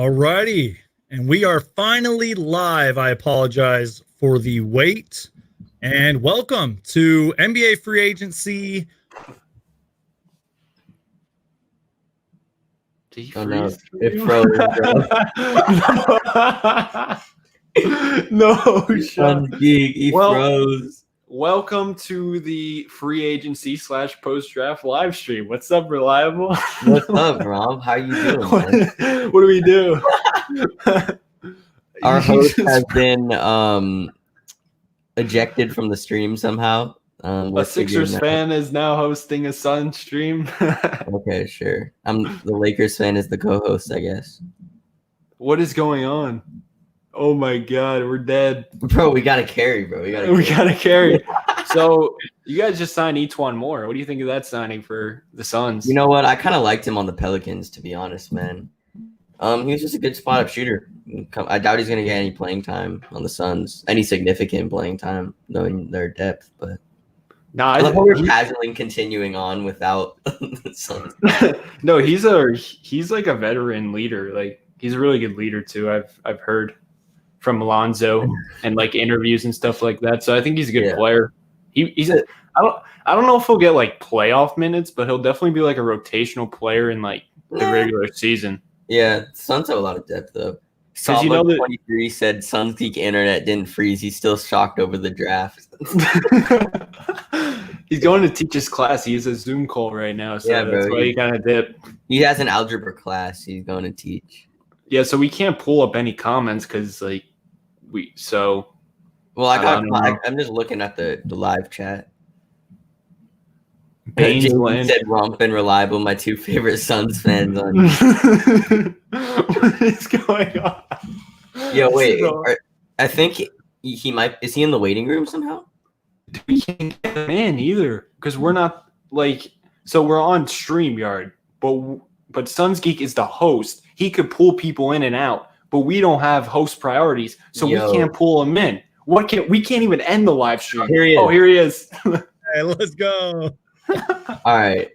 Alrighty, and we are finally live. I apologize for the wait, and welcome to NBA free agency. Did he Oh no, freeze? it froze. No, He froze. Welcome to the free agency / post draft live stream. What's up, Reliable? What's up, Romp? How you doing, man? What do we do? Our host has been ejected from the stream somehow. A Sixers fan is now hosting a Sun stream. Okay, sure. The Lakers fan is the co-host, I guess. What is going on? Oh my God, we're dead. Bro, we gotta carry, bro. We gotta carry. So you guys just signed E'Twaun Moore. What do you think of that signing for the Suns? You know what? I kind of liked him on the Pelicans, to be honest, man. He was just a good spot-up shooter. I doubt he's gonna get any playing time on the Suns, any significant playing time, knowing their depth. But I love how we're casually continuing on without the Suns. No, he's like a veteran leader. Like he's a really good leader too. I've heard from Alonzo and like interviews and stuff like that. So I think he's a good player. I don't know if he'll get like playoff minutes, but he'll definitely be like a rotational player in like the regular season. Yeah, Suns have a lot of depth though. Because you know that 23 said Suns Geek Internet didn't freeze. He's still shocked over the draft. He's going to teach his class. He has a Zoom call right now, so that's why he kind of dipped. He has an algebra class he's going to teach. Yeah, so we can't pull up any comments because like I'm just looking at the live chat. James said Romp and Reliable, my two favorite Suns fans. What is going on? Yeah, wait. I think he might. Is he in the waiting room somehow? We can't get him in either because we're not like. So we're on StreamYard, but Suns Geek is the host. He could pull people in and out, but we don't have host priorities, so we can't pull him in. We can't even end the live stream. Here he is. Hey, let's go. All right,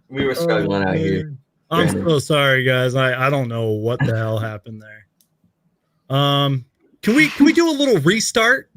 we were struggling out here. I'm so sorry, guys. I don't know what the hell happened there. Can we do a little restart?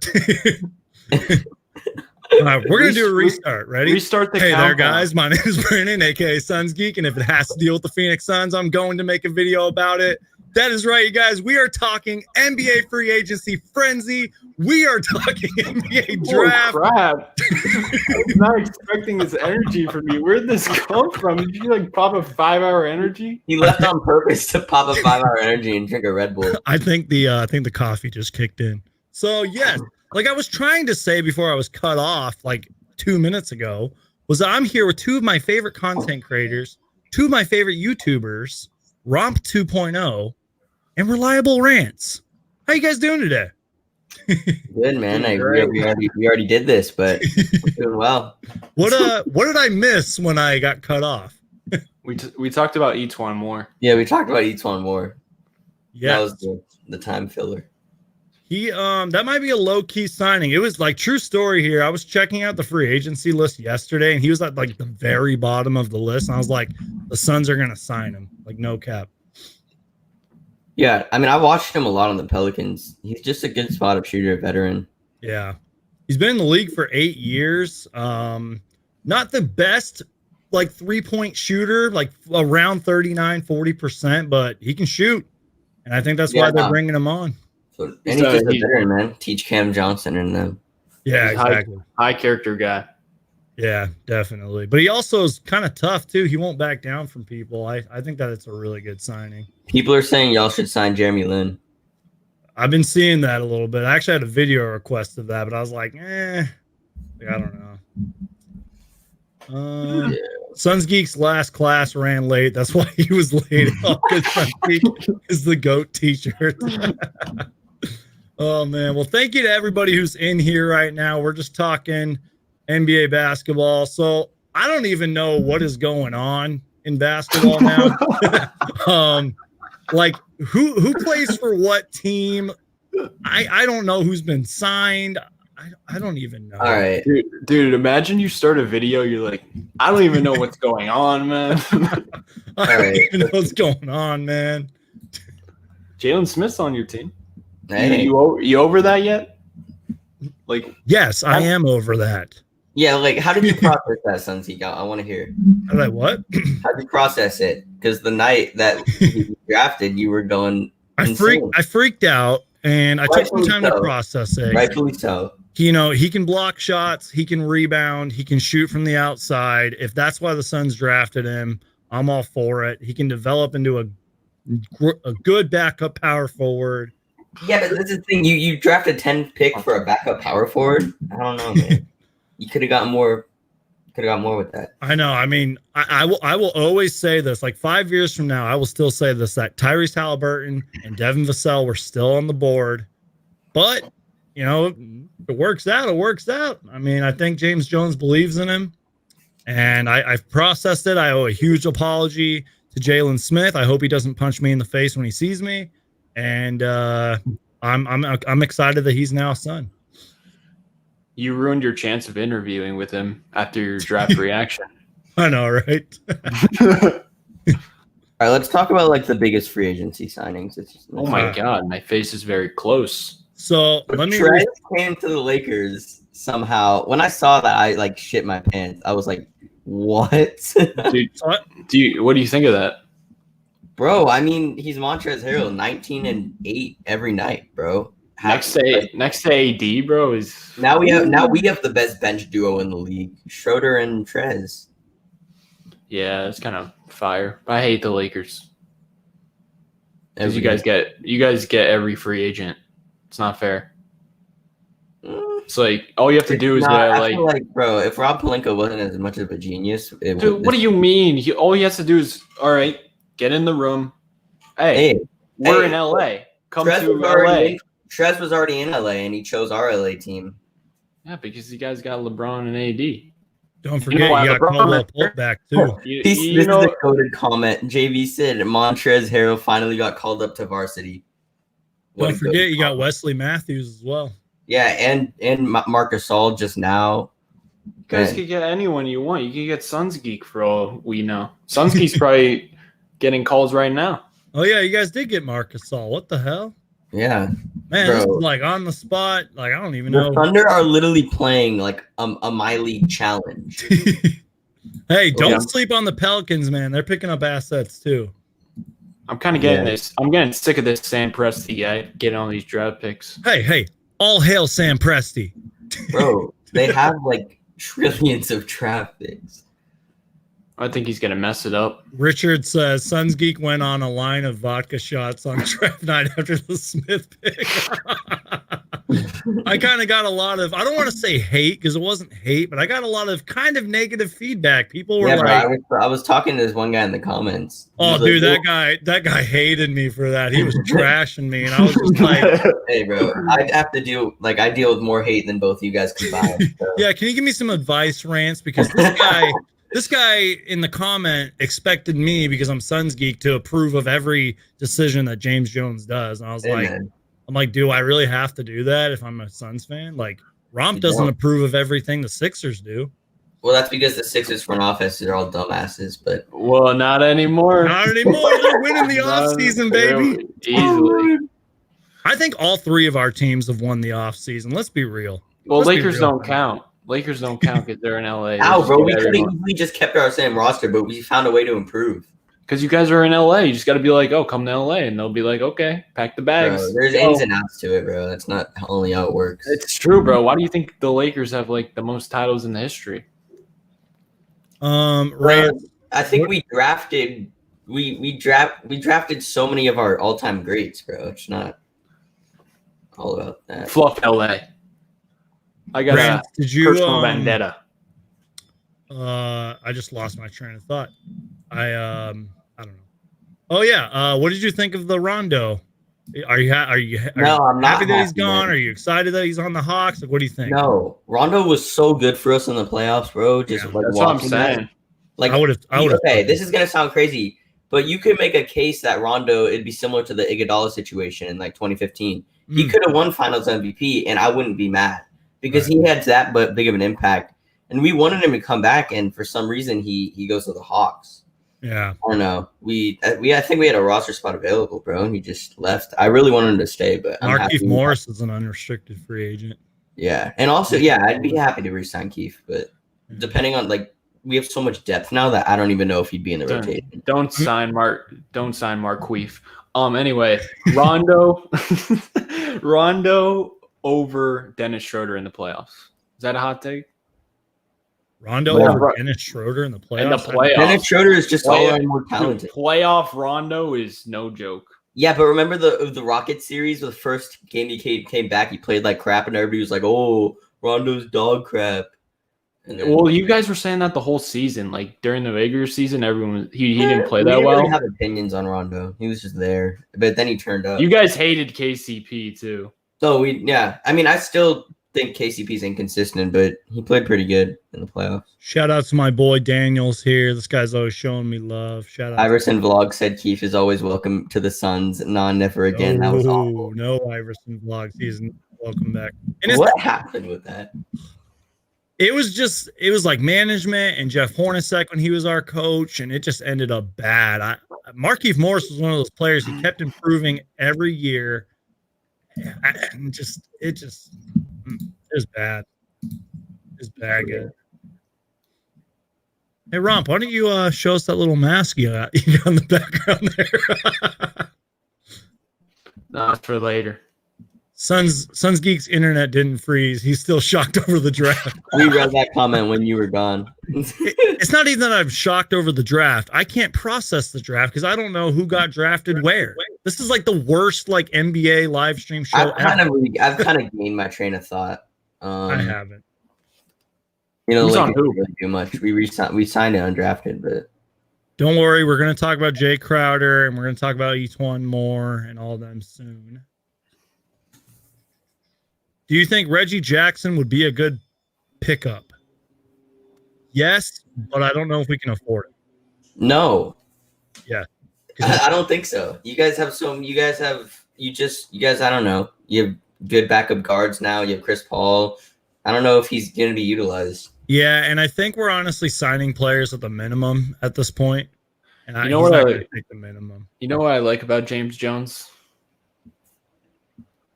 All right, we're gonna do a restart. Ready? Restart the countdown. There, guys. My name is Brandon, aka Suns Geek, and if it has to deal with the Phoenix Suns, I'm going to make a video about it. That is right, you guys. We are talking NBA free agency frenzy. We are talking NBA draft. Oh, crap. I was not expecting this energy from you. Where did this come from? Did you like pop a 5-hour energy? He left on purpose to pop a 5-hour energy and drink a Red Bull. I think the coffee just kicked in. So yes, like I was trying to say before I was cut off like 2 minutes ago, was that I'm here with two of my favorite content creators, two of my favorite YouTubers, Romp 2.0 and Reliable Rants. How you guys doing today? Good, man. We already did this, but we're doing well. What did I miss when I got cut off? We talked about E'Twaun Moore. Yeah, we talked about E'Twaun Moore. Yeah, that was the time filler. He that might be a low key signing. It was like true story here. I was checking out the free agency list yesterday, and he was at like the very bottom of the list. And I was like, the Suns are gonna sign him, like no cap. Yeah, I mean, I watched him a lot on the Pelicans. He's just a good spot-up shooter, veteran. Yeah. He's been in the league for 8 years. Not the best, like, three-point shooter, like around 39-40%, but he can shoot. And I think that's why they're bringing him on. So, and he's just a veteran, man. Teach Cam Johnson and them. Yeah, exactly. High character guy. Yeah, definitely. But he also is kind of tough, too. He won't back down from people. I think that it's a really good signing. People are saying y'all should sign Jeremy Lin. I've been seeing that a little bit. I actually had a video request of that, but I was like, I don't know. Suns Geek's last class ran late. That's why he was late. Suns Geek is the GOAT t-shirt. Oh, man. Well, thank you to everybody who's in here right now. We're just talking NBA basketball. So I don't even know what is going on in basketball now. Like who plays for what team? I don't know who's been signed. I don't even know. All right, dude. Imagine you start a video. You're like, I don't even know what's going on, man. I don't even know what's going on, man. Jalen Smith's on your team. Hey. You over that yet? Like, yes, I am over that. Yeah, like how did you process that, Sunseek? I want to hear. How did I what? How did you process it? Because the night that you drafted, you were going. I freaked out, and I took some time to process it. Rightfully so. He can block shots, he can rebound, he can shoot from the outside. If that's why the Suns drafted him, I'm all for it. He can develop into a good backup power forward. Yeah, but this is the thing. You drafted 10th pick for a backup power forward. I don't know, man. You could have gotten more. Could have got more with that. I know. I mean, I will always say this. Like 5 years from now, I will still say this: that Tyrese Halliburton and Devin Vassell were still on the board. But if it works out, it works out. I mean, I think James Jones believes in him, and I've processed it. I owe a huge apology to Jalen Smith. I hope he doesn't punch me in the face when he sees me, and I'm excited that he's now a Sun. You ruined your chance of interviewing with him after your draft reaction. I know, right? All right, let's talk about like the biggest free agency signings. Oh my God, my face is very close. So Trez came to the Lakers somehow. When I saw that, I like shit my pants. I was like, "What?" Dude, what do you think of that? Bro, I mean, he's Montrezl Harrell, 19 and 8 every night, bro. Next to AD, bro, is now we have the best bench duo in the league, Schroeder and Trez. Yeah, it's kind of fire. I hate the Lakers because you guys get every free agent. It's not fair. It's like all you have to do is I feel like, bro, if Rob Pelinka wasn't as much of a genius, dude, what do you mean? All he has to do is get in the room. Hey, we're in LA. Come to LA. Trez was already in LA, and he chose our LA team. Yeah, because you guys got LeBron and AD. Don't forget, you got Caldwell Pope back, too. This is a coded comment. JV said, Montrezl Harrell finally got called up to varsity. Don't forget, you got Wesley Matthews as well. Yeah, and Marc Gasol just now. You guys could get anyone you want. You can get Suns Geek for all we know. Suns Geek's probably getting calls right now. Oh, yeah, you guys did get Marc Gasol. What the hell? Yeah. Man, this is like on the spot. Like, I don't even know. The Thunder are literally playing like a My League challenge. Hey, don't sleep on the Pelicans, man. They're picking up assets too. I'm kind of getting this. I'm getting sick of this Sam Presti guy getting all these draft picks. Hey, all hail Sam Presti. Bro, they have like trillions of draft picks. I think he's going to mess it up. Richard says, Suns Geek went on a line of vodka shots on draft night after the Smith pick. I kind of got a lot of, I don't want to say hate because it wasn't hate, but I got a lot of kind of negative feedback. People were like, I was talking to this one guy in the comments. Oh, dude, like, that guy hated me for that. He was trashing me. And I was just like, hey, bro, I have to deal with more hate than both you guys combined. So. Yeah, can you give me some advice, Rants? Because this guy in the comment expected me, because I'm Suns Geek, to approve of every decision that James Jones does. And I was I'm like, do I really have to do that if I'm a Suns fan? Like, Romp doesn't approve of everything the Sixers do. Well, that's because the Sixers front office are all dumbasses, but not anymore. Not anymore. They're winning the offseason, baby. Easily. I think all three of our teams have won the offseason. Let's be real. Well, Lakers don't count. Lakers don't count because they're in LA. Bro, we could have easily just kept our same roster, but we found a way to improve. Because you guys are in LA. You just got to be like, oh, come to LA. And they'll be like, okay, pack the bags. Bro, there's ins and outs to it, bro. That's not only how it works. It's true, bro. Why do you think the Lakers have like the most titles in the history? I think we drafted so many of our all-time greats, bro. It's not all about that. Fluff LA. I got a personal vendetta. I just lost my train of thought. I don't know. Oh yeah. What did you think of the Rondo? Are you happy that he's gone? Are you excited that he's on the Hawks? Like, what do you think? No, Rondo was so good for us in the playoffs, bro. Just like that's what I'm saying. Like, I would have. Okay, this is gonna sound crazy, but you could make a case that Rondo, it'd be similar to the Iguodala situation in like 2015. He could have won Finals MVP, and I wouldn't be mad because he had that big of an impact, and we wanted him to come back, and for some reason he goes to the Hawks. Yeah. I don't know. I think we had a roster spot available, bro, and he just left. I really wanted him to stay, but I'm Markieff happy. Morris is an unrestricted free agent. Yeah, and also, yeah, I'd be happy to re-sign Keith, but depending on we have so much depth now that I don't even know if he'd be in the rotation. Don't sign Markieff. Anyway, Rondo over Dennis Schroeder in the playoffs. Is that a hot take? Rondo over Dennis Schroeder in the playoffs? In the playoffs. Dennis Schroeder is just all around more talented. Playoff Rondo is no joke. Yeah, but remember the Rockets series, the first game he came back, he played like crap, and everybody was like, "Oh, Rondo's dog crap." And then, well, you guys were saying that the whole season, like during the regular season, everyone he didn't play that well. well. Really have opinions on Rondo. He was just there, but then he turned up. You guys hated KCP too. So I mean, I still think KCP's inconsistent, but he played pretty good in the playoffs. Shout out to my boy Daniels here. This guy's always showing me love. Shout out. Iverson Vlog said Keith is always welcome to the Suns. Never again. That was awful. No Iverson Vlog season. Welcome back. And what happened with that? It was like management and Jeff Hornacek when he was our coach, and it just ended up bad. Markieff Morris was one of those players. He kept improving every year. It was bad. It's bad, good. Hey, Romp, why don't you show us that little mask you got in the background there? No, it's for later. Suns Geek's internet didn't freeze. He's still shocked over the draft. We read that comment when you were gone. It's not even that I'm shocked over the draft. I can't process the draft because I don't know who got drafted where. This is like the worst like NBA live stream show I've kind of gained my train of thought. I haven't. You know, like didn't really do much. We signed it undrafted, but don't worry, we're gonna talk about Jay Crowder and we're gonna talk about each one more and all of them soon. Do you think Reggie Jackson would be a good pickup? Yes, but I don't know if we can afford it. No. Yeah. I don't think so. You guys, I don't know. You have good backup guards now. You have Chris Paul. I don't know if he's going to be utilized. Yeah, and I think we're honestly signing players at the minimum at this point. And he's not going to take the minimum. You know what I like about James Jones?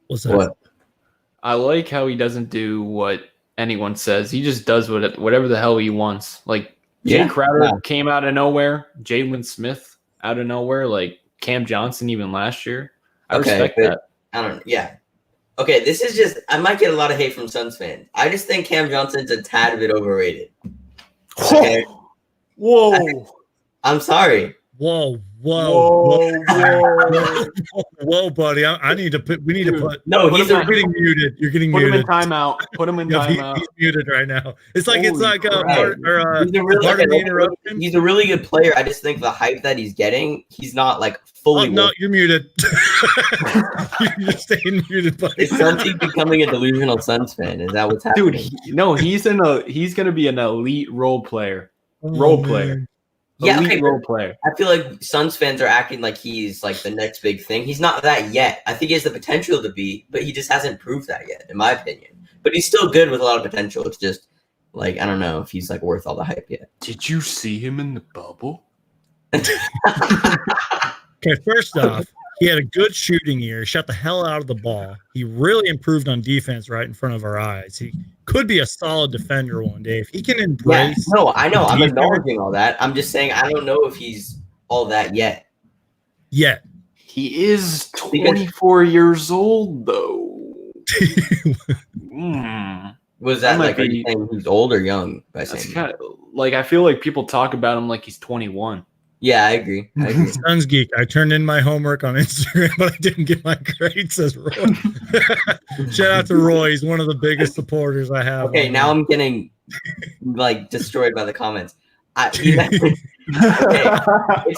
What's that? What? I like how he doesn't do what anyone says. He just does whatever the hell he wants. Like Jay Crowder came out of nowhere. Jalen Smith out of nowhere. Like Cam Johnson even last year. I respect that. I don't know. Yeah. Okay, this is just – I might get a lot of hate from Suns fans. I just think Cam Johnson's a tad bit overrated. Okay? Whoa. I'm sorry. Whoa, buddy! I need to put. We need to put. No, you're getting muted. You're getting muted. Put him in timeout. Put him in timeout. He's muted right now. It's like a interruption. He's a really good player. I just think the hype that he's getting, he's not like fully. No, you're muted. You're staying muted, buddy. Is something becoming a delusional Suns fan? Is that what's happening? Dude, he's going to be an elite role player. Role player. I feel like Suns fans are acting like he's like the next big thing. He's not that yet. I think he has the potential to be, but he just hasn't proved that yet, in my opinion. But he's still good with a lot of potential. It's just like I don't know if he's like worth all the hype yet. Did you see him in the bubble? Okay, first off, he had a good shooting year. Shot the hell out of the ball. He really improved on defense right in front of our eyes. He could be a solid defender one day if he can embrace. Yeah, no, I know. I'm acknowledging all that. I'm just saying I don't know if he's all that yet. Yet. He is 24 years old, though. Was that like saying he's old or young? By saying kind of, like I feel like people talk about him like he's 21. Yeah, I agree. Suns Geek. I turned in my homework on Instagram, but I didn't get my grade, says Roy. Shout out to Roy. He's one of the biggest supporters I have. Okay, now I'm getting like destroyed by the comments. It's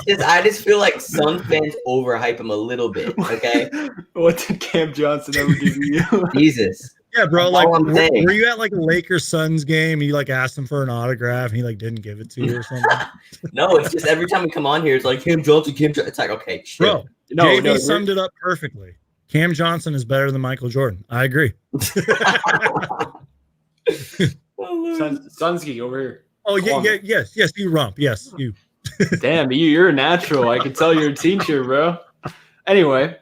just I just feel like Suns fans overhype him a little bit. Okay. What did Cam Johnson ever give you? Jesus. Yeah, bro. Like, were you at like a Lakers Suns game? You like asked him for an autograph, and he like didn't give it to you or something. No, it's just every time we come on here, it's like Cam Johnson. It's like okay, shit. Bro. JV summed it up perfectly. Cam Johnson is better than Michael Jordan. I agree. Sunsky over here. Oh yeah, yes, you Romp. Yes, you. Damn, you're a natural. I can tell you're a teacher, bro. Anyway,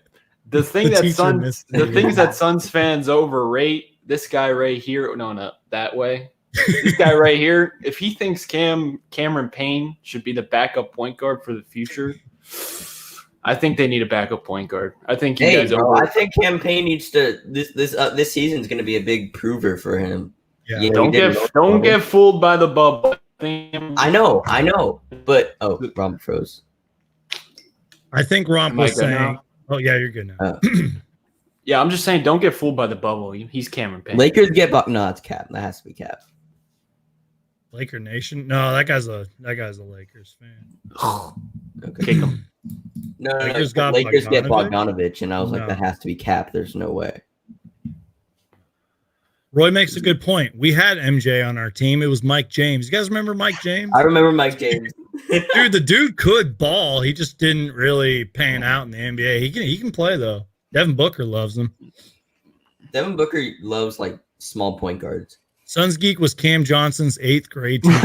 the thing that Suns fans overrate, this guy right here. No, that way. This guy right here, if he thinks Cameron Payne should be the backup point guard for the future, I think they need a backup point guard. I think you guys. Bro, I think Cam Payne needs to. This season's going to be a big prover for him. Yeah. You know, don't get fooled by the bubble. I know, but Romp froze. I think Romp was saying. Oh yeah, you're good now. Yeah, I'm just saying, don't get fooled by the bubble. He's Cameron Payne. Lakers get no, it's Cap. That has to be Cap. Laker Nation? No, that guy's a Lakers fan. Okay. Kick him. No, Lakers get Bogdanovich, and I was like, that has to be Cap. There's no way. Roy makes a good point. We had MJ on our team. It was Mike James. You guys remember Mike James? I remember Mike James. Dude, the dude could ball. He just didn't really pan out in the NBA. He can play though. Devin Booker loves him. Devin Booker loves like small point guards. Suns Geek was Cam Johnson's 8th grade teacher.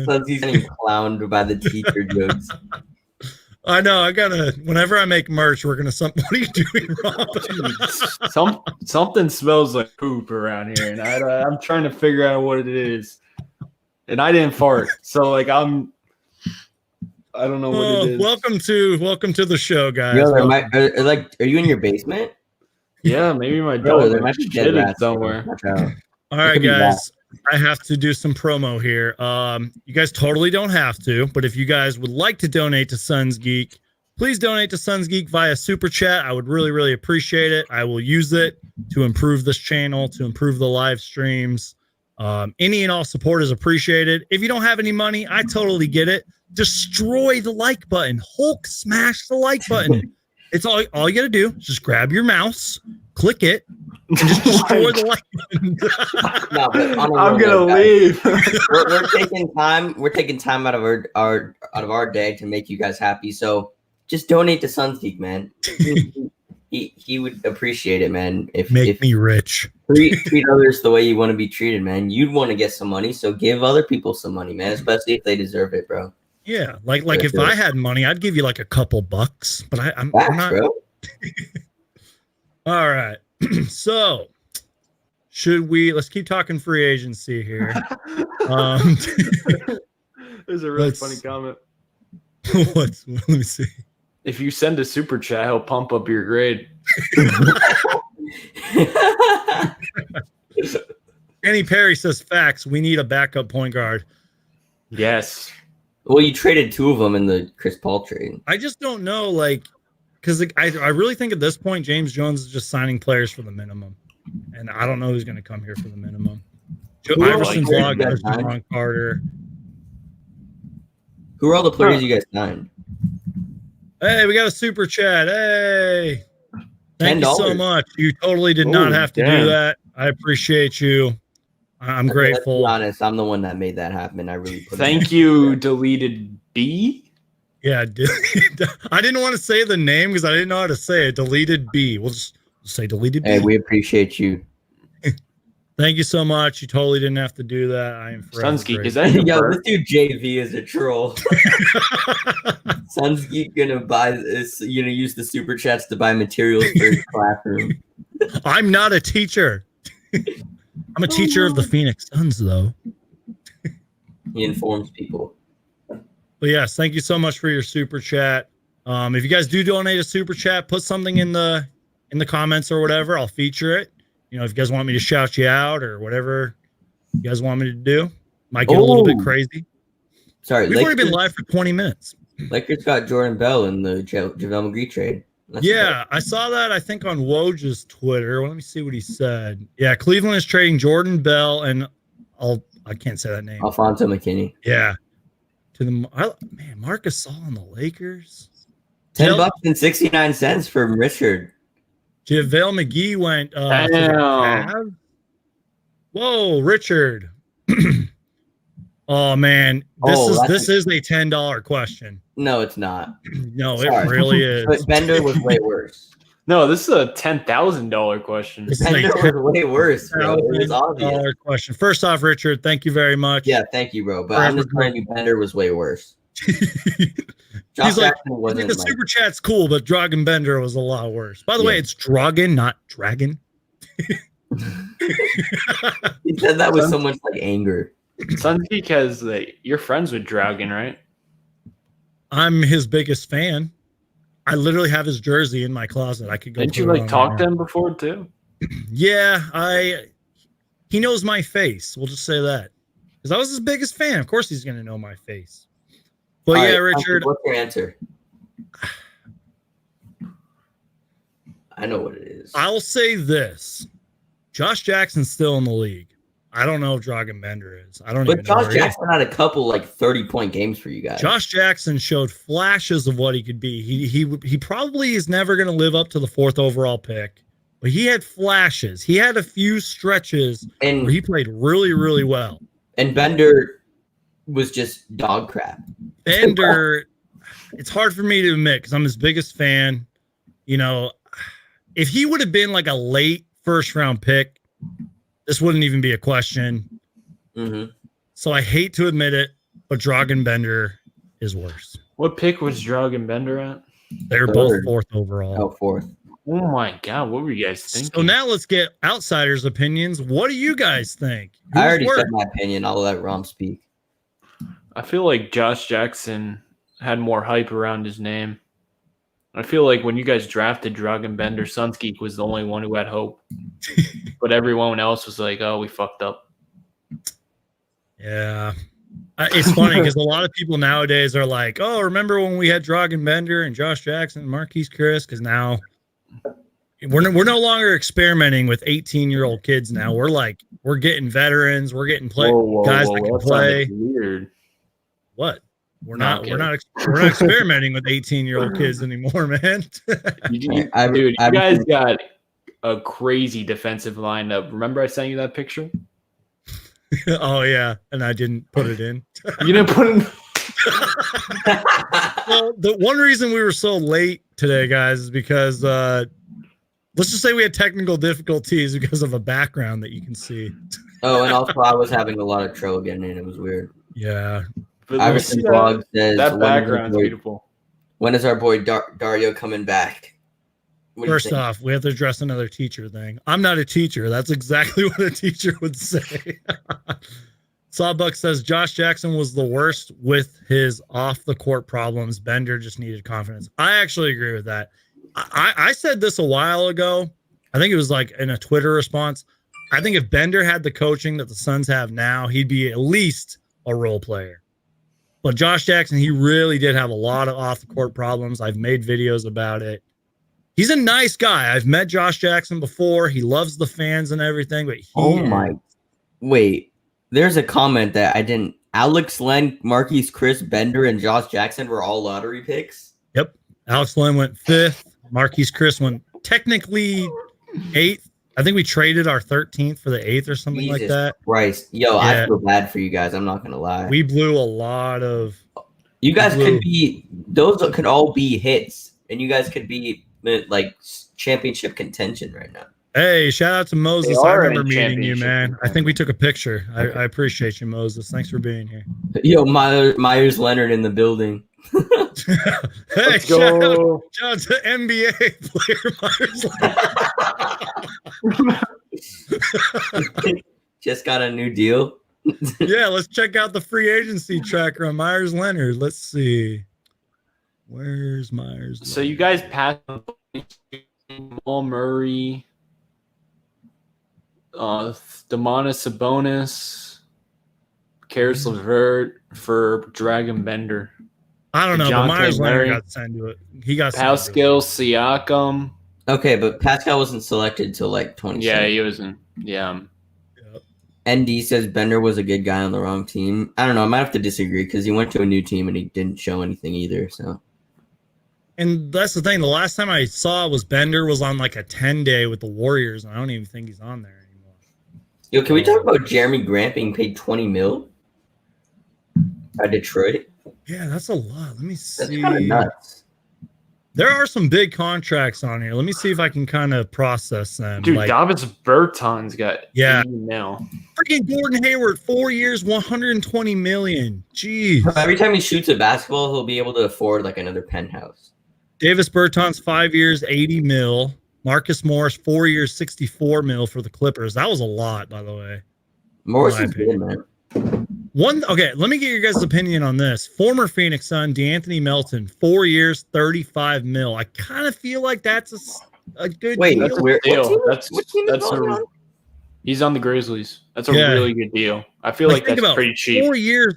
Suns he's getting clowned by the teacher jokes. I know. Whenever I make merch, we're gonna. What are you doing, Rob? Something smells like poop around here, and I'm trying to figure out what it is. And I didn't fart, so like I don't know what it is. Welcome to the show, guys. Yo, are you in your basement? Yeah, maybe my dog. There might be dead rats somewhere. All right, guys. I have to do some promo here. You guys totally don't have to, but if you guys would like to donate to Suns Geek, please donate to Suns Geek via Super Chat. I would really, really appreciate it. I will use it to improve this channel, to improve the live streams. Any and all support is appreciated. If you don't have any money, I totally get it. Destroy the like button. Hulk smash the like button. It's all you got to do. Just grab your mouse, click it, and just destroy the like button. No, but I'm gonna leave. We're taking time out of our day to make you guys happy. So just donate to Suns Geek, man. He would appreciate it, man. If me rich. Treat others the way you want to be treated, man. You'd want to get some money, so give other people some money, man. Especially if they deserve it, bro. Yeah, like if I had money, I'd give you like a couple bucks, but I'm not. Bro. All right. So, let's keep talking free agency here. There's a really funny comment. Let me see. If you send a super chat, he'll pump up your grade. Annie Perry says facts. We need a backup point guard. Yes. Well, you traded 2 of them in the Chris Paul trade. I just don't know, because I really think at this point James Jones is just signing players for the minimum, and I don't know who's going to come here for the minimum. Iverson's log, Javon Carter. Who are all the players you guys signed? Hey, we got a super chat. Hey, thank you so much. You totally did not have to do that. I appreciate you. I'm grateful. Let's be honest, I'm the one that made that happen. I really thank you, deleted B. Yeah, I didn't want to say the name because I didn't know how to say it. Deleted B. We'll just say deleted B. Hey, we appreciate you. Thank you so much. You totally didn't have to do that. I am Suns Geek. Is that this dude JV is a troll. Suns Geek gonna buy this. Use the super chats to buy materials for his classroom. I'm not a teacher. I'm a teacher of the Phoenix Suns, though. He informs people. But yes, thank you so much for your super chat. If you guys do donate a super chat, put something in the comments or whatever. I'll feature it. If you guys want me to shout you out or whatever you guys want me to do, might get a little bit crazy. Sorry, we've already been live for 20 minutes. Lakers got Jordan Bell in the JaVale McGee trade. I saw that, I think, on Woj's Twitter. Well, let me see what he said. Yeah, Cleveland is trading Jordan Bell and I can't say that name. Alfonso McKinney. Yeah. Marcus Gasol on the Lakers. $10.69 from Richard. JaVale McGee went to the Cavs. Whoa, Richard. Oh man, this is a $10 question. No, it's not. No, it really is. But Bender was way worse. No, this is a $10,000 question. This is a Bender was way worse, bro. It was obvious. $10,000 question. First off, Richard, thank you very much. Yeah, thank you, bro. But I'm just telling you, Bender was way worse. He's like, the super chat's cool, but Dragon Bender was a lot worse. By the way, it's Dragon, not Dragon. He said that with so much like anger. Sun's because you're friends with Dragon, right? I'm his biggest fan. I literally have his jersey in my closet. I could go. Didn't you like talk to him before too? Yeah, he knows my face. We'll just say that because I was his biggest fan. Of course, he's gonna know my face. But all yeah, right, Richard. What's your answer? I know what it is. I'll say this: Josh Jackson's still in the league. I don't know if Dragon Bender is. I don't even know. But Josh Jackson had a couple like 30-point games for you guys. Josh Jackson showed flashes of what he could be. He probably is never going to live up to the 4th overall pick, but he had flashes. He had a few stretches where he played really, really well. And Bender was just dog crap. Bender, it's hard for me to admit because I'm his biggest fan. You know, if he would have been like a late first-round pick, this wouldn't even be a question. Mm-hmm. So I hate to admit it, but Dragon Bender is worse. What pick was Dragon Bender at? They're both 4th overall. Oh, 4th. Oh my God, what were you guys thinking? So now let's get outsiders' opinions. What do you guys think? I already said my opinion. I'll let Romp speak. I feel like Josh Jackson had more hype around his name. I feel like when you guys drafted Dragon Bender, Sunsgeek was the only one who had hope. But everyone else was like, oh, we fucked up. Yeah. It's funny because a lot of people nowadays are like, oh, remember when we had Dragon Bender and Josh Jackson and Marquise Chris? Because now we're no longer experimenting with 18-year-old kids now. We're getting veterans. We're getting guys that can play. Weird. What? We're not experimenting with 18-year-old kids anymore, man. You guys got a crazy defensive lineup. Remember I sent you that picture? Oh yeah, and I didn't put it in. You didn't put it in. Well, the one reason we were so late today, guys, is because let's just say we had technical difficulties because of a background that you can see. Oh, and also I was having a lot of trouble getting in. It was weird. Yeah. Iverson Blog says that background's beautiful. When is our boy Dario coming back? First off, we have to address another teacher thing. I'm not a teacher. That's exactly what a teacher would say. Sawbuck says Josh Jackson was the worst with his off-the-court problems. Bender just needed confidence. I actually agree with that. I said this a while ago. I think it was like in a Twitter response. I think if Bender had the coaching that the Suns have now, he'd be at least a role player. But Josh Jackson, he really did have a lot of off-the-court problems. I've made videos about it. He's a nice guy. I've met Josh Jackson before. He loves the fans and everything. But wait. There's a comment that I didn't. Alex Len, Marquise Chris, Bender, and Josh Jackson were all lottery picks? Yep. Alex Len went 5th. Marquise Chris went technically 8th. I think we traded our 13th for the 8th or something like that. Christ. Yo, yeah. I feel bad for you guys. I'm not going to lie. We blew a lot of. You guys could be. Those could all be hits. And you guys could be like championship contention right now. Hey, shout out to Moses. I remember meeting you, man. I think we took a picture. Okay. I appreciate you, Moses. Thanks for being here. Yo, Myers Leonard in the building. Hey, shout out to NBA player Myers Leonard. Just got a new deal. Yeah, let's check out the free agency tracker on Myers Leonard. Let's see. Where's Myers Leonard? So you guys passed Jamal Murray, Domantas Sabonis, Karis LeVert for Dragon Bender. I don't know, but Myers Leonard got sent to it. He got Pascal Siakam. Okay, but Pascal wasn't selected till like 20. Yeah, he wasn't. Yeah. ND says Bender was a good guy on the wrong team. I don't know. I might have to disagree because he went to a new team and he didn't show anything either. So. And that's the thing. The last time I saw was Bender was on like a 10-day with the Warriors, and I don't even think he's on there anymore. Yo, can we talk about Jeremy Grant being paid $20 million by Detroit? Yeah, that's a lot. Let me see. That's kind of nuts. There are some big contracts on here. Let me see if I can kind of process them. Dude, Davis Bertans got 80 mil. Freaking Gordon Hayward, 4 years, 120 million. Jeez. Every time he shoots a basketball, he'll be able to afford like another penthouse. Davis Bertans, 5 years, 80 mil. Marcus Morris, 4 years, 64 mil for the Clippers. That was a lot, by the way. Morris is good, man. Okay, let me get your guys' opinion on this. Former Phoenix Sun, DeAnthony Melton, 4 years, 35 mil. I kind of feel like that's a good deal. That's a weird deal. He's on the Grizzlies. That's a really good deal. I feel like that's pretty cheap. 4 years.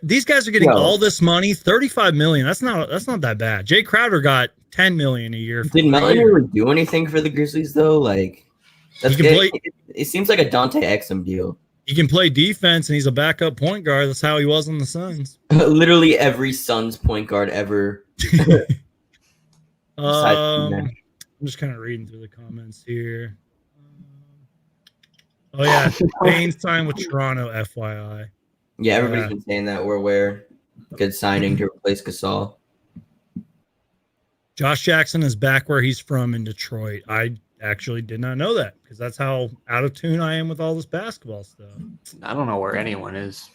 These guys are getting all this money, 35 million. That's not that bad. Jay Crowder got 10 million a year. Did Melton ever do anything for the Grizzlies though? Like, it seems like a Dante Exum deal. He can play defense, and he's a backup point guard. That's how he was on the Suns. Literally every Suns point guard ever. I'm just kind of reading through the comments here. Oh, yeah. Baines signed with Toronto, FYI. Yeah, everybody's been saying that. We're aware. Good signing to replace Gasol. Josh Jackson is back where he's from in Detroit. I actually did not know that because that's how out of tune I am with all this basketball stuff. I don't know where anyone is.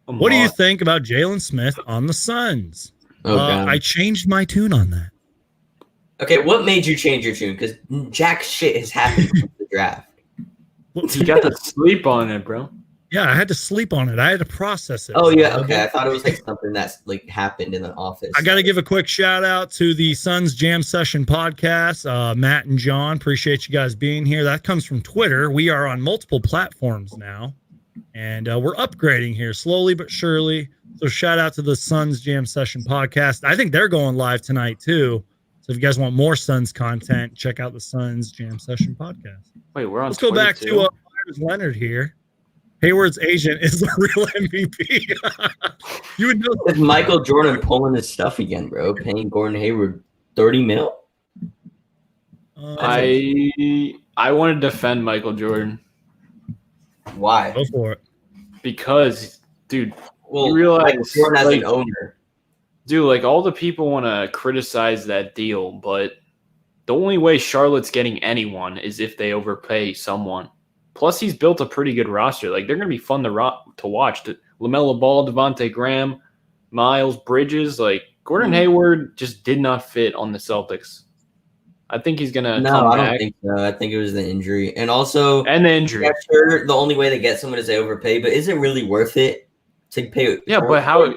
What do you think about Jalen Smith on the Suns? I changed my tune on that. Okay, what made you change your tune? Because jack shit has happened since the draft. You got to sleep on it, bro. Yeah, I had to sleep on it. I had to process it. Oh, yeah. Okay. I thought it was like something that's like happened in the office. I got to give a quick shout out to the Suns Jam Session podcast. Matt and John, appreciate you guys being here. That comes from Twitter. We are on multiple platforms now, and we're upgrading here slowly but surely. So shout out to the Suns Jam Session podcast. I think they're going live tonight too. So if you guys want more Suns content, check out the Suns Jam Session podcast. Wait, we're on. Let's go back to Myers Leonard here. Hayward's agent is the real MVP. You would know. It's Michael Jordan pulling his stuff again, bro. Paying Gordon Hayward 30 mil. I want to defend Michael Jordan. Why? Go for it. Because, dude, you realize Michael Jordan as an owner. Dude, like all the people want to criticize that deal, but the only way Charlotte's getting anyone is if they overpay someone. Plus, he's built a pretty good roster. Like, they're going to be fun to watch. LaMelo Ball, Devontae Graham, Miles Bridges. Like, Gordon Hayward just did not fit on the Celtics. I think he's going to come back. No, I don't think so. I think it was the injury. And also, the injury. Yeah, sure, the only way to get someone is they overpay, but is it really worth it to pay? Yeah, but how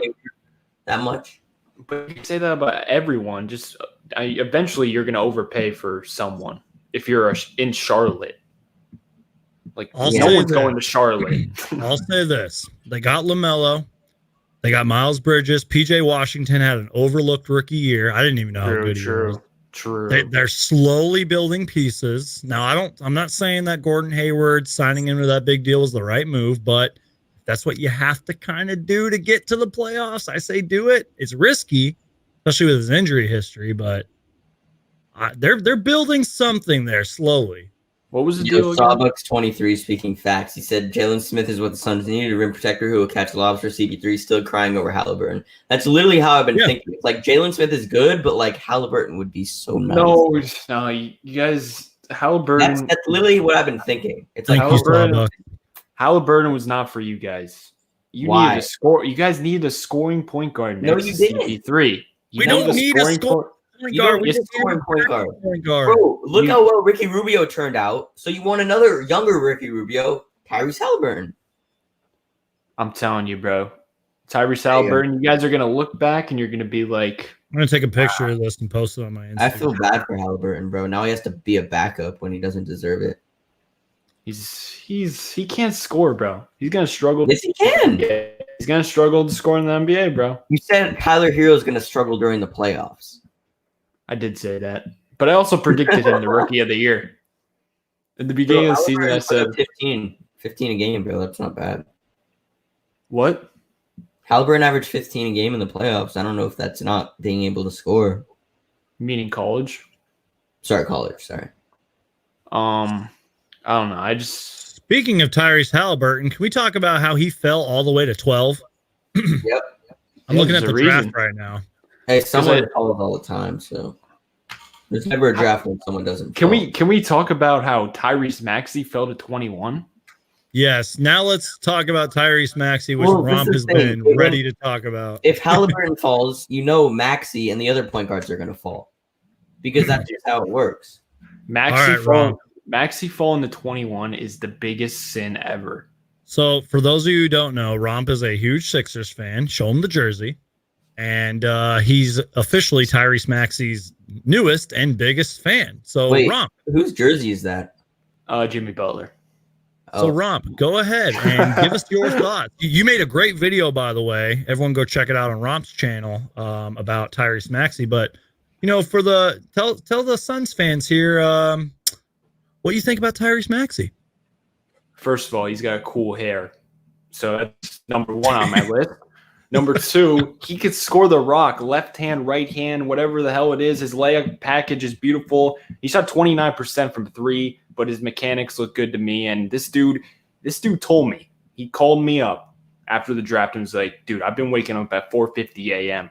that much? But you say that about everyone. Just eventually, you're going to overpay for someone if you're in Charlotte. Like, no one's going to Charlotte. I'll say this. They got LaMelo. They got Miles Bridges. PJ Washington had an overlooked rookie year. I didn't even know how good he was. True. They're slowly building pieces. Now, I'm not saying that Gordon Hayward signing into that big deal was the right move, but that's what you have to kind of do to get to the playoffs. I say do it. It's risky, especially with his injury history, but they're building something there slowly. What was the deal again? Starbucks 23 speaking facts. He said Jalen Smith is what the Suns needed, a rim protector who will catch lobs for CP3, still crying over Halliburton. That's literally how I've been thinking. It's like Jalen Smith is good, but like Halliburton would be so nice. No, you guys, Halliburton. That's literally what I've been thinking. It's like Halliburton was not for you guys. Why? Needed to score. You guys needed a scoring point guard next to CP3. We don't need a scoring point guard. We just scoring point guard. Bro, look how well Ricky Rubio turned out. So you want another younger Ricky Rubio, Tyrese Halliburton. I'm telling you, bro. Tyrese Halliburton, you guys are going to look back and you're going to be like... I'm going to take a picture of this and post it on my Instagram. I feel bad for Halliburton, bro. Now he has to be a backup when he doesn't deserve it. He can't score, bro. He's going to struggle. Yes, he can. Yeah, he's going to struggle to score in the NBA, bro. You said Tyler Hero is going to struggle during the playoffs. I did say that, but I also predicted him the rookie of the year. In the beginning of the season, I said 15 a game, bro. That's not bad. What? Halliburton averaged 15 a game in the playoffs. I don't know if that's not being able to score. Meaning college? College. Sorry. I don't know. Speaking of Tyrese Halliburton, can we talk about how he fell all the way to 12? Yep. I'm looking at the draft right now. Hey, someone calls all the time, so there's never a draft when someone doesn't. Can we talk about how Tyrese Maxey fell to 21? Yes. Now let's talk about Tyrese Maxey, which Romp has been ready to talk about. If Halliburton falls, Maxey and the other point guards are going to fall because that's just how it works. Maxey falling to 21 is the biggest sin ever. So for those of you who don't know, Romp is a huge Sixers fan. Show him the jersey. And he's officially Tyrese Maxey's newest and biggest fan. So Romp. Whose jersey is that? Jimmy Butler. So Romp, go ahead and give us your thoughts. You made a great video, by the way. Everyone go check it out on Romp's channel about Tyrese Maxey. But for tell the Suns fans here what you think about Tyrese Maxey. First of all, he's got cool hair, so that's number one on my list. Number two, he could score the rock, left hand, right hand, whatever the hell it is. His layup package is beautiful. He shot 29% from three, but his mechanics look good to me. And this dude told me, he called me up after the draft and was like, dude, I've been waking up at 4:50 a.m.,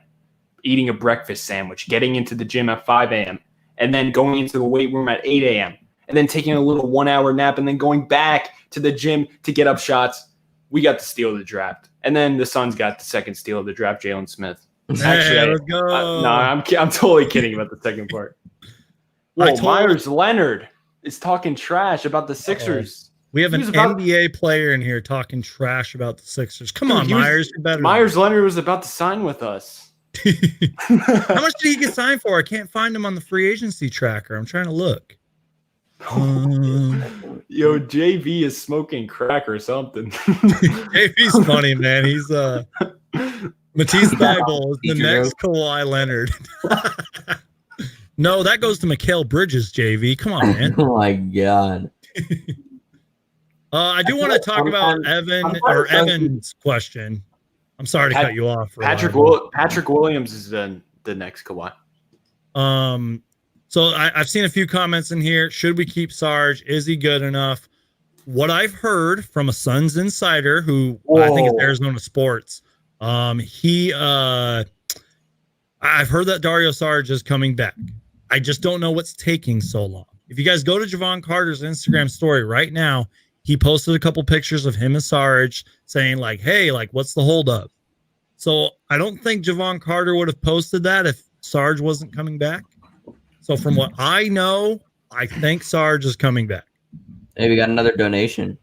eating a breakfast sandwich, getting into the gym at 5 a.m., and then going into the weight room at 8 a.m., and then taking a little 1 hour nap, and then going back to the gym to get up shots. We got the steal of the draft. And then the Suns got the second steal of the draft, Jalen Smith. Actually, let's go. I'm totally kidding about the second part. Whoa, Myers Leonard is talking trash about the Sixers. We have an NBA player in here talking trash about the Sixers. Come on, Myers. You're better. Myers Leonard was about to sign with us. How much did he get signed for? I can't find him on the free agency tracker. I'm trying to look. Yo, JV is smoking crack or something. JV's funny, man. He's Matisse Thybulle is the next Kawhi Leonard. No, that goes to Mikal Bridges, JV. Come on, man. Oh my god. I do want to talk about Evan's question. I'm sorry to cut you off. Patrick Williams is the next Kawhi. So I've seen a few comments in here. Should we keep Sarge? Is he good enough? What I've heard from a Suns insider who I think is Arizona Sports, I've heard that Dario Sarge is coming back. I just don't know what's taking so long. If you guys go to Javon Carter's Instagram story right now, he posted a couple pictures of him and Sarge saying like, hey, like, what's the holdup? So I don't think Javon Carter would have posted that if Sarge wasn't coming back. So from what I know, I think Sarge is coming back. Hey, we got another donation.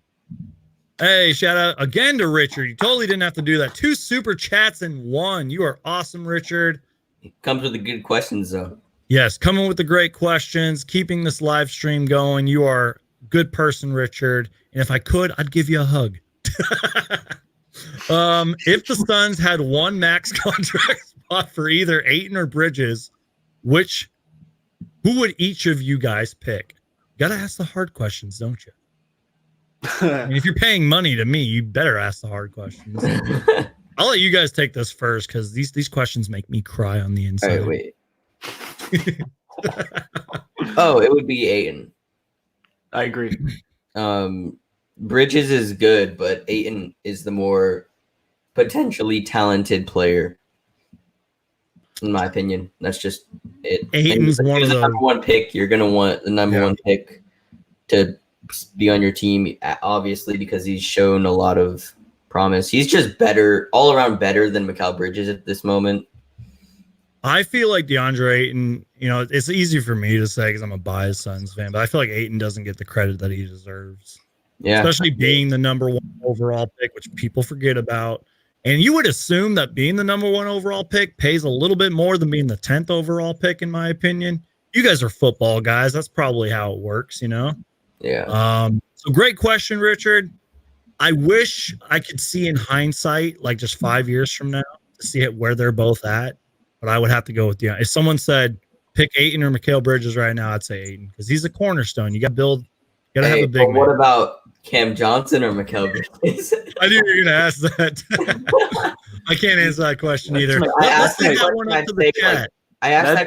Hey, shout out again to Richard. You totally didn't have to do that. 2 super chats in 1. You are awesome, Richard. It comes with the good questions, though. Yes, coming with the great questions, keeping this live stream going. You are a good person, Richard. And if I could, I'd give you a hug. If the Suns had one max contract spot for either Ayton or Bridges, who would each of you guys pick? You got to ask the hard questions, don't you? I mean, if you're paying money to me, you better ask the hard questions. I'll let you guys take this first because these questions make me cry on the inside. All right, wait. Oh, it would be Ayton. I agree. Bridges is good, but Ayton is the more potentially talented player. In my opinion, that's just it. Ayton's one of the number one pick. You're gonna want the number one pick to be on your team, obviously, because he's shown a lot of promise. He's just better, all around better than Mikal Bridges at this moment. I feel like DeAndre Ayton, it's easy for me to say because I'm a biased Suns fan, but I feel like Ayton doesn't get the credit that he deserves. Yeah, especially being the number 1 overall pick, which people forget about. And you would assume that being the number 1 overall pick pays a little bit more than being the 10th overall pick, in my opinion. You guys are football guys. That's probably how it works, Yeah. So great question, Richard. I wish I could see in hindsight, like just 5 years from now, to see where they're both at. But I would have to go with if someone said pick Ayton or Mikal Bridges right now, I'd say Ayton because he's a cornerstone. You got to build. You got to have a big. What about Cam Johnson or Mikal Bridges? I knew you were going to ask that. I can't answer that question either. I asked that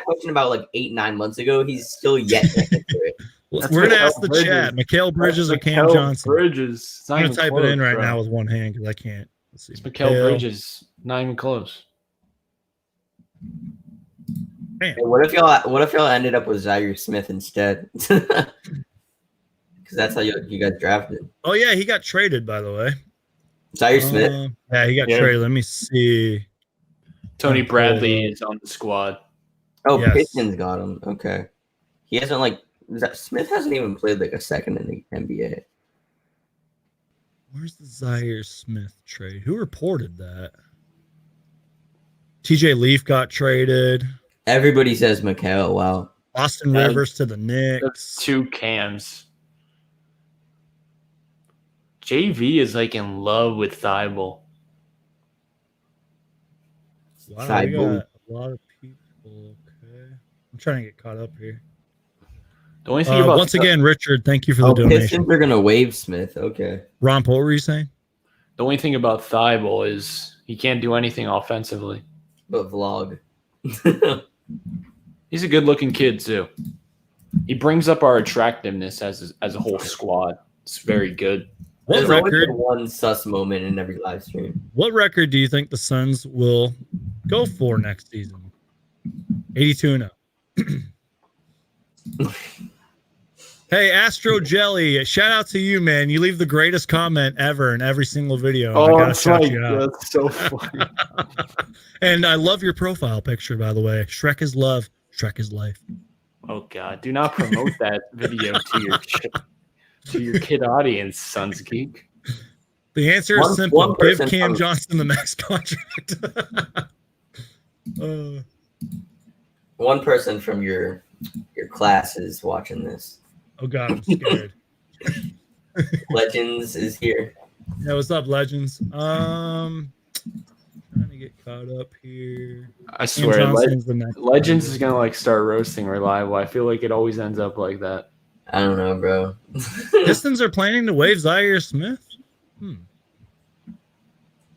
question about like 8-9 months ago. He's still yet to answer it. We're going to ask the chat. Mikal Bridges or Cam Johnson? Bridges. I'm going to type it in right now with one hand because I can't. Let's see. Mikal Bridges. Not even close. Man. Hey, what if y'all ended up with Zaire Smith instead? Because that's how you got drafted. Oh yeah, he got traded, by the way. Zaire Smith? Yeah, he got traded. Let me see. Tony Bradley is on the squad. Oh, Yes. Pistons got him. Okay. He hasn't Smith hasn't even played like a second in the NBA. Where's the Zaire Smith trade? Who reported that? TJ Leaf got traded. Everybody says Mikal. Wow. Austin Rivers to the Knicks. That's 2 Cams. JV is like in love with Thibault. Wow, we got a lot of people. Okay. I'm trying to get caught up here. The only thing about once again, Richard, thank you for the donation. Pistons are gonna waive Smith. Okay. Romp, what were you saying? The only thing about Thibault is he can't do anything offensively. But vlog. He's a good-looking kid too. He brings up our attractiveness as a whole squad. It's very good. What There's record? always one sus moment in every live stream. What record do you think the Suns will go for next season? 82-0. Hey, Astro Jelly, shout out to you, man. You leave the greatest comment ever in every single video. Oh, I gotta shout you out. That's so funny. And I love your profile picture, by the way. Shrek is love, Shrek is life. Oh God! Do not promote that video to your kid audience, Sons Geek. The answer is simple. Give Cam Johnson the max contract. One person from your class is watching this. Oh God, I'm scared. Legends is here. Yeah, what's up, Legends? Trying to get caught up here. I swear, Legends is gonna like start roasting Reliable. I feel like it always ends up like that. I don't know, bro. Pistons are planning to waive Zaire Smith.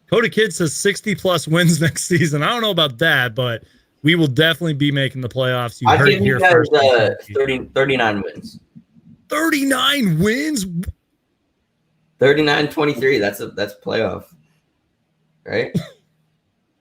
Cody Kidd says 60+ wins next season. I don't know about that, but we will definitely be making the playoffs. I give you guys 39 wins. 39 wins? 39-23. That's playoff. Right?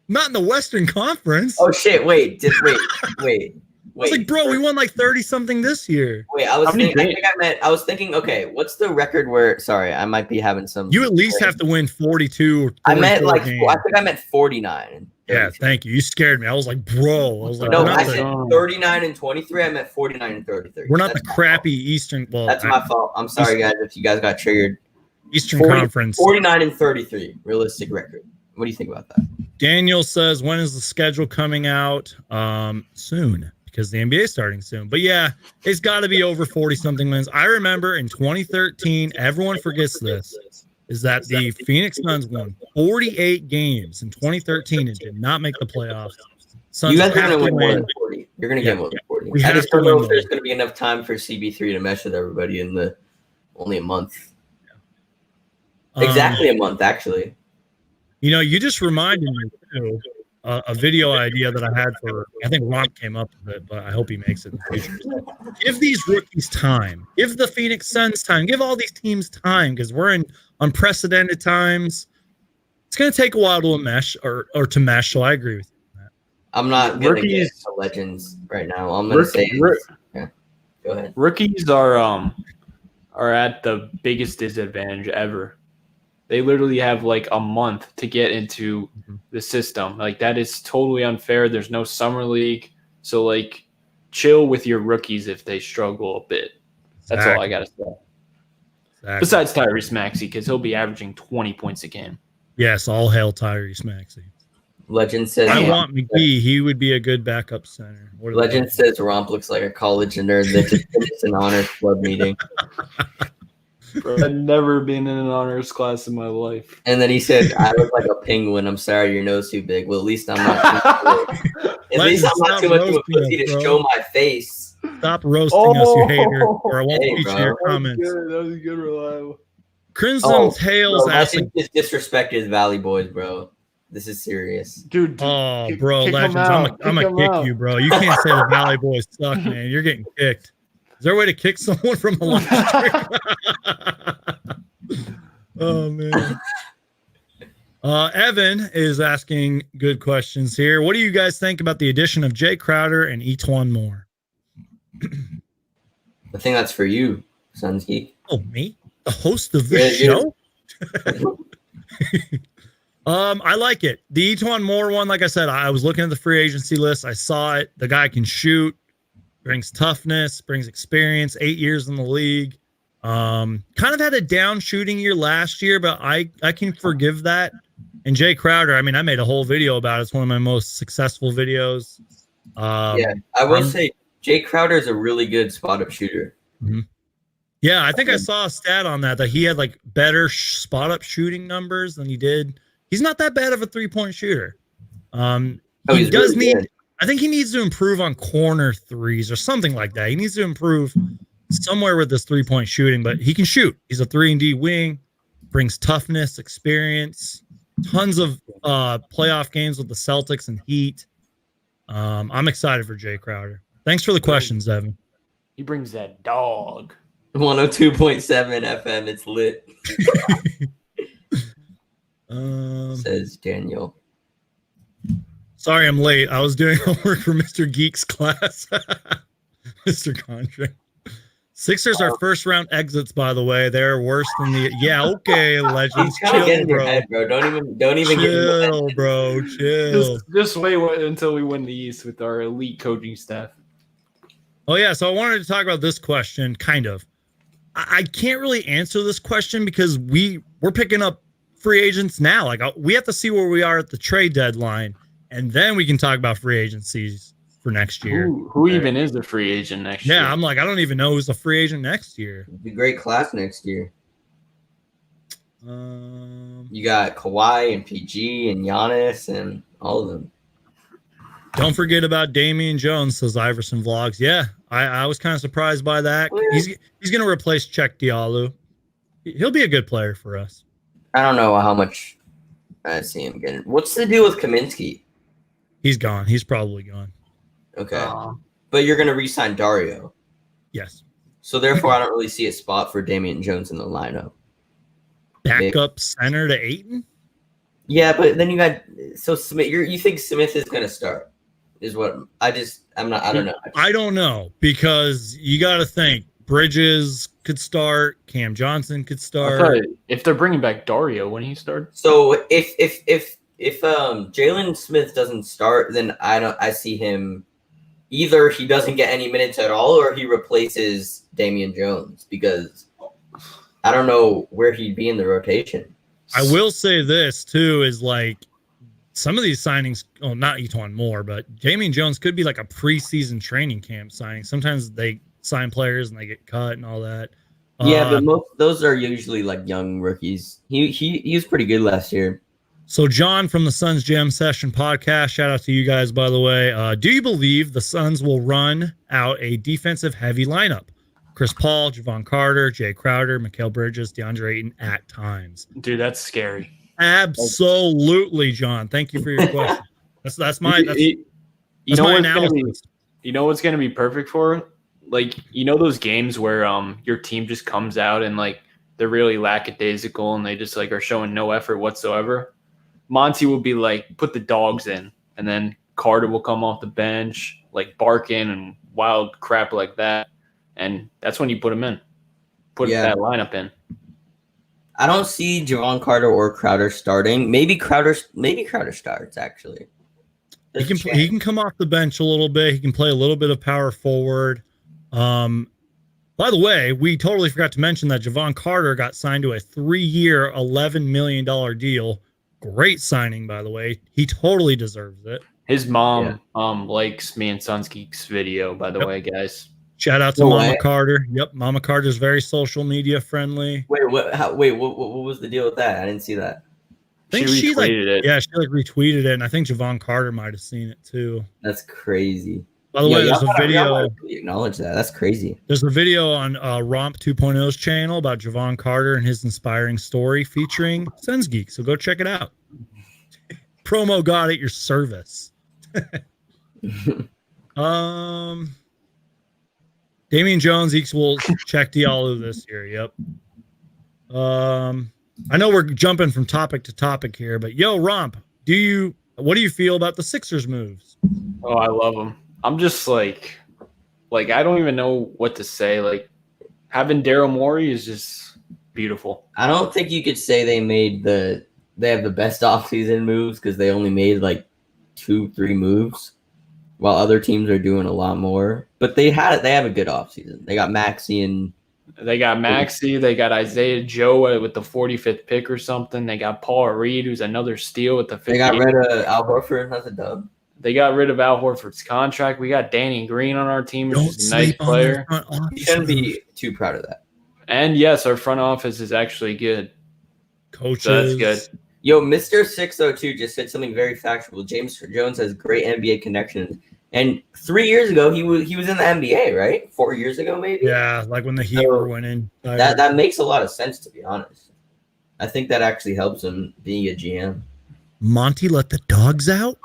Not in the Western Conference. Oh shit, wait. I was like, bro, we won like 30-something this year. Wait, I was thinking, okay, what's the record where sorry, I might be having some You at least have to win 42 or I meant like games. I think I meant 49. Yeah, thank you. You scared me. I was like, bro. I was like, no, I said 39-23. I meant 49-33. We're not the crappy Eastern. Well, that's my fault. I'm sorry, guys, if you guys got triggered. Eastern Conference. 49-33 realistic record. What do you think about that? Daniel says, when is the schedule coming out? Soon, because the NBA is starting soon. But yeah, it's got to be over 40-something wins. I remember in 2013, everyone forgets this, is that the Phoenix Suns won 48 games in 2013 and did not make the playoffs. Suns you guys are going to win more than 40. You're going to get more than 40. I just don't know if there's going to be enough time for CB3 to mesh with everybody in only a month. Exactly a month, actually. You know, you just reminded me too, a video idea that I had for, I think Romp came up with it, but I hope he makes it in the future. Give these rookies time. Give the Phoenix Suns time. Give all these teams time, because we're in unprecedented times. It's going to take a while to mesh or to mesh, so I agree with you on that. I'm not going to get to Legends right now. I'm going to say yeah. Go ahead. Rookies are at the biggest disadvantage ever. They literally have like a month to get into the system. Like, that is totally unfair. There's no summer league. So like, chill with your rookies if they struggle a bit. That's all I got to say. Exactly. Besides Tyrese Maxey, because he'll be averaging 20 points a game. Yes, all hail Tyrese Maxey. Legend says I want McGee. He would be a good backup center. Legend says Romp looks like a college nerd that just finished an honors club meeting. Bro, I've never been in an honors class in my life. And then he said, I look like a penguin. I'm sorry, your nose too big. Well, at least I'm not too much of a pussy to show my face. Stop roasting us, you hater, or I won't feature your comments. That was good, Reliable. Crimson Tails asking. Just disrespected Valley Boys, bro. This is serious. Dude, bro, Legends, I'm going to kick you, bro. You can't say the Valley Boys suck, man. You're getting kicked. Is there a way to kick someone from the live stream? Oh, man. Evan is asking good questions here. What do you guys think about the addition of Jay Crowder and Etwan Moore? I think that's for you, Suns Geek. Oh, me? The host of this show? I like it. The Etwan Moore one, like I said, I was looking at the free agency list. I saw it. The guy can shoot, brings toughness, brings experience, 8 years in the league. Kind of had a down shooting year last year, but I can forgive that. And Jay Crowder, I mean, I made a whole video about it. It's one of my most successful videos. Yeah, I will say Jay Crowder is a really good spot-up shooter. Mm-hmm. Yeah, I think I saw a stat on that he had like better spot-up shooting numbers than he did. He's not that bad of a three-point shooter. He does need. Good. I think he needs to improve on corner threes or something like that. He needs to improve somewhere with this three-point shooting, but he can shoot. He's a 3-and-D wing, brings toughness, experience, tons of playoff games with the Celtics and Heat. I'm excited for Jay Crowder. Thanks for the questions, Evan. He brings that dog. 102.7 FM. It's lit. Says Daniel. Sorry, I'm late. I was doing homework for Mr. Geek's class. Mr. Contract. Sixers are first round exits, by the way. They're worse than the legends. Chill, bro. Head, bro. Don't even chill, bro. Chill. Just wait until we win the East with our elite coaching staff. Oh yeah, so I wanted to talk about this question, kind of. I can't really answer this question because we're picking up free agents now. Like we have to see where we are at the trade deadline, and then we can talk about free agencies for next year. Who even is the free agent next year? Yeah, I'm like, I don't even know who's a free agent next year. It'd be a great class next year. You got Kawhi and PG and Giannis and all of them. Don't forget about Damian Jones, says Iverson Vlogs. Yeah, I was kind of surprised by that. He's going to replace Czech Diallo. He'll be a good player for us. I don't know how much I see him getting. What's the deal with Kaminsky? He's gone. He's probably gone. Okay. But you're going to re-sign Dario. Yes. So therefore, I don't really see a spot for Damian Jones in the lineup. Backup center to Ayton? Yeah, but then you got Smith. You think Smith is going to start? Is what I don't know. I don't know because you got to think Bridges could start, Cam Johnson could start. If they're bringing back Dario, when he starts. So if Jalen Smith doesn't start, then I see him either he doesn't get any minutes at all or he replaces Damian Jones because I don't know where he'd be in the rotation. I will say this too is like some of these signings, not Etwan Moore, but Damian Jones could be like a preseason training camp signing. Sometimes they sign players and they get cut and all that. Yeah, but those are usually like young rookies. He was pretty good last year. So John from the Suns Jam Session podcast, shout out to you guys, by the way. Do you believe the Suns will run out a defensive heavy lineup? Chris Paul, Javon Carter, Jay Crowder, Mikal Bridges, DeAndre Ayton at times. Dude, that's scary. Absolutely, John. Thank you for your question. That's my analysis. You know what's gonna be perfect for? Like, those games where your team just comes out and like they're really lackadaisical and they just like are showing no effort whatsoever. Monty will be like, put the dogs in, and then Carter will come off the bench, like barking and wild crap like that. And that's when you put him in. Put that lineup in. I don't see Javon Carter or Crowder starting. Maybe Crowder starts actually. He can come off the bench a little bit. He can play a little bit of power forward. By the way, we totally forgot to mention that Javon Carter got signed to a 3-year, $11 million deal. Great signing, by the way. He totally deserves it. His mom likes me and Suns Geeks video, by the way, guys. Shout out to Mama Carter. Yep, Mama Carter's very social media friendly. Wait, what was the deal with that? I didn't see that. I think she retweeted it. Yeah, she retweeted it, and I think Javon Carter might have seen it too. That's crazy. By the way, there's a video. Acknowledge that. That's crazy. There's a video on Romp 2.0's channel about Javon Carter and his inspiring story featuring Suns Geek. So go check it out. Promo God at your service. Damian Jones equals Czech Diallo this year. Yep. I know we're jumping from topic to topic here, but yo, Romp, what do you feel about the Sixers moves? Oh, I love them. I'm just like I don't even know what to say. Like having Daryl Morey is just beautiful. I don't think you could say they have the best offseason moves because they only made like 2-3 moves, while other teams are doing a lot more. But they have a good offseason. They got Maxey and they got Isaiah Joe with the 45th pick or something. They got Paul Reed, who's another steal with the 50th. They got rid of Al Horford. That's a dub. They got rid of Al Horford's contract. We got Danny Green on our team, which is a nice player. You shouldn't be too proud of that. And yes, our front office is actually good. Coaches. So that's good. Yo, Mr. 602 just said something very factual. James Jones has great NBA connections. And 3 years ago, he was in the NBA, right? 4 years ago, maybe? Yeah, like when the Heat were winning. That makes a lot of sense, to be honest. I think that actually helps him being a GM. Monty let the dogs out?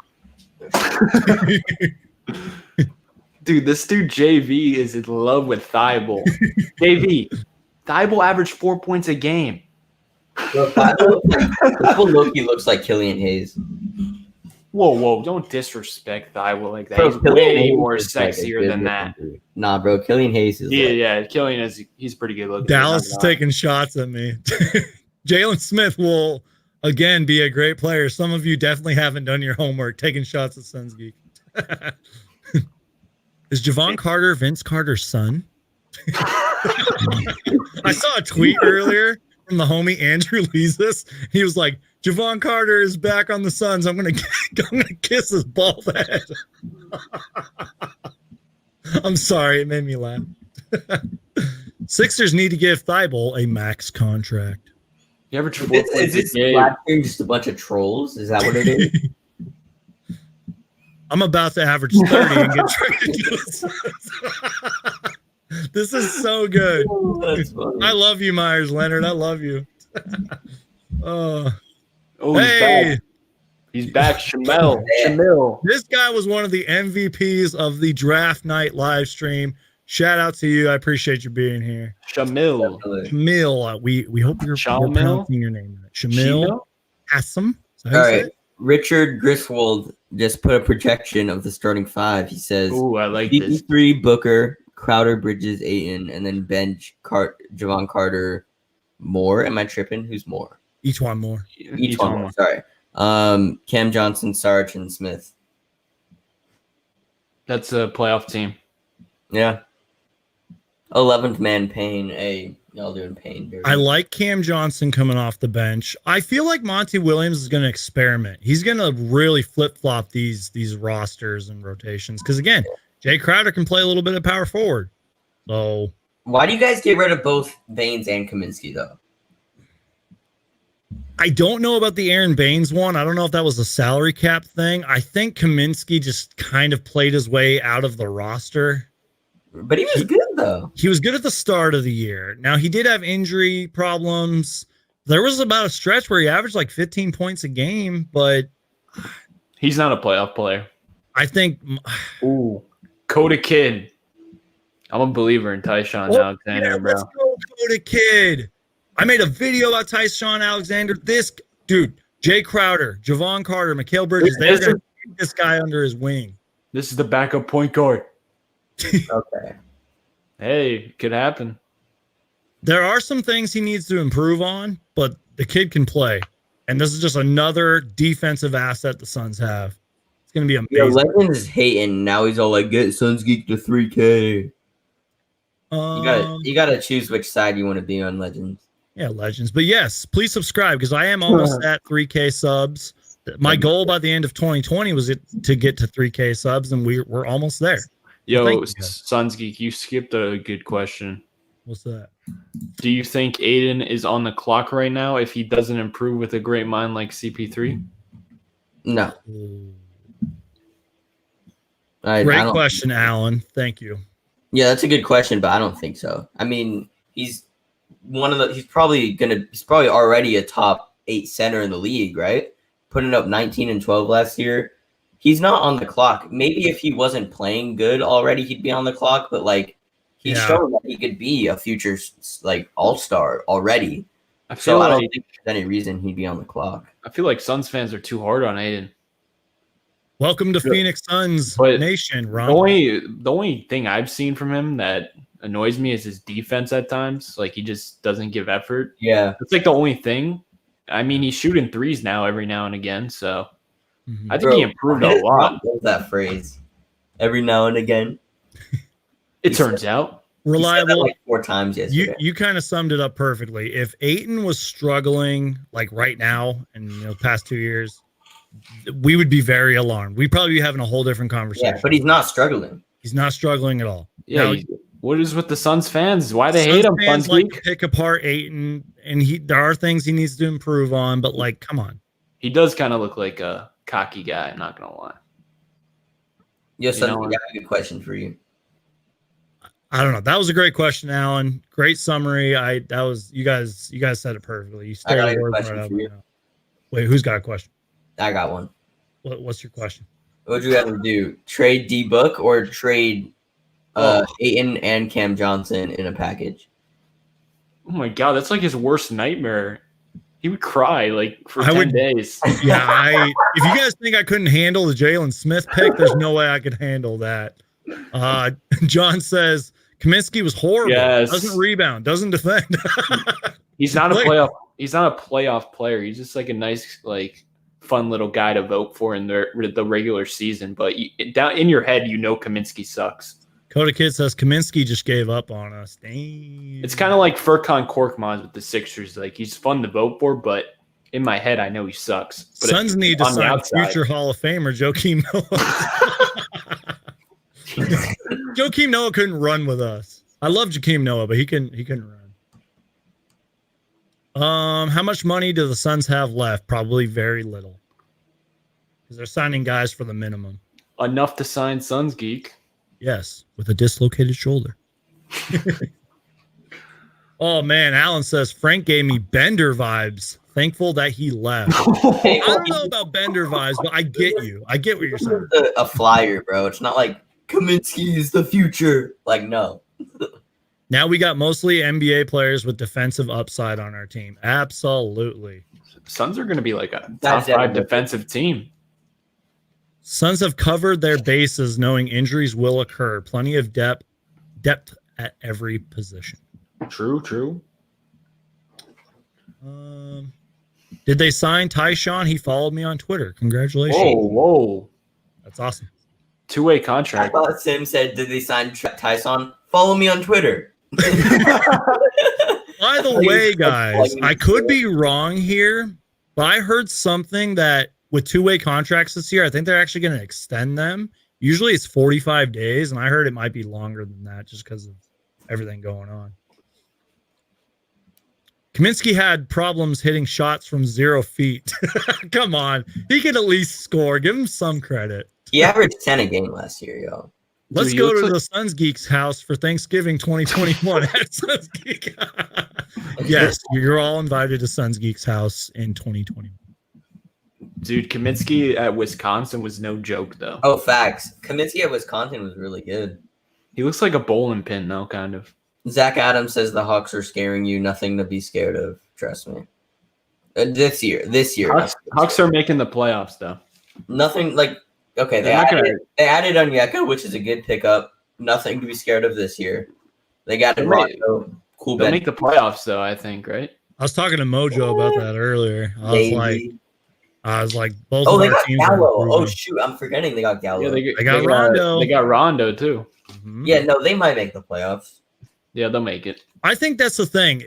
Dude, this dude JV is in love with Thibault. JV, Thibault averaged 4 points a game. Thibault Loki looks like Killian Hayes. Whoa, don't disrespect Thibault like that. Bro, he's Killian way Hayes more is like sexier than that. Dude. Nah, bro, Killian Hayes is Killian he's pretty good looking. Dallas is taking shots at me. Jalen Smith will again be a great player. Some of you definitely haven't done your homework taking shots at Suns Geek. Is Javon Carter Vince Carter's son? I saw a tweet earlier from the homie Andrew Leesus. He was like, Javon Carter is back on the Suns. I'm gonna kiss his bald head. I'm sorry, it made me laugh. Sixers need to give Thibault a max contract. You average 4 Is points this a game. just a bunch of trolls? Is that what it is? I'm about to average 30 and get traded to the Suns. This is so good. I love you, Myers Leonard. I love you. Hey, he's back. Shamil. This guy was one of the MVPs of the draft night live stream. Shout out to you. I appreciate you being here. Shamil. We hope you're pronouncing your name right. Shamil Assam. All right. Richard Griswold just put a projection of the starting five. He says, "Ooh, I like this." 3 Booker, Crowder, Bridges, Ayton, and then bench Javon Carter, Moore. Am I tripping? Who's Moore? Each one more. Each one more. Sorry. Cam Johnson, Sarge, and Smith. That's a playoff team. Yeah. 11th man Payne. Hey, y'all doing Payne. Dirty. I like Cam Johnson coming off the bench. I feel like Monty Williams is going to experiment. He's going to really flip-flop these rosters and rotations. Because, again, Jay Crowder can play a little bit of power forward. So why do you guys get rid of both Baines and Kaminsky, though? I don't know about the Aaron Baines one. I don't know if that was a salary cap thing. I think Kaminsky just kind of played his way out of the roster. But he was good, though. He was good at the start of the year. Now, he did have injury problems. There was about a stretch where he averaged like 15 points a game, but he's not a playoff player. I think. Ooh, Coda Kid. I'm a believer in Tyshawn Alexander, bro. Let's go, Coda Kid. I made a video about Tyshawn Alexander. This dude, Jay Crowder, Javon Carter, Mikal Bridges, they're going to take this guy under his wing. This is the backup point guard. Okay. Hey, it could happen. There are some things he needs to improve on, but the kid can play. And this is just another defensive asset the Suns have. It's going to be amazing. Yeah, Legends is hating. Now he's all like, get Suns Geek to 3K. You gotta choose which side you want to be on, Legends. Yeah, Legends. But yes, please subscribe because I am almost at 3K subs. My goal by the end of 2020 was to get to 3K subs, and we're almost there. Yo, Suns Geek, you skipped a good question. What's that? Do you think Aiden is on the clock right now if he doesn't improve with a great mind like CP3? No. Great question, Alan. Thank you. Yeah, that's a good question, but I don't think so. I mean, he's probably already a top 8 center in the league, right? Putting up 19 and 12 last year. He's not on the clock. Maybe if he wasn't playing good already, he'd be on the clock. But like, he's shown that he could be a future like all-star already. I feel I like don't think there's any reason he'd be on the clock. I feel like Suns fans are too hard on Aiden. Welcome to Phoenix Suns But Nation, Ron. The only thing I've seen from him that annoys me is his defense at times. Like he just doesn't give effort. Yeah. That's like the only thing. I mean, he's shooting threes now every now and again, so I think he improved a lot. Love that phrase. Every now and again. It turns out. Reliable. Like 4 times yesterday. You kind of summed it up perfectly. If Ayton was struggling like right now and past 2 years, we would be very alarmed. We'd probably be having a whole different conversation. Yeah, but he's not struggling. He's not struggling at all. Yeah. Now, what is with the Suns fans? Why they hate him? Fans like to pick apart Ayton, and there are things he needs to improve on. But like, come on. He does kind of look like a cocky guy. I'm not gonna lie. Yo, son, I got a good question for you. I don't know. That was a great question, Alan. Great summary. You guys said it perfectly. You I got a good question for you. Wait, who's got a question? I got one. What's your question? What would you rather do? Trade D-Book or trade Ayton and Cam Johnson in a package? Oh my god, that's like his worst nightmare. He would cry like for 10 days. Yeah, if you guys think I couldn't handle the Jalen Smith pick, there's no way I could handle that. John says Kaminsky was horrible. Yes. Doesn't rebound, doesn't defend. He's not a playoff. He's not a playoff player. He's just like a nice, like, fun little guy to vote for in the regular season. But down in your head, Kaminsky sucks. Coda Kid says Kaminsky just gave up on us. Dang. It's kind of like Furkan Korkmaz with the Sixers. Like he's fun to vote for, but in my head, I know he sucks. But Suns need to sign future Hall of Famer Joakim Noah. Joakim Noah couldn't run with us. I love Joakim Noah, but he couldn't run. How much money do the Suns have left? Probably very little, because they're signing guys for the minimum. Enough to sign Suns Geek. Yes, with a dislocated shoulder. Oh man, Alan says Frank gave me Bender vibes. Thankful that he left. I don't know about Bender vibes, but I get you. I get what you're saying. A flyer, bro. It's not like Kaminsky is the future. Like, no. Now we got mostly NBA players with defensive upside on our team. Absolutely. Suns are going to be like a top 5 defensive team. Suns have covered their bases knowing injuries will occur. Plenty of depth at every position. True. Did they sign Tyshawn? He followed me on Twitter. Congratulations. Whoa. That's awesome. 2-way contract. I thought Sim said, did they sign Tyson? Follow me on Twitter. By the way, guys, I could be wrong here, but I heard something that with 2-way contracts this year, I think they're actually going to extend them. Usually it's 45 days, and I heard it might be longer than that just because of everything going on. Kaminsky had problems hitting shots from 0 feet. Come on. He can at least score. Give him some credit. He averaged 10 a game last year, yo. Let's go to the Suns Geeks house for Thanksgiving 2021 at Suns Geek. Yes, you're all invited to Suns Geeks house in 2021. Dude, Kaminsky at Wisconsin was no joke, though. Oh, facts. Kaminsky at Wisconsin was really good. He looks like a bowling pin, though, kind of. Zach Adams says the Hawks are scaring you. Nothing to be scared of. Trust me. This year. Hawks are making the playoffs, though. Nothing like – okay, they added Onyeka, which is a good pickup. Nothing to be scared of this year. They got Rondo. Cool. They'll make the playoffs, though, I think, right? I was talking to Mojo about that earlier. I was like, both of our they got teams. Gallo. Oh, shoot. I'm forgetting they got Gallo. Yeah, they got Rondo. They got Rondo, too. Mm-hmm. Yeah, no, they might make the playoffs. Yeah, they'll make it. I think that's the thing.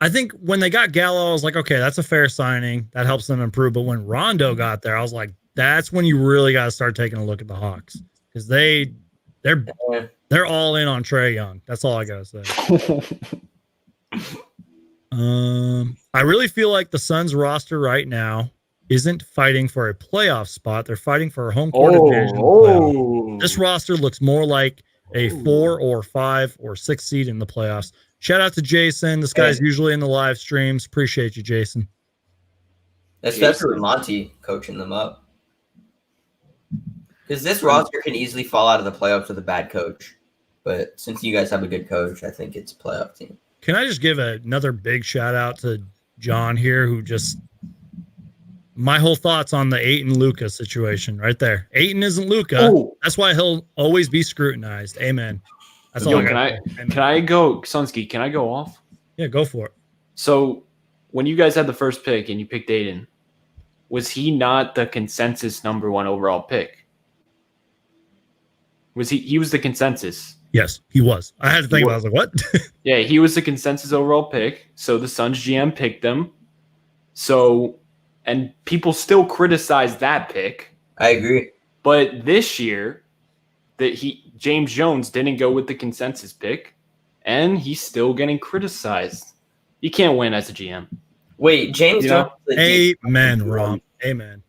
I think when they got Gallo, I was like, okay, that's a fair signing. That helps them improve. But when Rondo got there, I was like, that's when you really got to start taking a look at the Hawks, because they're all in on Trae Young. That's all I got to say. I really feel like the Suns roster right now isn't fighting for a playoff spot. They're fighting for a home court advantage. This roster looks more like a 4 or 5 or 6 seed in the playoffs. Shout out to Jason. This guy's usually in the live streams. Appreciate you, Jason. Especially with Monty coaching them up. Because this roster can easily fall out of the playoffs with a bad coach. But since you guys have a good coach, I think it's a playoff team. can I just give another big shout out to John here, who just my whole thoughts on the Ayton Luka situation right there. Ayton isn't Luka. Ooh. That's why he'll always be scrutinized. Amen. That's all. Yo, can I go, Sunski? Can I go off? Yeah, go for it. So, when you guys had the first pick and you picked Ayton, was he not the consensus number 1 overall pick? Was he? He was the consensus. Yes, he was. I had to think about it. I was like, what? Yeah, he was the consensus overall pick. So the Suns GM picked him. So, and people still criticize that pick. I agree. But this year, James Jones didn't go with the consensus pick, and he's still getting criticized. You can't win as a GM. Wait, James Jones. Amen, Romp. Amen.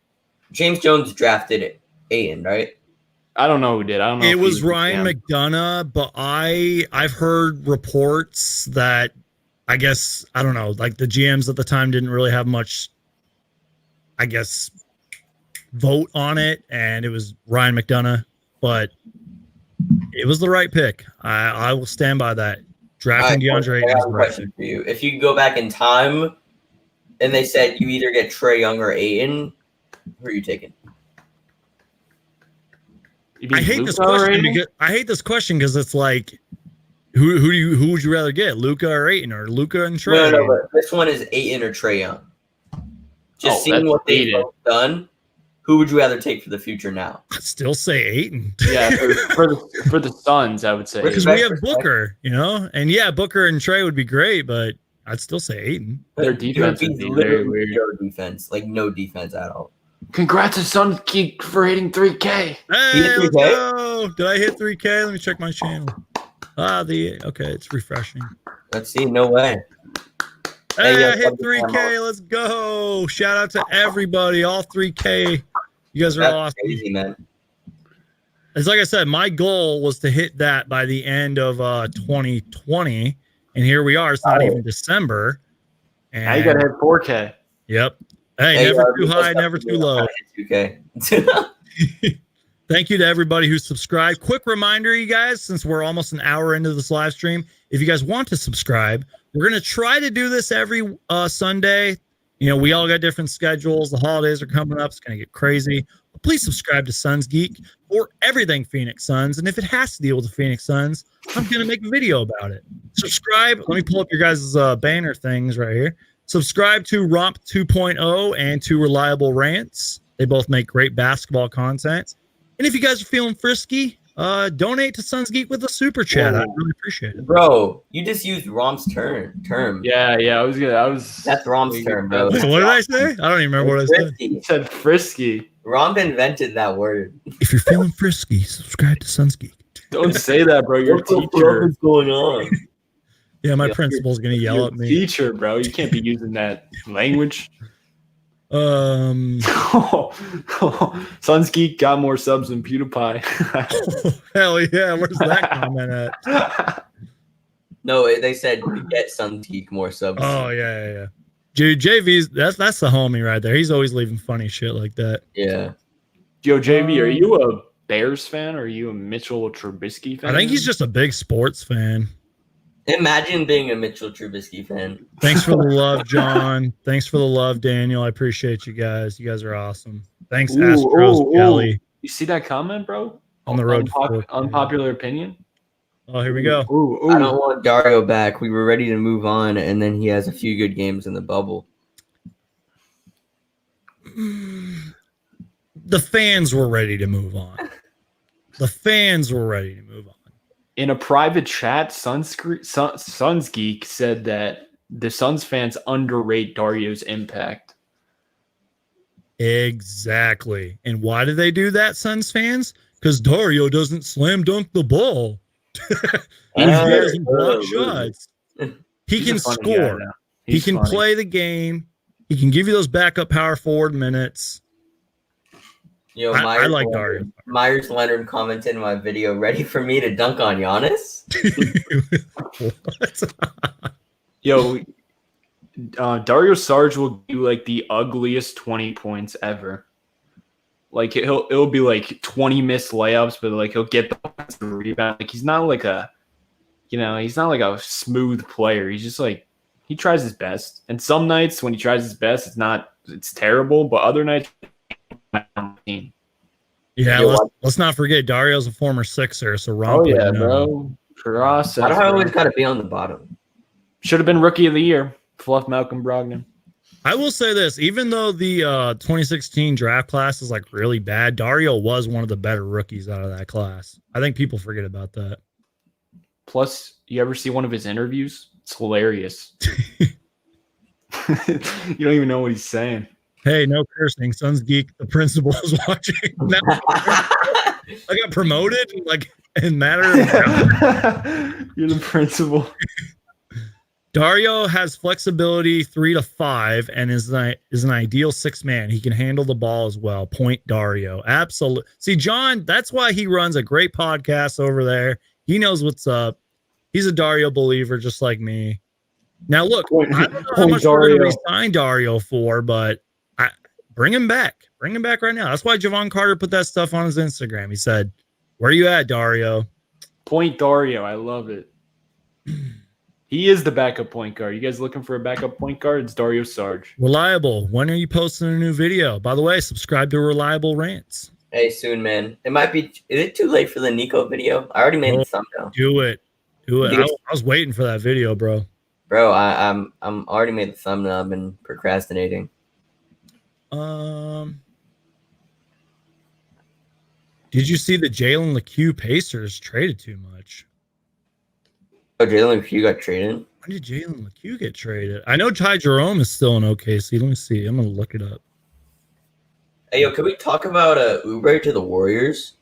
James Jones drafted Ayton, right? I don't know who did. I don't know. It was Ryan McDonough, but I've heard reports that I guess I don't know, like the GMs at the time didn't really have much, I guess, vote on it, and it was Ryan McDonough, but it was the right pick. I will stand by that. Drafting DeAndre Ayton is the right pick. For you. If you could go back in time and they said you either get Trae Young or Ayton, who are you taking? I hate this question because it's like, who would you rather get, Luka or Ayton, or Luka and Trae? No, but this one is Ayton or Trae Young. Just seeing what they've both done, who would you rather take for the future now? I'd still say Ayton. Yeah, for the Suns, I would say. Because we have Booker, and yeah, Booker and Trae would be great, but I'd still say Ayton. Their defense would be very weird. No defense, like no defense at all. Congrats to Sunski for hitting 3K. Hey, let's go. Did I hit 3K? Let me check my channel. Okay, it's refreshing. Let's see. No way. Hey, I hit 3K. Let's go. Shout out to everybody. All 3K. You guys are awesome. Crazy, man. It's like I said, my goal was to hit that by the end of 2020. And here we are. It's not even December. And now you got to hit 4K. Yep. Hey, never too high, never too low. 2K. Thank you to everybody who subscribed. Quick reminder, you guys, since we're almost an hour into this live stream, if you guys want to subscribe, we're going to try to do this every Sunday. We all got different schedules. The holidays are coming up. It's going to get crazy. But please subscribe to Suns Geek for everything Phoenix Suns. And if it has to deal with the Phoenix Suns, I'm going to make a video about it. Subscribe. Let me pull up your guys' banner things right here. Subscribe to Romp 2.0 and to Reliable Rants. They both make great basketball content. And if you guys are feeling frisky, donate to Suns Geek with a super chat. I really appreciate it. Bro, you just used Romp's term. Yeah, That's Romp's term, bro. What did I say? I don't even remember what I said. You said frisky. Romp invented that word. If you're feeling frisky, subscribe to Suns Geek. Don't say that, bro. You're a teacher. What's going on? Yeah, my principal's gonna yell at me. Teacher, bro, you can't be using that language. Suns Geek got more subs than PewDiePie. Hell yeah! Where's that comment at? No, they said get Suns Geek more subs. Oh yeah. Dude, JV's that's the homie right there. He's always leaving funny shit like that. Yeah. Yo, JV, are you a Bears fan or are you a Mitchell Trubisky fan? I think he's just a big sports fan. Imagine being a Mitchell Trubisky fan. Thanks for the love, John. Thanks for the love, Daniel. I appreciate you guys. You guys are awesome. Thanks, Astros Kelly. You see that comment, bro? On the road. Unpopular opinion. Oh, here we go. I don't want Dario back. We were ready to move on, and then he has a few good games in the bubble. The fans were ready to move on. In a private chat, Suns Geek said that the Suns fans underrate Dario's impact. Exactly. And why do they do that, Suns fans? Because Dario doesn't slam dunk the ball. He doesn't block shots. He can score. He can play the game. He can give you those backup power forward minutes. Yo, I like Dario. Myers Leonard commented in my video, ready for me to dunk on Giannis? What? Yo, Dario Sarge will do like the ugliest 20 points ever. Like it'll be like 20 missed layups, but like he'll get the rebound. Like he's not like a he's not like a smooth player. He's just like he tries his best. And some nights when he tries his best, it's terrible. But other nights, yeah. Let's not forget Dario's a former Sixer, so Romp. Oh yeah, bro. Process. Why do I always got to be on the bottom? Should have been Rookie of the Year. Fluff Malcolm Brogdon. I will say this, even though the 2016 draft class is like really bad, Dario was one of the better rookies out of that class. I think people forget about that. Plus, you ever see one of his interviews? It's hilarious. You don't even know what he's saying. Hey, no cursing. Suns Geek, the principal is watching. I got promoted like in matter of You're the principal. Dario has flexibility 3 to 5 and is an ideal 6-man. He can handle the ball as well. Point Dario. Absolutely. See, John, that's why he runs a great podcast over there. He knows what's up. He's a Dario believer just like me. Now, look, I don't know how much we're going to resign Dario for, but bring him back. Bring him back right now. That's why Javon Carter put that stuff on his Instagram. He said, "Where you at, Dario?" Point Dario. I love it. He is the backup point guard. You guys looking for a backup point guard? It's Dario Sarge. Reliable. When are you posting a new video? By the way, subscribe to Reliable Rants. Hey, soon, man. It might be. Is it too late for the Nico video? I already made the thumbnail. Do it. I was waiting for that video, bro. Bro, I'm already made the thumbnail. I've been procrastinating. Did you see the Jalen LeCue Pacers traded too much? Oh, Jalen LeCue got traded? When did Jalen LeCue get traded? I know Ty Jerome is still in OKC. Let me see. I'm going to look it up. Hey, yo, can we talk about Oubre to the Warriors?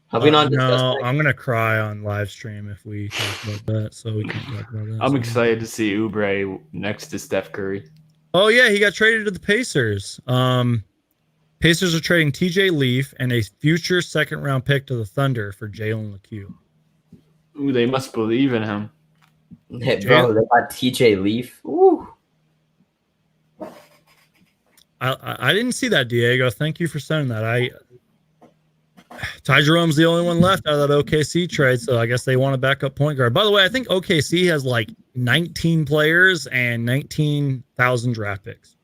Have we not discussed that? I'm going to cry on live stream if we talk about that, so we can talk about that. I'm excited to see Oubre next to Steph Curry. Oh, yeah, he got traded to the Pacers. Pacers are trading TJ Leaf and a future second-round pick to the Thunder for Jalen LeCue. Ooh, they must believe in him. Hey, bro, they got TJ Leaf. Ooh. I didn't see that, Diego. Thank you for sending that. Ty Jerome's the only one left out of that OKC trade, so I guess they want a backup point guard. By the way, I think OKC has like 19 players and 19,000 draft picks.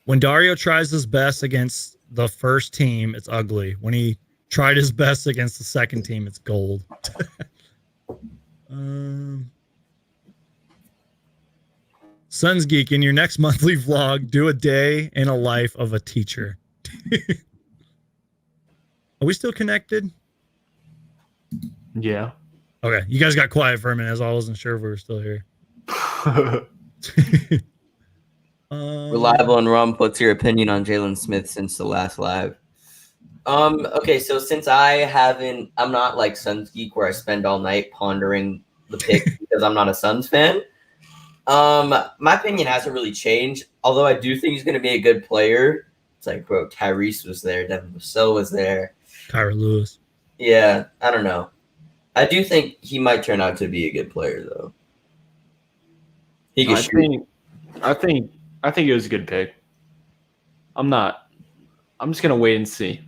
When Dario tries his best against the first team, it's ugly. When he tried his best against the second team, it's gold. Suns Geek, in your next monthly vlog, do a day in a life of a teacher. Are we still connected? Yeah. Okay. You guys got quiet for a minute as I wasn't sure if we were still here. Reliable and Romp, what's your opinion on Jalen Smith since the last live? Okay, so since I'm not like Suns Geek where I spend all night pondering the pick because I'm not a Suns fan. My opinion hasn't really changed, although I do think he's going to be a good player. It's like, bro, Tyrese was there, Devin Vassell was there. Kyra Lewis. Yeah, I don't know. I do think he might turn out to be a good player, though. He can shoot. I think it was a good pick. I'm just gonna wait and see.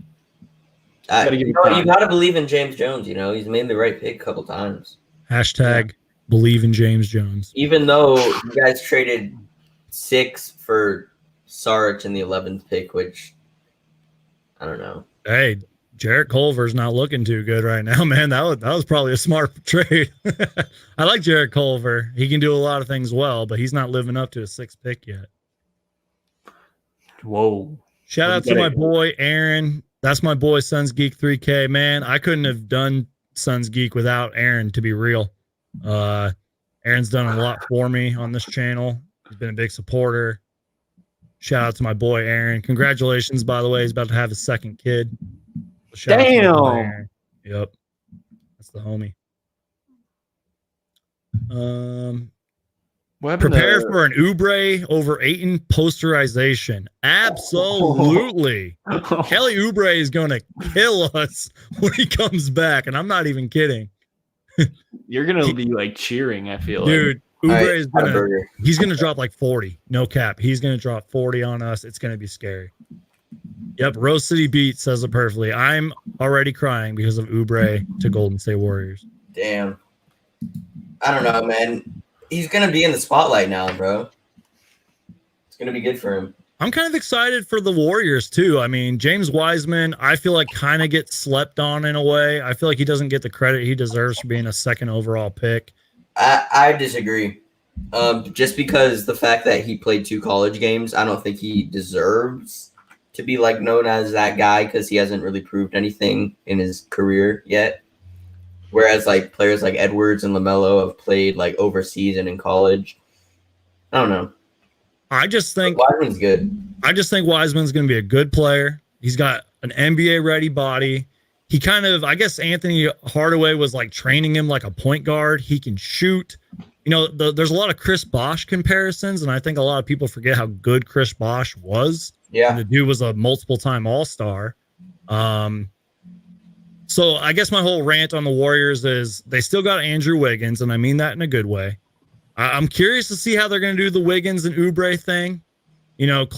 You gotta believe in James Jones. He's made the right pick a couple times. Hashtag believe in James Jones. Even though you guys traded 6 for Saric in the 11th pick, which I don't know. Hey, Jarrett Culver's not looking too good right now, man. That was probably a smart trade. I like Jarrett Culver. He can do a lot of things well, but he's not living up to a 6th pick yet. Whoa. Shout out to my boy Aaron. That's my boy Suns Geek 3K. Man, I couldn't have done Suns Geek without Aaron, to be real. Aaron's done a lot for me on this channel. He's been a big supporter. Shout out to my boy Aaron. Congratulations, by the way. He's about to have his 2nd kid. Shout Damn. Yep. That's the homie. Prepare for an Oubre over Ayton posterization. Absolutely. Kelly Oubre is going to kill us when he comes back, and I'm not even kidding. You're going to be like cheering, I feel dude, like. Oubre is he's going to drop like 40. No cap. He's going to drop 40 on us. It's going to be scary. Yep, Rose City Beat says it perfectly. I'm already crying because of Oubre to Golden State Warriors. Damn. I don't know, man. He's gonna be in the spotlight now, bro. It's gonna be good for him. I'm kind of excited for the Warriors too. I mean, James Wiseman, I feel like kind of gets slept on in a way. I feel like he doesn't get the credit he deserves for being a second overall pick. I disagree. Just because the fact that he played 2 college games, I don't think he deserves to be like known as that guy because he hasn't really proved anything in his career yet. Whereas like players like Edwards and LaMelo have played like overseas and in college. I don't know. I just think Wiseman's good. I just think Wiseman's going to be a good player. He's got an NBA ready body. He kind of, I guess Anthony Hardaway was like training him like a point guard. He can shoot. You know, there's a lot of Chris Bosh comparisons, and I think a lot of people forget how good Chris Bosh was. Yeah. And the dude was a multiple-time All-Star. So I guess my whole rant on the Warriors is they still got Andrew Wiggins, and I mean that in a good way. I'm curious to see how they're going to do the Wiggins and Oubre thing. You know, losing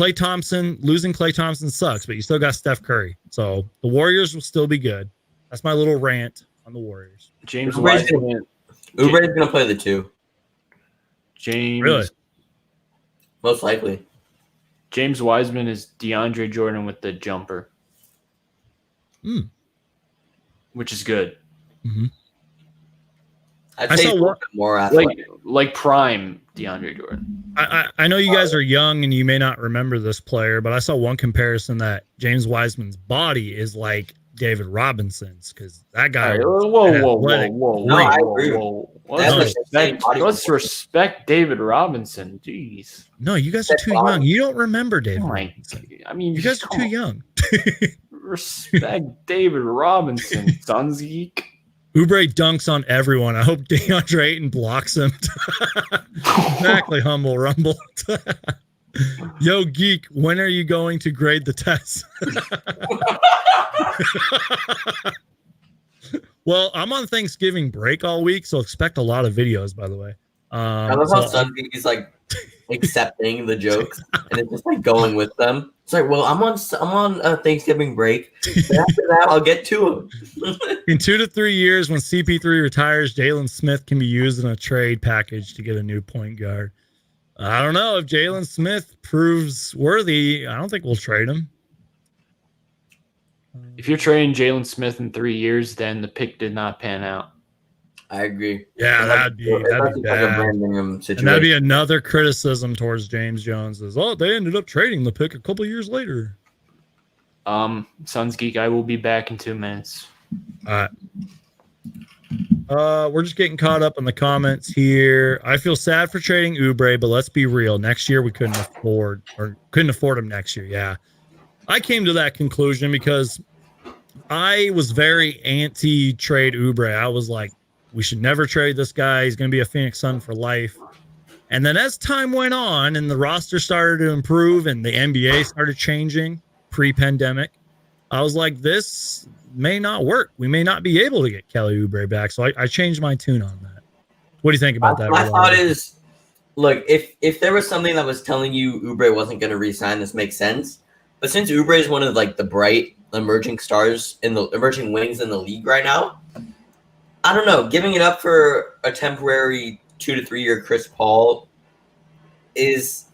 Klay Thompson sucks, but you still got Steph Curry. So the Warriors will still be good. That's my little rant on the Warriors. James Oubre's Wiseman. going to play the 2. James. Really? Most likely. James Wiseman is DeAndre Jordan with the jumper. Which is good. Mm-hmm. I'd say more athletic. Like prime DeAndre Jordan. I know you guys are young and you may not remember this player, but I saw one comparison that James Wiseman's body is like David Robinson's because that guy. Right, whoa. No, I agree. Let's respect David Robinson. Jeez. No, you guys are too young. You don't remember David. I mean, you guys are too young. Respect David Robinson, Sons Geek. Oubre dunks on everyone. I hope DeAndre Ayton blocks him. Exactly, humble rumble. Yo, Geek, when are you going to grade the test? Well, I'm on Thanksgiving break all week, so expect a lot of videos, by the way. I love how Sun Geek is like accepting the jokes and it's just like going with them. It's like, well, I'm on Thanksgiving break. But after that, I'll get to them. In 2 to 3 years, when CP3 retires, Jalen Smith can be used in a trade package to get a new point guard. I don't know if Jalen Smith proves worthy. I don't think we'll trade him. If you're trading Jalen Smith in 3 years, then the pick did not pan out. I agree. Yeah, that'd be bad. And that'd be another criticism towards James Jones is, oh, they ended up trading the pick a couple years later. Sons Geek, I will be back in 2 minutes. All right. We're just getting caught up in the comments here. I feel sad for trading Oubre, but let's be real. Next year we couldn't afford him next year. Yeah. I came to that conclusion because I was very anti-trade Oubre. I was like, we should never trade this guy. He's going to be a Phoenix Sun for life. And then as time went on and the roster started to improve and the NBA started changing pre-pandemic, I was like, this may not work. We may not be able to get Kelly Oubre back. So I changed my tune on that. What do you think about that? My thought is, look, if there was something that was telling you Oubre wasn't going to re-sign, this makes sense. But since Oubre is one of like the bright emerging stars in the emerging wings in the league right now, I don't know. Giving it up for a temporary 2 to 3 year Chris Paul it's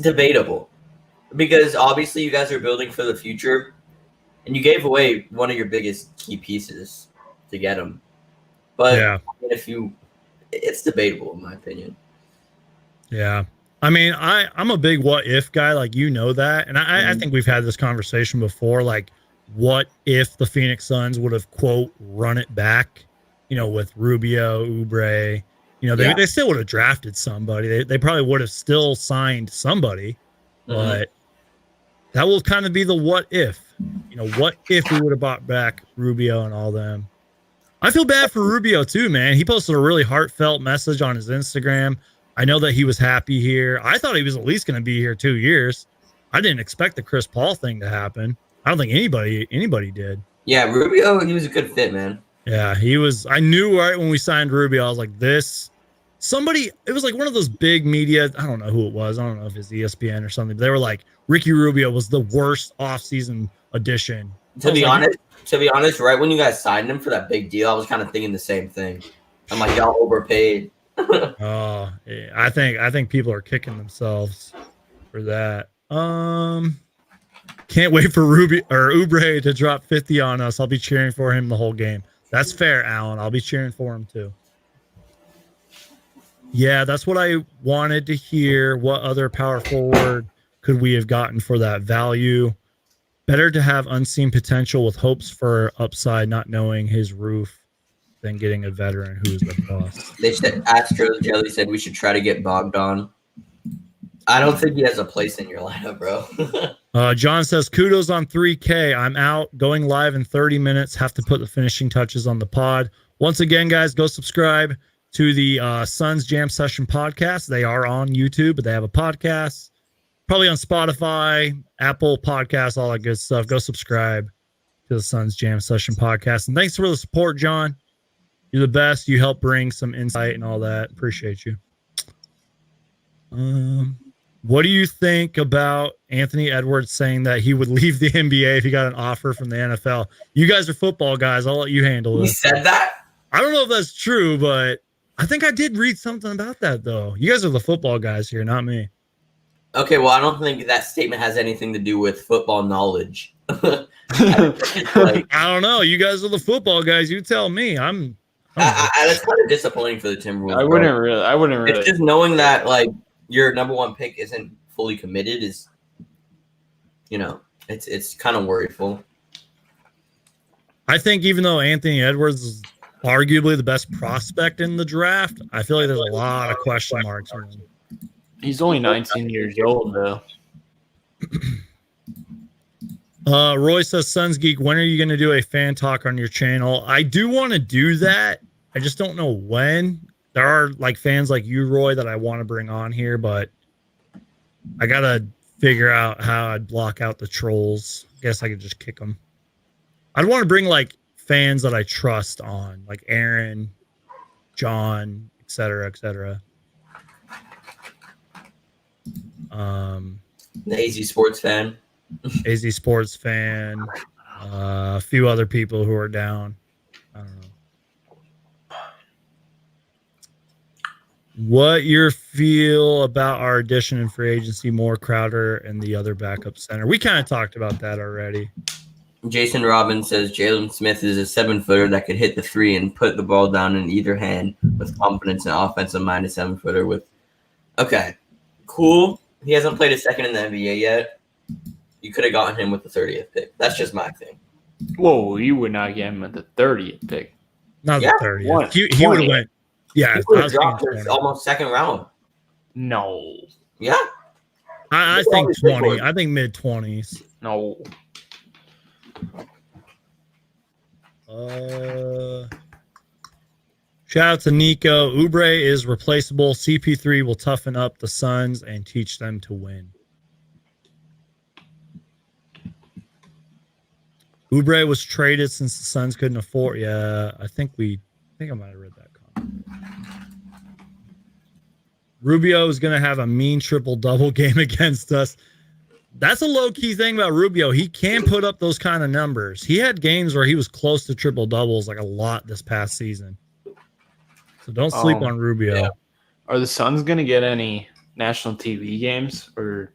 debatable because obviously you guys are building for the future, and you gave away one of your biggest key pieces to get him. But yeah. It's debatable in my opinion. Yeah. I mean, I'm a big what if guy, like, you know that. And I think we've had this conversation before. Like, what if the Phoenix Suns would have, quote, run it back, you know, with Rubio, Oubre? You know, they still would have drafted somebody. They probably would have still signed somebody. But that will kind of be the what if. You know, what if we would have brought back Rubio and all them? I feel bad for Rubio, too, man. He posted a really heartfelt message on his Instagram. I know that he was happy here. I thought he was at least going to be here 2 years. I didn't expect the Chris Paul thing to happen. I don't think anybody did. Yeah, Rubio, he was a good fit, man. Yeah, he was. I knew right when we signed Rubio, I was like, this somebody, it was like one of those big media. I don't know who it was. I don't know if it's ESPN or something. But they were like, Ricky Rubio was the worst offseason addition. To be honest, right when you guys signed him for that big deal, I was kind of thinking the same thing. I'm like, y'all overpaid. Oh, yeah, I think people are kicking themselves for that. Can't wait for Oubre to drop 50 on us. I'll be cheering for him the whole game. That's fair, Alan. I'll be cheering for him too. Yeah, that's what I wanted to hear. What other power forward could we have gotten for that value? Better to have unseen potential with hopes for upside, not knowing his roof, than getting a veteran who is the boss. They said Astros Jelly said we should try to get Bogdan. I don't think he has a place in your lineup, bro. John says, kudos on 3K. I'm out, going live in 30 minutes. Have to put the finishing touches on the pod. Once again, guys, go subscribe to the Suns Jam Session podcast. They are on YouTube, but they have a podcast. Probably on Spotify, Apple Podcasts, all that good stuff. Go subscribe to the Suns Jam Session podcast. And thanks for the support, John. You're the best. You help bring some insight and all that. Appreciate you. What do you think about Anthony Edwards saying that he would leave the NBA if he got an offer from the NFL? You guys are football guys. I'll let you handle it. He said that? I don't know if that's true, but I think I did read something about that, though. You guys are the football guys here, not me. Okay, well, I don't think that statement has anything to do with football knowledge. I don't know. You guys are the football guys. You tell me. That's kind of disappointing for the Timberwolves. I wouldn't really. It's just knowing that like your number one pick isn't fully committed is, it's kind of worryful. I think even though Anthony Edwards is arguably the best prospect in the draft, I feel like there's a lot of question marks on him. He's only 19 years old, though. Roy says, Suns Geek, when are you going to do a fan talk on your channel? I do want to do that. I just don't know when. There are like fans like you, Roy, that I want to bring on here, but I got to figure out how I'd block out the trolls. I guess I could just kick them. I'd want to bring like fans that I trust on, like Aaron, John, et cetera, et cetera. The AZ Sports fan. AZ Sports fan. A few other people who are down. I don't know. What your feel about our addition in free agency, more Crowder and the other backup center? We kind of talked about that already. Jason Robbins says Jalen Smith is a 7-footer that could hit the three and put the ball down in either hand with confidence and offensive minded 7-footer with. Okay, cool. He hasn't played a second in the NBA yet. You could have gotten him with the 30th pick. That's just my thing. Whoa, you would not get him at the 30th pick. Not the 30th. He would have went. Yeah, he would have dropped almost second round. No. Yeah. I think 20. I think mid-20s. No. Shout out to Nico. Oubre is replaceable. CP3 will toughen up the Suns and teach them to win. Oubre was traded since the Suns couldn't afford. Yeah, I think I might have read that comment. Rubio is going to have a mean triple-double game against us. That's a low-key thing about Rubio. He can put up those kind of numbers. He had games where he was close to triple-doubles like a lot this past season. So don't sleep on Rubio. Yeah. Are the Suns going to get any national TV games? Or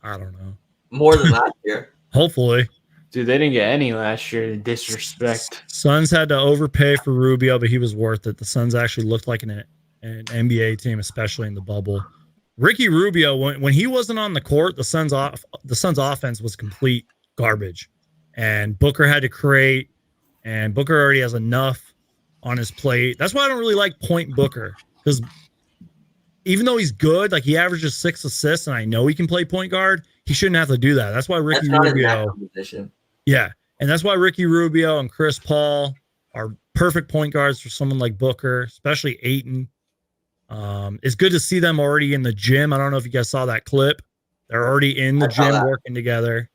I don't know. More than last year. Hopefully. Dude, they didn't get any last year. Disrespect. Suns had to overpay for Rubio, but he was worth it. The Suns actually looked like an NBA team, especially in the bubble. Ricky Rubio, when he wasn't on the court, the Suns offense was complete garbage. And Booker had to create, and Booker already has enough on his plate. That's why I don't really like Point Booker, because even though he's good, like he averages 6 assists, and I know he can play point guard, he shouldn't have to do that. That's why Ricky Rubio. Yeah, and that's why Ricky Rubio and Chris Paul are perfect point guards for someone like Booker, especially Ayton. It's good to see them already in the gym. I don't know if you guys saw that clip. They're already in the gym working together.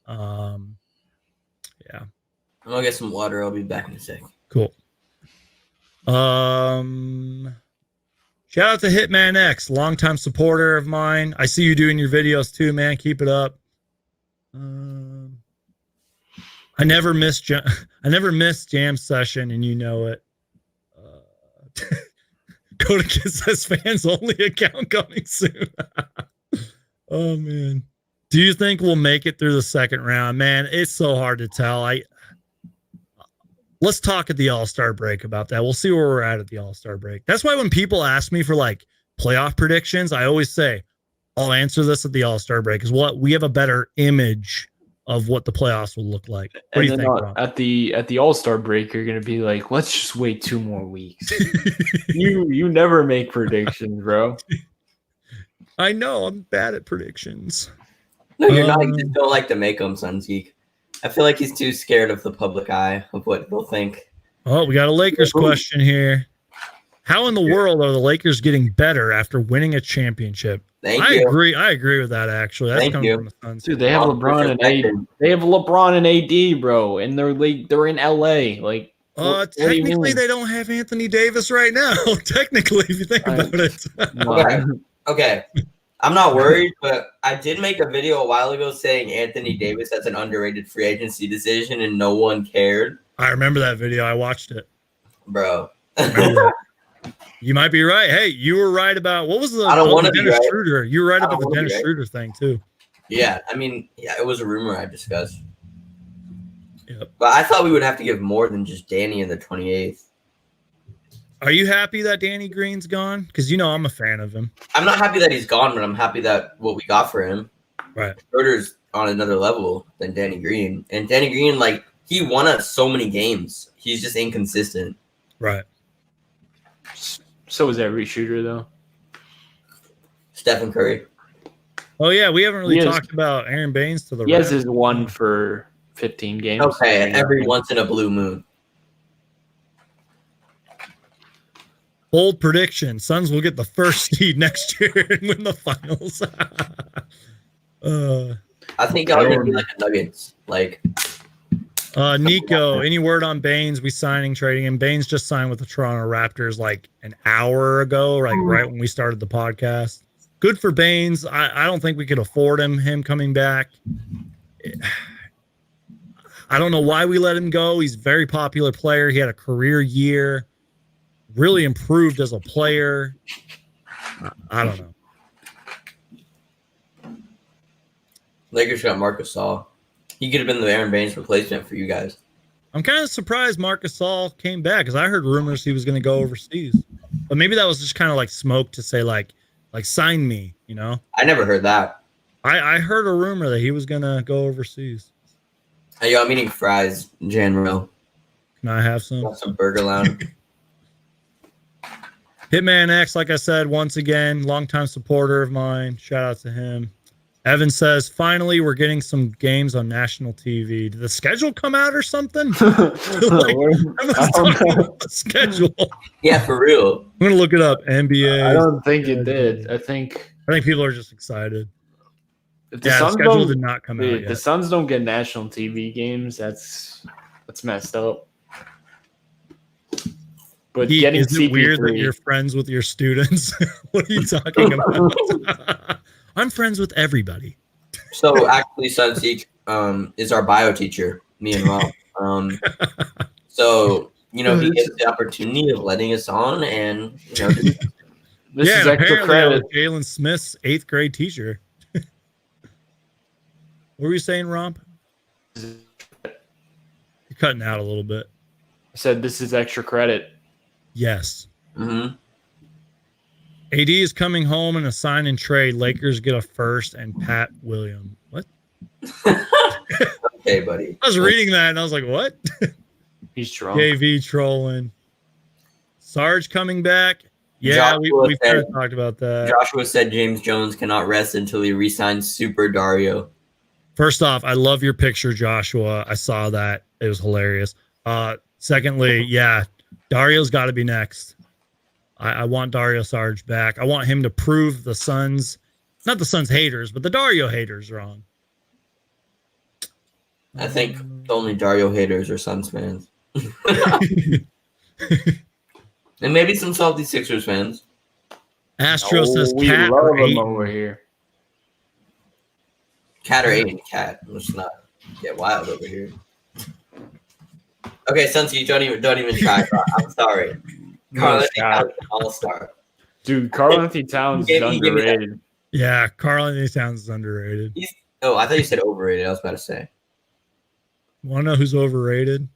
Yeah. I'm gonna get some water. I'll be back in a sec. Cool. Shout out to Hitman X, longtime supporter of mine. I see you doing your videos too, man. Keep it up. I never miss jam session, and you know it. Go to Kiss says fans only account coming soon. Oh man, do you think we'll make it through the second round? Man, it's so hard to tell. Let's talk at the All-Star break about that. We'll see where we're at the All-Star break. That's why when people ask me for like playoff predictions, I always say I'll answer this at the All-Star break, because we have a better image of what the playoffs will look like. What do you think, Rob? At the All-Star break, you're gonna be like, let's just wait 2 more weeks. you never make predictions, bro. I know I'm bad at predictions. No, you're not. You just don't like to make them, Suns Geek. I feel like he's too scared of the public eye, of what they'll think. Oh, we got a Lakers question here. How in the world are the Lakers getting better after winning a championship? I agree with that, actually. That's coming from the Suns. Dude, they have LeBron and AD. They have LeBron and AD, bro, and they're in LA. Like, technically, they don't have Anthony Davis right now. Technically, if you think about it. Okay. I'm not worried, but I did make a video a while ago saying Anthony Davis has an underrated free agency decision, and no one cared. I remember that video. I watched it, bro. You might be right. Hey, you were right about what was the? I don't want to be Dennis right. Schroeder. You were right about the Dennis Schroeder thing too. Yeah, I mean, yeah, it was a rumor I discussed. Yep. But I thought we would have to give more than just Danny in the 28th. Are you happy that Danny Green's gone? Because you know I'm a fan of him. I'm not happy that he's gone, but I'm happy that what we got for him. Right. Schroeder's on another level than Danny Green, and Danny Green, like, he won us so many games. He's just inconsistent. Right. So is every shooter, though. Stephen Curry. Oh, yeah. We haven't really talked about Aaron Baines to the right. He has his one for 15 games. Okay, every once in a blue moon. Bold prediction. Suns will get the first seed next year and win the finals. I think I'm going to be like the Nuggets. Like, Nico, any word on Baines? We signing, trading him? Baines just signed with the Toronto Raptors like an hour ago, like right when we started the podcast. Good for Baines. I don't think we could afford him coming back. I don't know why we let him go. He's a very popular player. He had a career year. Really improved as a player. I don't know. Lakers got Marc Gasol. He could have been the Aaron Baines replacement for you guys. I'm kind of surprised Marc Gasol came back, because I heard rumors he was going to go overseas. But maybe that was just kind of like smoke to say like sign me, you know? I never heard that. I heard a rumor that he was going to go overseas. Hey, yo, I'm eating fries, Janro. Can I have some? Got some Burger Lounge. Hitman X, like I said, once again, longtime supporter of mine. Shout out to him. Evan says, finally, we're getting some games on national TV. Did the schedule come out or something? Everyone's talking about the schedule. Yeah, for real. I'm going to look it up. NBA. I don't think it did. I think people are just excited. The Suns schedule did not come out yet. The Suns don't get national TV games. That's messed up. But is it weird that you're friends with your students? What are you talking about? I'm friends with everybody. So actually, Sunseek is our bio teacher, me and Romp. So, you know, he gets the opportunity of letting us on, and, you know, this is extra credit. Jalen Smith's 8th grade teacher. What were you saying, Romp? You're cutting out a little bit. I said this is extra credit. Yes. Mm-hmm. AD is coming home in a sign and trade. Lakers get a first and Pat Williams. What? Okay, buddy. I was reading that and I was like, what? He's trolling. JV trolling. Sarge coming back. Yeah, we've kind of talked about that. Joshua said James Jones cannot rest until he re-signs Super Dario. First off, I love your picture, Joshua. I saw that. It was hilarious. Secondly, yeah, Dario's got to be next. I want Dario Sarge back. I want him to prove the Suns, not the Suns haters, but the Dario haters wrong. I think the only Dario haters are Suns fans. And maybe some salty Sixers fans. Astro says we Cat love or him Aiden. over here. Cat or Aiden? Cat. Let's not get wild over here. Okay, Sunsi, don't even try. I'm sorry. Carl Anthony Towns is an all-star. Dude, Carl Anthony Towns is underrated. Yeah, Carl Anthony Towns is underrated. I thought you said overrated. I was about to say. Want to know who's overrated?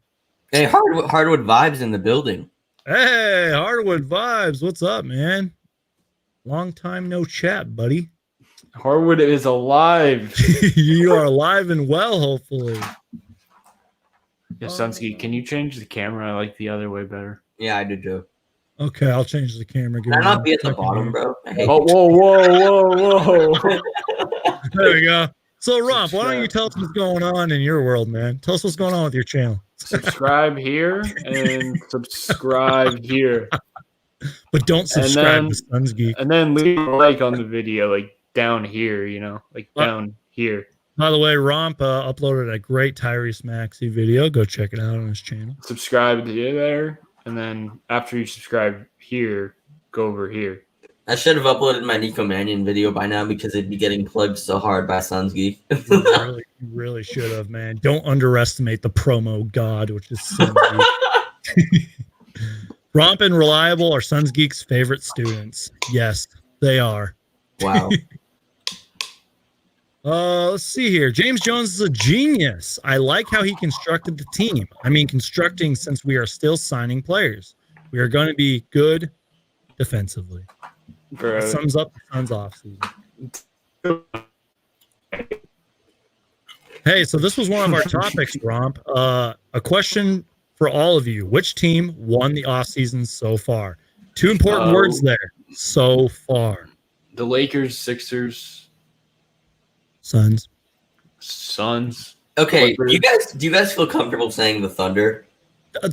Hey, Hardwood Vibes in the building. Hey, Hardwood Vibes. What's up, man? Long time no chat, buddy. Hardwood is alive. You are alive and well, hopefully. Yeah, Sunsky, can you change the camera? I like the other way better. Yeah, I do too. Okay, I'll change the camera. Can I not be at the bottom, bro? Oh, whoa. There we go. So, Romp, why don't you tell us what's going on in your world, man? Tell us what's going on with your channel. Subscribe here and subscribe here. But don't subscribe to Suns Geek. And then leave a like on the video, like down here, down here. By the way, Romp uploaded a great Tyrese Maxey video. Go check it out on his channel. Subscribe to there, and then after you subscribe here, go over here. I should have uploaded my Nico Mannion video by now because it'd be getting plugged so hard by Suns Geek. You really should have, man. Don't underestimate the promo god, which is Suns Geek. Romp and Reliable are Suns Geek's favorite students. Yes, they are. Wow. Let's see here. James Jones is a genius. I like how he constructed the team. I mean, constructing since we are still signing players. We are going to be good defensively. Bro. That sums up the Suns offseason. Hey, so this was one of our topics, Romp. A question for all of you. Which team won the offseason so far? Two important words there. So far. The Lakers, Sixers, Suns. Okay, Lakers. do you guys feel comfortable saying the Thunder?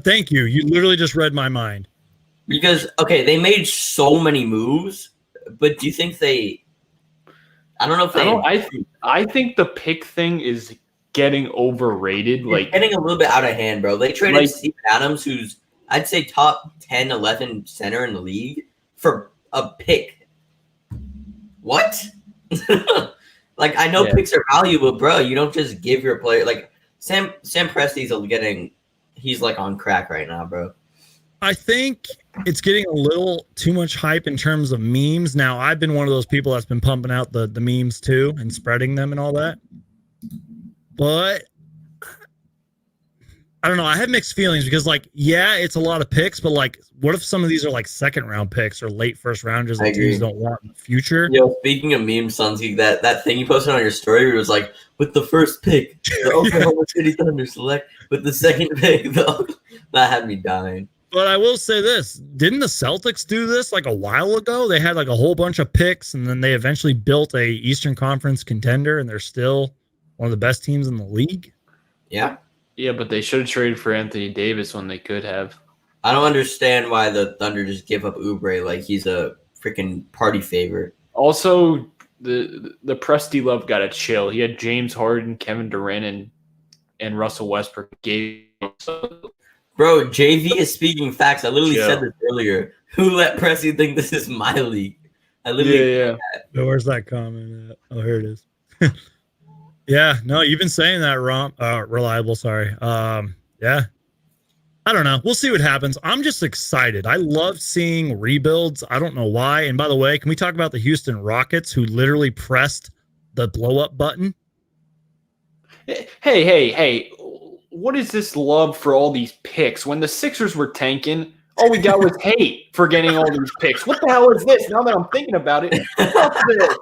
Thank you. You literally just read my mind. Because they made so many moves, but do you think I don't know if they. I think the pick thing is getting overrated. It's getting a little bit out of hand, bro. They traded Steven Adams, who's I'd say top 10, 11 center in the league, for a pick. What? I know picks are valuable, bro. You don't just give your player Sam Presti's he's on crack right now, bro. I think it's getting a little too much hype in terms of memes. Now, I've been one of those people that's been pumping out the memes too and spreading them and all that. But I don't know. I have mixed feelings because, it's a lot of picks, but what if some of these are second round picks or late first rounders that teams don't want in the future? Yo, speaking of memes, Sunsy, that thing you posted on your story where it was with the first pick, the Oklahoma City Thunder select with the second pick, though, that had me dying. But I will say this. Didn't the Celtics do this a while ago? They had a whole bunch of picks, and then they eventually built a Eastern Conference contender, and they're still one of the best teams in the league. Yeah. Yeah, but they should have traded for Anthony Davis when they could have. I don't understand why the Thunder just give up Oubre like he's a freaking party favor. Also, the Presti love got to chill. He had James Harden, Kevin Durant, and Russell Westbrook. Bro, JV is speaking facts. I literally said this earlier. Who let Presti think this is my league? I literally Where's that comment at? Oh, here it is. Yeah, no, you've been saying that, Reliable, sorry. Yeah. I don't know. We'll see what happens. I'm just excited. I love seeing rebuilds. I don't know why. And by the way, can we talk about the Houston Rockets who literally pressed the blow-up button? Hey. What is this love for all these picks? When the Sixers were tanking, all we got was hate for getting all these picks. What the hell is this? Now that I'm thinking about it, what's this?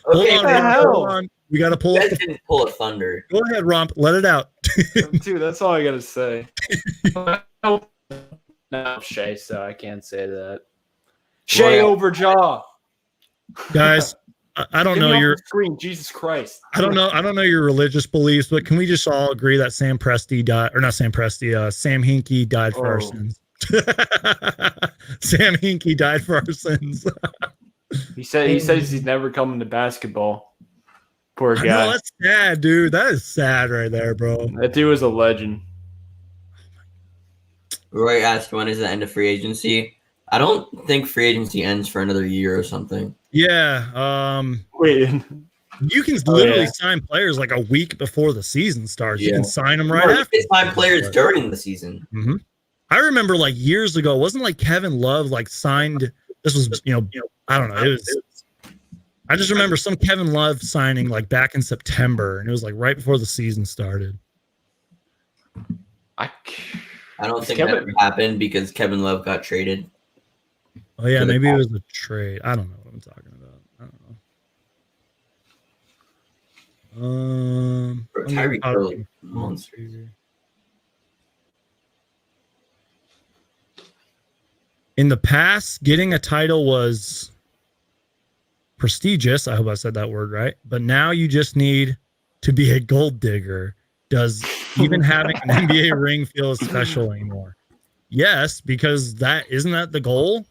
Okay, hold on. We got to pull up. Didn't pull a Thunder. Go ahead, Romp. Let it out. Dude, that's all I got to say. No, Shea, so I can't say that. Shea over Jaw. Guys, I don't know your screen. Jesus Christ. I don't know your religious beliefs, but can we just all agree that Sam Presti died, or not Sam Presti, Sam Hinkie died for our sins? Sam Hinkie died for our sins. He says he's never coming to basketball. Poor guy. No, that's sad, dude. That is sad right there, bro. That dude was a legend. Roy asked, when is the end of free agency? I don't think free agency ends for another year or something. Yeah. Wait. You can literally sign players like a week before the season starts. You can sign them right after. You can sign players during the season. Mm-hmm. I remember like years ago, it wasn't like Kevin Love like signed. This was, I don't know. It was. I just remember some Kevin Love signing like back in September, and it was like right before the season started. I don't think that ever happened because Kevin Love got traded. Oh yeah, maybe it was a trade. I don't know what I'm talking about. I don't know. Tyreek Hill, monster. In the past, getting a title was prestigious. I hope I said that word right. But now you just need to be a gold digger. Does even having an NBA ring feel as special anymore? Yes, because isn't that the goal?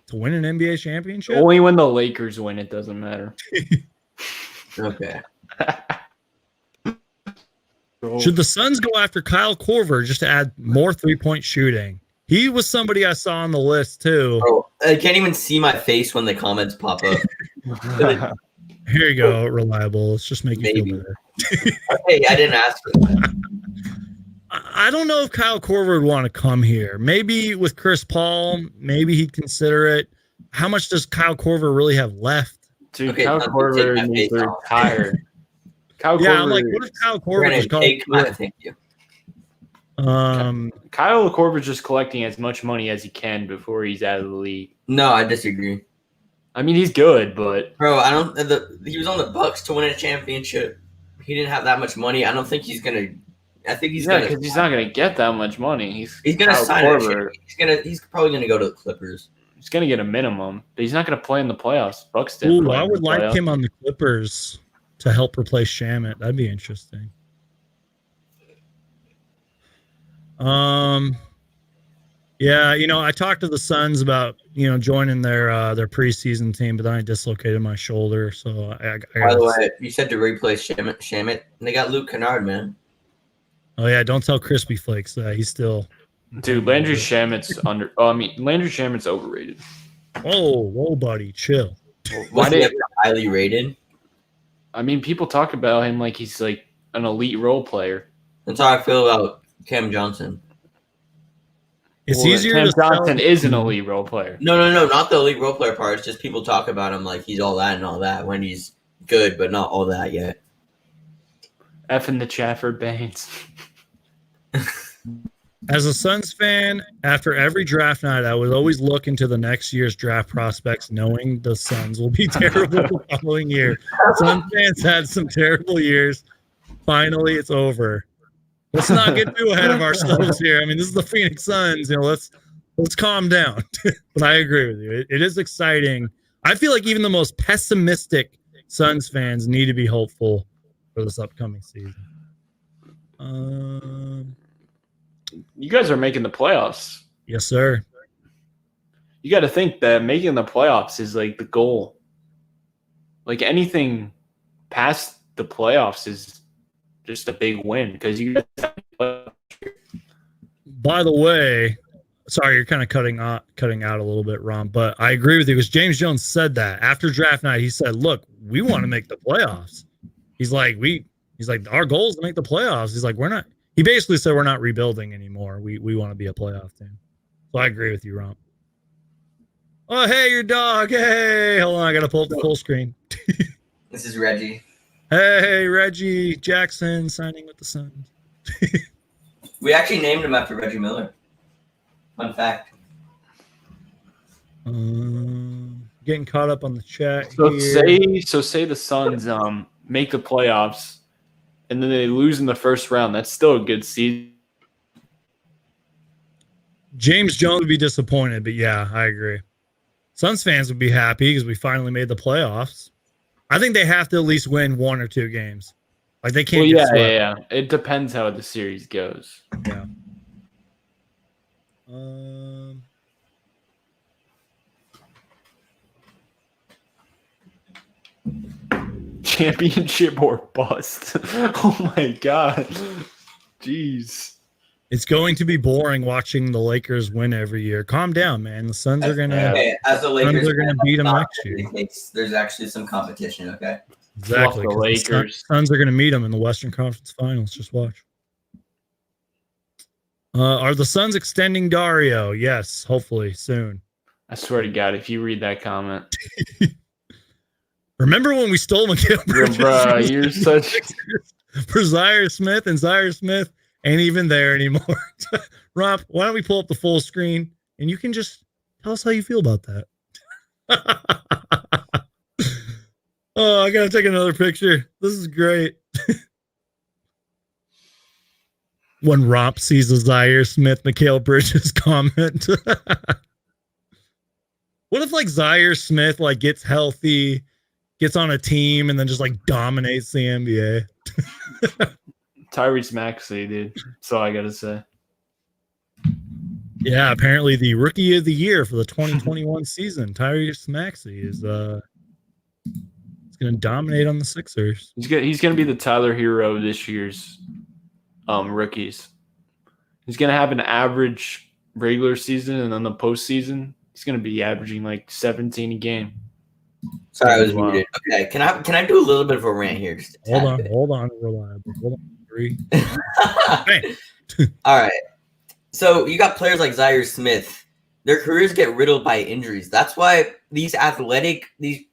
To win an NBA championship? Only when the Lakers win, it doesn't matter. Okay. Should the Suns go after Kyle Korver just to add more 3-point shooting? He was somebody I saw on the list too. Bro, I can't even see my face when the comments pop up. Here you go, reliable. Let's just make you feel better. Okay, I didn't ask for that. I don't know if Kyle Korver would want to come here. Maybe with Chris Paul, maybe he'd consider it. How much does Kyle Korver really have left? Dude, Kyle Korver needs to retire. I'm like, what if Kyle Korver just called? Thank you. Kyle Korver's just collecting as much money as he can before he's out of the league. No, I disagree. I mean, he's good, but bro, he was on the Bucks to win a championship. He didn't have that much money. I don't think he's gonna. I think he's because he's not gonna get that much money. He's gonna sign it. He's probably gonna go to the Clippers. He's gonna get a minimum, but he's not gonna play in the playoffs. Bucks did. Ooh, I would like him on the Clippers to help replace Shamet. That'd be interesting. Yeah, I talked to the Suns about joining their preseason team, but then I dislocated my shoulder. So I by the way, you said to replace Shamet, and they got Luke Kennard, man. Oh yeah, don't tell Crispy Flakes that he's still. Dude, Landry Shamet's Landry Shamet's overrated. Whoa, buddy, chill. Why did he highly rated? I mean, people talk about him like he's like an elite role player. That's how I feel about Cam Johnson. It's easier. Cam Johnson is an elite role player. No, not the elite role player part. It's just people talk about him like he's all that and all that when he's good, but not all that yet. Effing the Chafford Baines. As a Suns fan, after every draft night, I would always look into the next year's draft prospects, knowing the Suns will be terrible the following year. Suns fans had some terrible years. Finally, it's over. Let's not get too ahead of ourselves here. I mean, this is the Phoenix Suns. Let's calm down. But I agree with you. It is exciting. I feel like even the most pessimistic Suns fans need to be hopeful for this upcoming season. You guys are making the playoffs. Yes, sir. You got to think that making the playoffs is like the goal. Like anything past the playoffs is just a big win because you guys have By the way, sorry, you're kind of cutting out a little bit, Romp, but I agree with you because James Jones said that after draft night. He said, "Look, we want to make the playoffs." He's like, our goal is to make the playoffs. He's like, we're not. He basically said we're not rebuilding anymore. We want to be a playoff team. So I agree with you, Romp. Oh, hey, your dog. Hey, hold on, I gotta pull up the full screen. This is Reggie. Hey, Reggie Jackson signing with the Suns. We actually named him after Reggie Miller. Fun fact. Getting caught up on the chat. Say the Suns make the playoffs, and then they lose in the first round. That's still a good season. James Jones would be disappointed, but yeah, I agree. Suns fans would be happy because we finally made the playoffs. I think they have to at least win 1 or 2 games. Like they can't. Well, yeah. It depends how the series goes. Yeah. Championship or bust. Oh my god. Jeez. It's going to be boring watching the Lakers win every year. Calm down, man. The Suns are gonna. Okay, as the Lakers are gonna beat them next year. There's actually some competition. Okay. Exactly. The Lakers. Suns are gonna meet them in the Western Conference Finals. Just watch. Are the Suns extending Dario? Yes, hopefully soon. I swear to God, if you read that comment. Remember when we stole Mikal Bridges? Bro, you're such for Zaire Smith, and Zaire Smith ain't even there anymore. Romp, why don't we pull up the full screen and you can just tell us how you feel about that. Oh, I gotta take another picture. This is great. When Romp sees a Zaire Smith, Mikal Bridges comment. What if like Zaire Smith like gets healthy, gets on a team, and then just like dominates the NBA? Tyrese Maxey, dude. That's all I gotta say. Yeah, apparently the rookie of the year for the 2021 season, Tyrese Maxey, is going to dominate on the Sixers. He's gonna be the Tyler Hero of this year's rookies. He's gonna have an average regular season, and then the postseason, he's gonna be averaging like 17 a game. Sorry, I was muted. Okay, can I do a little bit of a rant here? Just hold on, reliable. Hold on, 3. All right. So you got players like Zaire Smith. Their careers get riddled by injuries. That's why these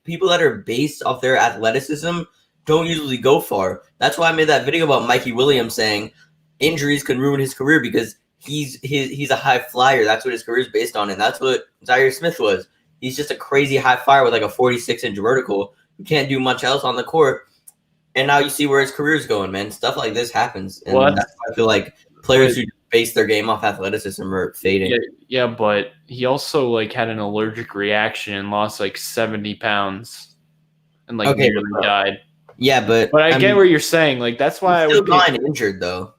people that are based off their athleticism don't usually go far. That's why I made that video about Mikey Williams saying injuries can ruin his career because he's a high flyer. That's what his career is based on, and that's what Zaire Smith was. He's just a crazy high flyer with like a 46-inch vertical. You can't do much else on the court. And now you see where his career is going, man. Stuff like this happens. And that's why I feel like players who base their game off athleticism are fading. Yeah, but he also like had an allergic reaction and lost like 70 pounds and like nearly died. Yeah, but I get what you're saying. Like that's why I would pick injured though.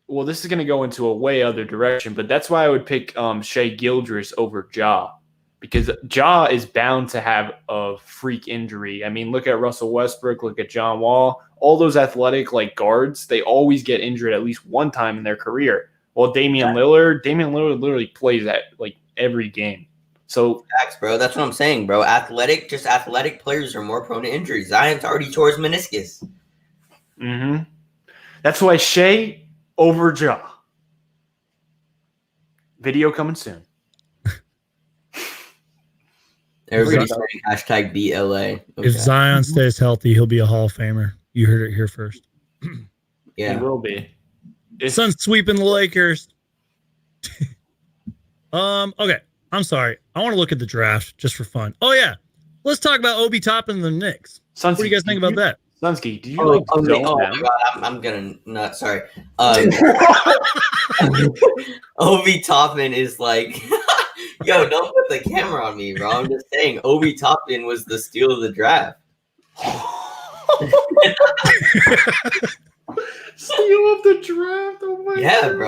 Well, this is going to go into a way other direction, but that's why I would pick Shai Gilgeous over Ja. Because Ja is bound to have a freak injury. I mean, look at Russell Westbrook, look at John Wall. All those athletic like guards, they always get injured at least one time in their career. Well, Damian Lillard literally plays at like every game. So facts, bro. That's what I'm saying, bro. Athletic players are more prone to injuries. Zion's already tore his meniscus. Mm-hmm. That's why Shai over Ja. Video coming soon. Everybody's saying hashtag BLA. Okay. If Zion stays healthy, he'll be a Hall of Famer. You heard it here first. Yeah, he will be. Suns sweeping the Lakers. Okay. I'm sorry. I want to look at the draft just for fun. Oh yeah, let's talk about Obi Toppin and the Knicks. What do you guys think about that? Sunsky, do you my God, I'm gonna not sorry. Obi Toppin is like, yo, don't put the camera on me, bro. I'm just saying, Obi Toppin was the steal of the draft. Steal of the draft? Oh my God.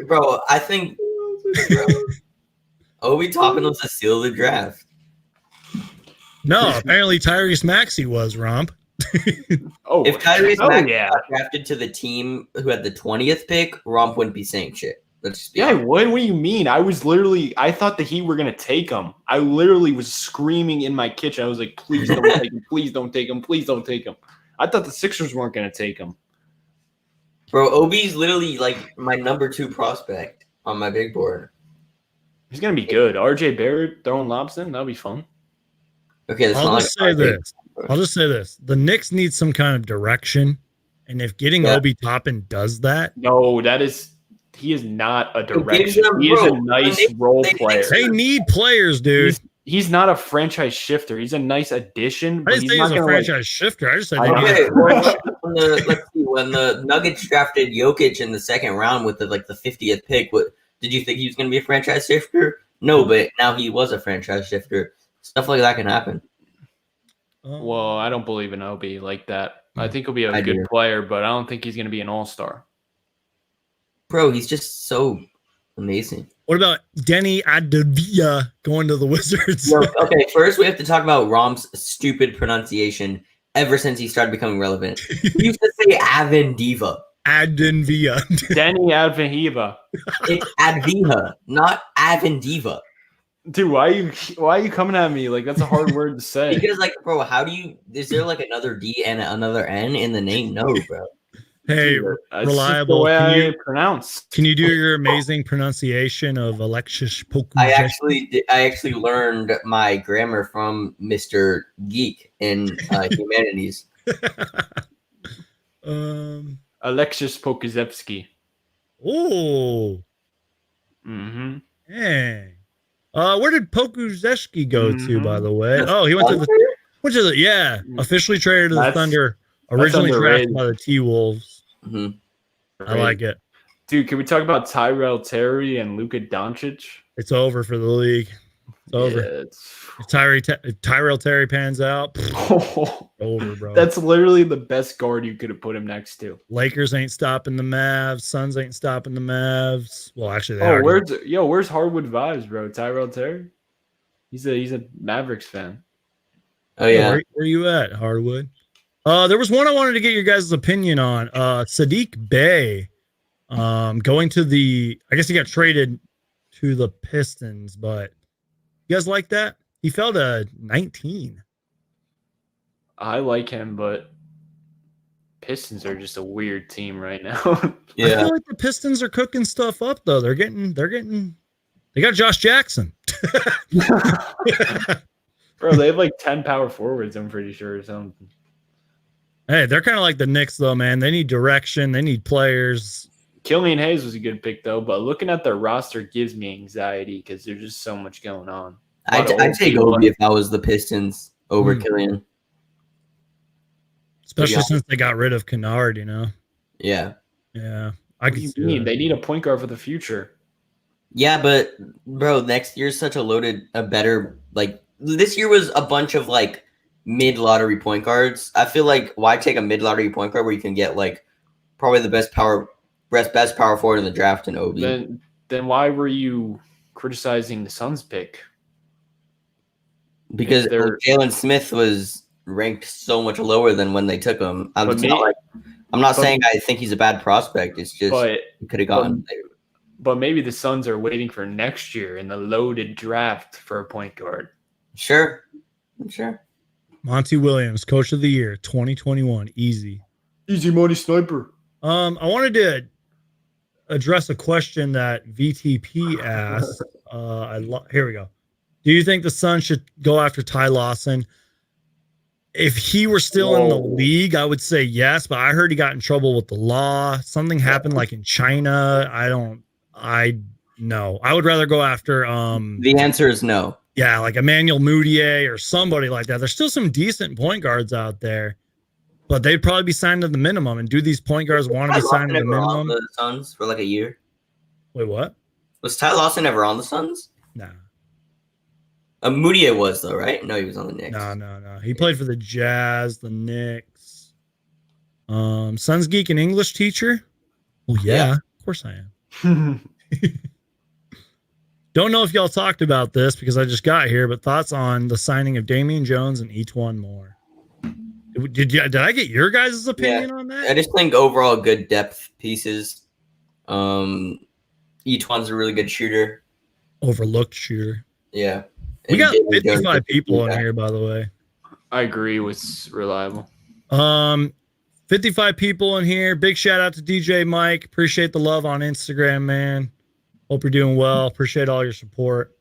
Bro. I think Obi Toppin was the steal of the draft. No, apparently Tyrese Maxey was, Romp. If Tyrese Maxey got drafted to the team who had the 20th pick, Romp wouldn't be saying shit. What do you mean? I thought the Heat were going to take him. I literally was screaming in my kitchen. I was like, please don't take him. Please don't take him. Please don't take him. I thought the Sixers weren't going to take him. Bro, Obi's literally like my number 2 prospect on my big board. He's going to be good. RJ Barrett throwing lobs in. That'll be fun. Okay, I'll just say this. The Knicks need some kind of direction. And if getting Obi Toppin does that. No, he is not a direction. He is a nice role player. They need players, dude. He's not a franchise shifter. He's a nice addition. I didn't say he's a franchise shifter. I just said let's see. When the Nuggets drafted Jokic in the second round with the 50th pick, did you think he was going to be a franchise shifter? No, but now he was a franchise shifter. Stuff like that can happen. Well, I don't believe in Obi like that. I think he'll be a good player, but I don't think he's going to be an all-star. Bro, he's just so amazing. What about Denny Adavia going to the Wizards? Okay, first we have to talk about Romp's stupid pronunciation ever since he started becoming relevant. He used to say Avon Diva. Adinvia. Denny Advanhiva. It's Adviha, not Avendiva. Dude, why are you coming at me? Like, that's a hard word to say. Because, like, bro, how do you? Is there like another D and another N in the name? No, bro. Hey, Dude, it's just reliable. the way Can I you pronounce? can you do your amazing pronunciation of Alexis Poku? I actually learned my grammar from Mr. Geek in humanities. Alexis Pokusevsky. Oh. Mm-hmm. Dang. Where did Pokuzeski go to, by the way? The Oh, he went to the Thunder? officially traded to the Thunder. Originally drafted by the T-Wolves. Mm-hmm. I like it. Dude, can we talk about Tyrell Terry and Luka Doncic? It's over for the league. It's over. Yeah, If Tyrell Terry pans out, over, bro. That's literally the best guard you could have put him next to. Lakers ain't stopping the Mavs. Suns ain't stopping the Mavs. Well, actually, where's Hardwood Vibes, bro? Tyrell Terry? He's a Mavericks fan. Oh yeah. Where you at, Hardwood? There was one I wanted to get your guys' opinion on. Sadiq Bey, going to I guess he got traded to the Pistons, but you guys like that? He fell to 19. I like him, but Pistons are just a weird team right now. I feel like the Pistons are cooking stuff up though. They got Josh Jackson. Bro, they have like 10 power forwards, I'm pretty sure, or something. Hey, they're kind of like the Knicks, though, man. They need direction. They need players. Killian Hayes was a good pick, though, but looking at their roster gives me anxiety because there's just so much going on. I'd take Obi if I was the Pistons over Killian. Especially since they got rid of Kennard, you know? Yeah. Yeah. What do you mean? They need a point guard for the future. Yeah, but, bro, next year's such this year was a bunch of, like, mid-lottery point guards. I feel like why take a mid-lottery point guard where you can get like probably the best power forward in the draft in Obi? Then why were you criticizing the Suns pick? Because Jalen Smith was ranked so much lower than when they took him. I'm not saying I think he's a bad prospect. It's just he could have gotten there. But maybe the Suns are waiting for next year in the loaded draft for a point guard. Sure. Monty Williams, Coach of the Year, 2021. Easy money sniper. I wanted to address a question that VTP asked. Here we go. Do you think the Suns should go after Ty Lawson? If he were still in the league, I would say yes, but I heard he got in trouble with the law. Something happened like in China. No. I would rather go after the answer is no. Yeah, like Emmanuel Mudiay or somebody like that. There's still some decent point guards out there, but they'd probably be signed to the minimum. And do these point guards want to be signed to the minimum? The Suns for like a year. Wait, what? Was Ty Lawson ever on the Suns? Nah. Mudiay was though, right? No, he was on the Knicks. No. He played for the Jazz, the Knicks. Suns geek and English teacher. Well, yeah. Of course I am. Don't know if y'all talked about this because I just got here, but thoughts on the signing of Damian Jones and Etuan Moore. Did I get your guys' opinion on that? I just think overall good depth pieces. Etuan's a really good shooter. Overlooked shooter. Yeah. We got 55 people in here, by the way. I agree with reliable. 55 people in here. Big shout out to DJ Mike. Appreciate the love on Instagram, man. Hope you're doing well. Appreciate all your support.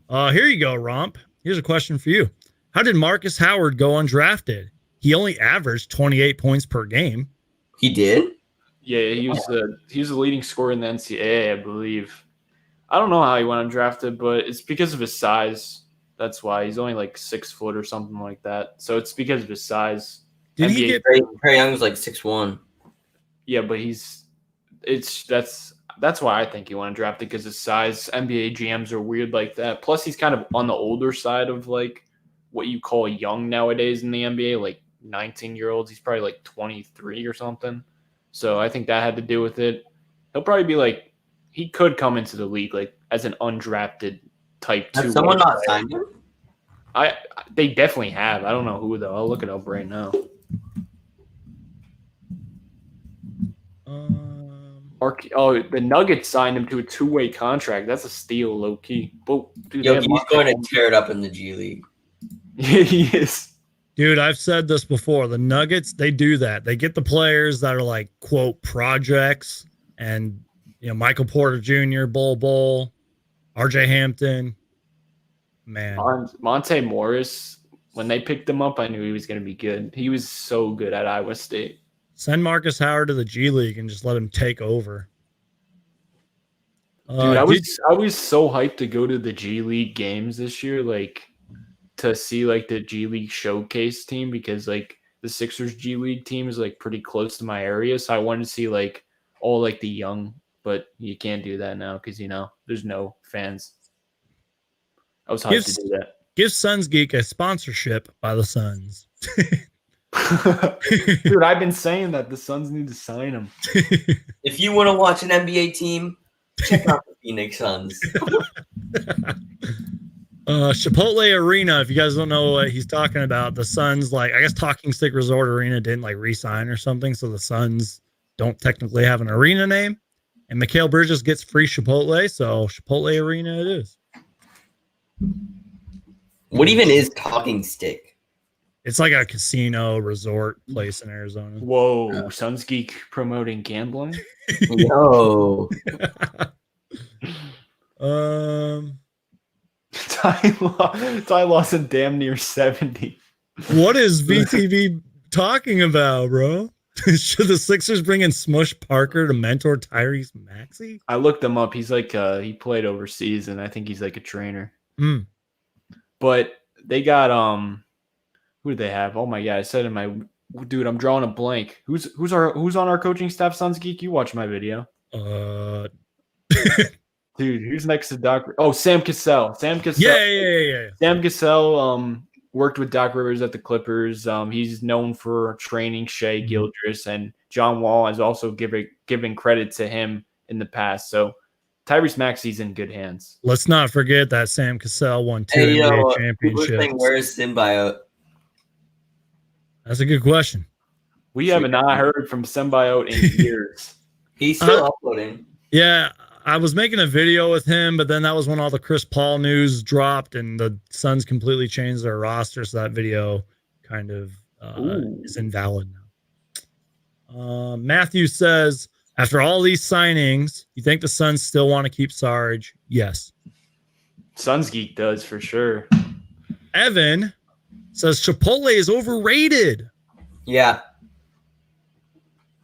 Here you go, Romp. Here's a question for you. How did Marcus Howard go undrafted? He only averaged 28 points per game. He did? Yeah, he was the leading scorer in the NCAA, I believe. I don't know how he went undrafted, but it's because of his size. That's why he's only like 6 foot or something like that. So it's because of his size. Did he get Trae Young's like 6'1"? Yeah, but that's why I think he went undrafted, because his size. NBA GMs are weird like that. Plus, he's kind of on the older side of like what you call young nowadays in the NBA, like 19-year-olds. He's probably like 23 or something. So I think that had to do with it. He'll probably be like, he could come into the league like as an undrafted type 2. Has someone not signed him? They definitely have. I don't know who though. I'll look it up right now. The Nuggets signed him to a 2-way contract. That's a steal, low key. But dude, Yo, he's going to tear it up in the G League. Yeah, he is. Dude, I've said this before. The Nuggets, they do that. They get the players that are like, quote, projects, and Michael Porter Jr., Bull, RJ Hampton. Man. Monte Morris, when they picked him up, I knew he was going to be good. He was so good at Iowa State. Send Marcus Howard to the G League and just let him take over. Dude, I was so hyped to go to the G League games this year, like to see like the G League showcase team, because like the Sixers G League team is like pretty close to my area, so I wanted to see like all like the young, but you can't do that now because there's no fans. I was hyped to do that. Give Suns Geek a sponsorship by the Suns. Dude, I've been saying that the Suns need to sign him. If you want to watch an NBA team, check out the Phoenix Suns. Chipotle Arena, if you guys don't know what he's talking about, the Suns, I guess Talking Stick Resort Arena didn't re-sign or something, so the Suns don't technically have an arena name, and Mikal Bridges gets free Chipotle, so Chipotle Arena it is. What even is Talking Stick? It's like a casino resort place in Arizona. Whoa, Suns Geek promoting gambling? Yo. Ty Lawson damn near 70. What is VTV talking about, bro? Should the Sixers bring in Smush Parker to mentor Tyrese Maxey? I looked him up. He's like he played overseas, and I think he's like a trainer. But they got who do they have? Oh my god, I said in my dude, I'm drawing a blank. Who's on our coaching staff, Suns Geek? You watch my video. Dude, who's next to Doc? Oh, Sam Cassell. Yeah. Sam Cassell worked with Doc Rivers at the Clippers. He's known for training Shea Gilgeous, and John Wall has also given credit to him in the past. So Tyrese Maxey's in good hands. Let's not forget that Sam Cassell won 2 NBA championships. Where's Symbiote? That's a good question. We have not heard from Symbiote in years. He's still uploading. Yeah, I was making a video with him, but then that was when all the Chris Paul news dropped and the Suns completely changed their roster, so that video kind of is invalid now. Matthew says, after all these signings, you think the Suns still want to keep Sarge? Yes. Suns Geek does for sure. Evan says Chipotle is overrated. Yeah.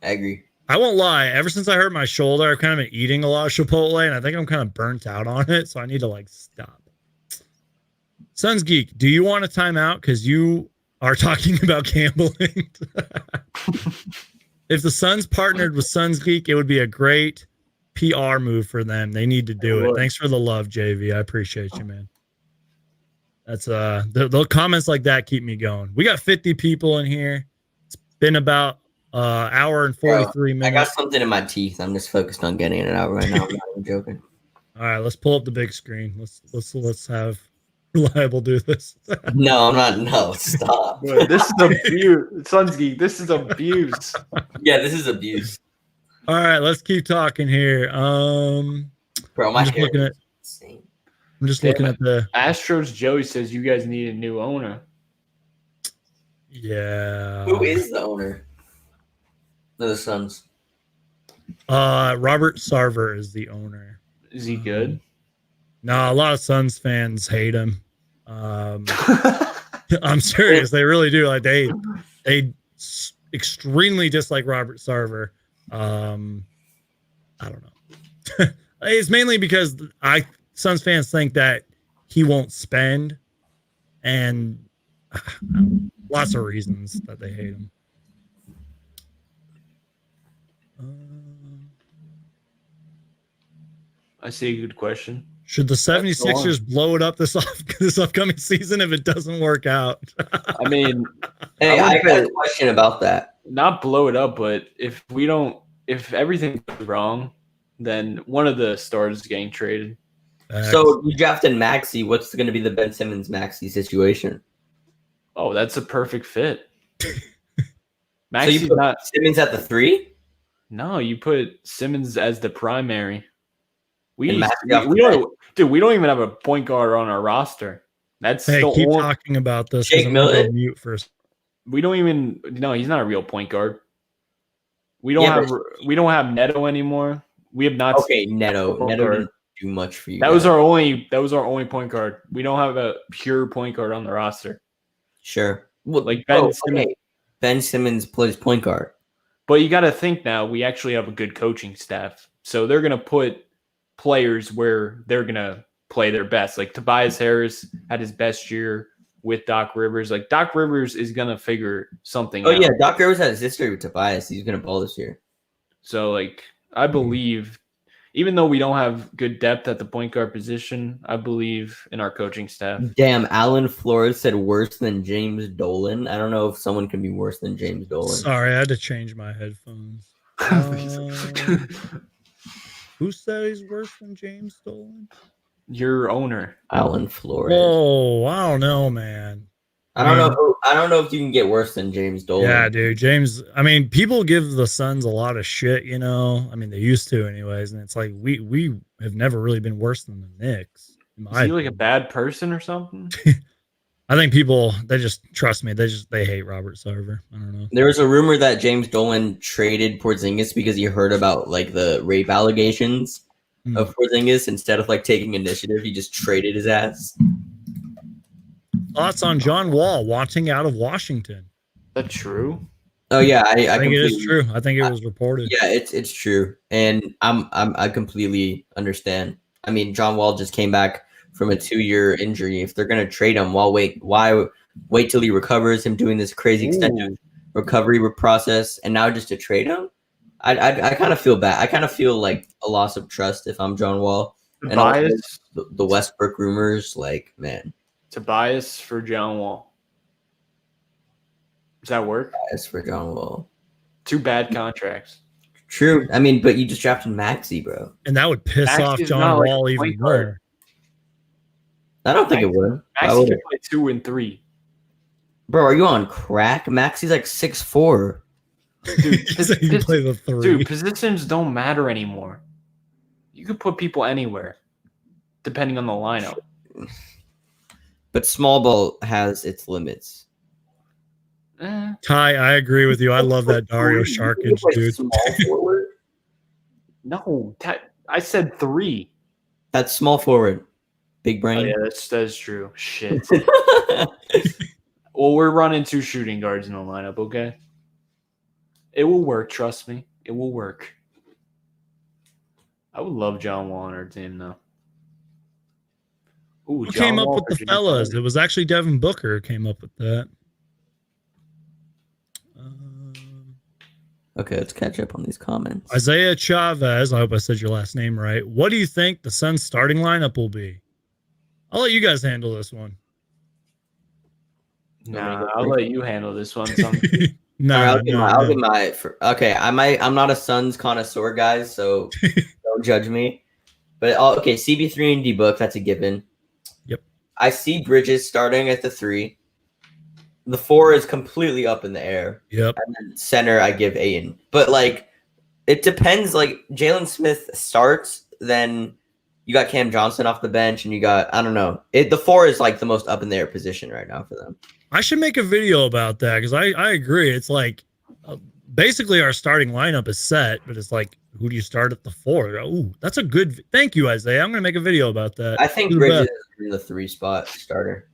I agree. I won't lie. Ever since I hurt my shoulder, I've kind of been eating a lot of Chipotle, and I think I'm kind of burnt out on it, so I need to stop. Suns Geek, do you want a timeout? Because you are talking about gambling. If the Suns partnered with Suns Geek, it would be a great PR move for them. They need to do it. Thanks for the love, JV. I appreciate you, man. That's the comments like that keep me going. We got 50 people in here. It's been about hour and 43 minutes. I got something in my teeth. I'm just focused on getting it out right now. I'm not even joking. All right, let's pull up the big screen. Let's have Reliable do this. No, I'm not. No, stop. Bro, this is abuse. Suns Geek, this is abuse. Yeah, this is abuse. All right, let's keep talking here. Bro, my hair is insane. I'm just looking at the Astros. Joey says you guys need a new owner. Yeah. Who is the owner of the Suns? Robert Sarver is the owner. Is he good? No, a lot of Suns fans hate him. I'm serious. They really do. Like they extremely dislike Robert Sarver. I don't know. It's mainly because Suns fans think that he won't spend, and lots of reasons that they hate him. I see a good question. Should the 76ers blow it up this upcoming season if it doesn't work out? I mean, hey, I got a question about that. Not blow it up, but if everything goes wrong, then one of the stars is getting traded. So you drafted Maxey. What's going to be the Ben Simmons Maxey situation? Oh, that's a perfect fit. Maxey's so you put not Simmons at the 3? No, you put Simmons as the primary. We And don't, dude. We don't even have a point guard on our roster. That's Hey, the keep only. talking about this. Shake I'm gonna go Milton? mute first. We don't even. No, he's not a real point guard. We don't have Neto anymore. We have not. Okay, Neto didn't do much for you. That was our only point guard. We don't have a pure point guard on the roster. Sure. Well, like Ben Simmons. Okay. Ben Simmons plays point guard. But you got to think now, we actually have a good coaching staff. So they're going to put players where they're going to play their best. Like Tobias Harris had his best year with Doc Rivers. Like Doc Rivers is going to figure something out. Oh, yeah. Doc Rivers has history with Tobias. He's going to ball this year. So, like, I believe, even though we don't have good depth at the point guard position, I believe in our coaching staff. Damn, Alan Flores said worse than James Dolan. I don't know if someone can be worse than James Dolan. Sorry, I had to change my headphones. Who said he's worse than James Dolan? Your owner, Alan Flores. Oh, I don't know, man. I don't know if you can get worse than James Dolan. Yeah, dude. James, I mean, people give the Suns a lot of shit, you know. I mean, they used to anyways, and it's like we have never really been worse than the Knicks. Is he like a bad person or something? I think people, they just trust me. They hate Robert Sarver. I don't know. There was a rumor that James Dolan traded Porzingis because he heard about like the rape allegations of Porzingis. Instead of like taking initiative, he just traded his ass. Thoughts on John Wall wanting out of Washington? That's true. Oh yeah, I think it is true. I think it was reported. Yeah, it's true, and I completely understand. I mean, John Wall just came back from a 2-year injury. If they're gonna trade him, why wait till he recovers? Him doing this crazy extensive recovery process, and now just to trade him, I kind of feel bad. I kind of feel like a loss of trust if I'm John Wall. And Tobias, the Westbrook rumors, like man, Tobias for John Wall. Does that work? Tobias for John Wall. 2 bad contracts. True. I mean, but you just drafted Maxey, bro. And that would piss off John Wall even more. I don't think it would. Maxey could play 2 and 3. Bro, are you on crack? Maxey's like 6'4". Dude, play the 3. Dude, positions don't matter anymore. You could put people anywhere, depending on the lineup. But small ball has its limits. Ty, I agree with you. I love that Dario Sharkage, dude. Small forward? No, I said 3. That's small forward. Big brain. Oh, yeah, that's true. Shit. Well, we're running 2 shooting guards in the lineup, okay? It will work, trust me. It will work. I would love John Wall on our team, though. Ooh, Who came up with the fellas? It was actually Devin Booker who came up with that. Okay, let's catch up on these comments. Isaiah Chavez, I hope I said your last name right. What do you think the Suns starting lineup will be? I'll let you guys handle this one. Nah, I'll let you handle this one. I'm not a Suns connoisseur, guys, so don't judge me. But okay, CB3 and D-Book, that's a given. Yep. I see Bridges starting at the 3. The 4 is completely up in the air. Yep. And then center, I give Ayton. But like, it depends. Like Jalen Smith starts, then you got Cam Johnson off the bench, and you got I don't know. The 4 is like the most up in the air position right now for them. I should make a video about that because I agree. It's like basically our starting lineup is set, but it's like who do you start at the 4? Ooh, that's a good. Thank you, Isaiah. I'm gonna make a video about that. I think Bridges is in the 3 spot starter.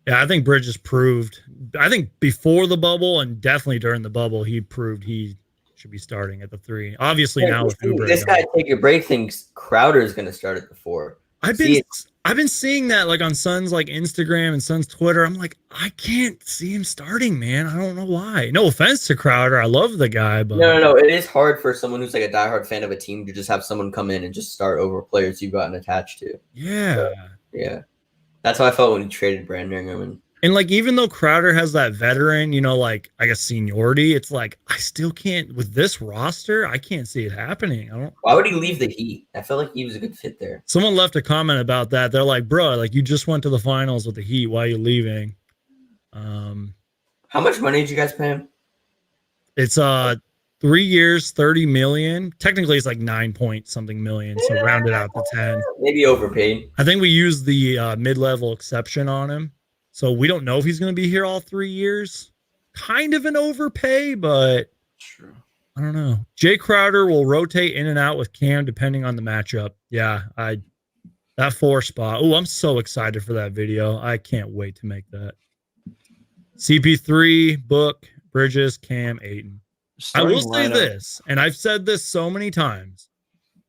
Yeah, I think Bridges proved. I think before the bubble and definitely during the bubble, he proved he should be starting at the 3. Obviously now with Uber. This guy take a break thinks Crowder is going to start at the 4. I've been seeing that like on Suns like Instagram and Suns Twitter. I'm like, I can't see him starting, man. I don't know why. No offense to Crowder, I love the guy, but no. It is hard for someone who's like a diehard fan of a team to just have someone come in and just start over players you've gotten attached to. Yeah, so, yeah. That's how I felt when he traded Brandon Ingram. And like, even though Crowder has that veteran, like, I guess seniority, it's like, I still can't, with this roster, I can't see it happening. Why would he leave the Heat? I felt like he was a good fit there. Someone left a comment about that. They're like, bro, like, you just went to the finals with the Heat. Why are you leaving? How much money did you guys pay him? It's 3 years, 30 million. Technically, it's like 9 point something million. So rounded out to 10. Maybe overpaid. I think we used the mid-level exception on him. So we don't know if he's going to be here all 3 years. Kind of an overpay, but True. I don't know. Jay Crowder will rotate in and out with Cam depending on the matchup. Yeah, that 4 spot. Oh, I'm so excited for that video. I can't wait to make that. CP3, Book, Bridges, Cam, Ayton. I will say this, and I've said this so many times.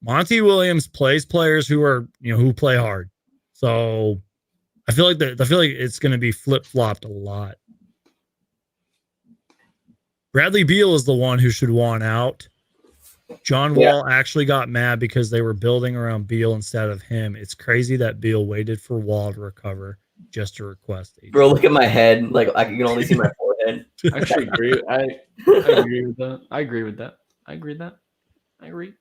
Monty Williams plays players who are, who play hard. So I feel like it's going to be flip-flopped a lot. Bradley Beal is the one who should want out. John Wall actually got mad because they were building around Beal instead of him. It's crazy that Beal waited for Wall to recover just to request. Bro, look at my head. Like I can only see my forehead. I actually agree. I agree with that. I agree with that. I agree with that. I agree.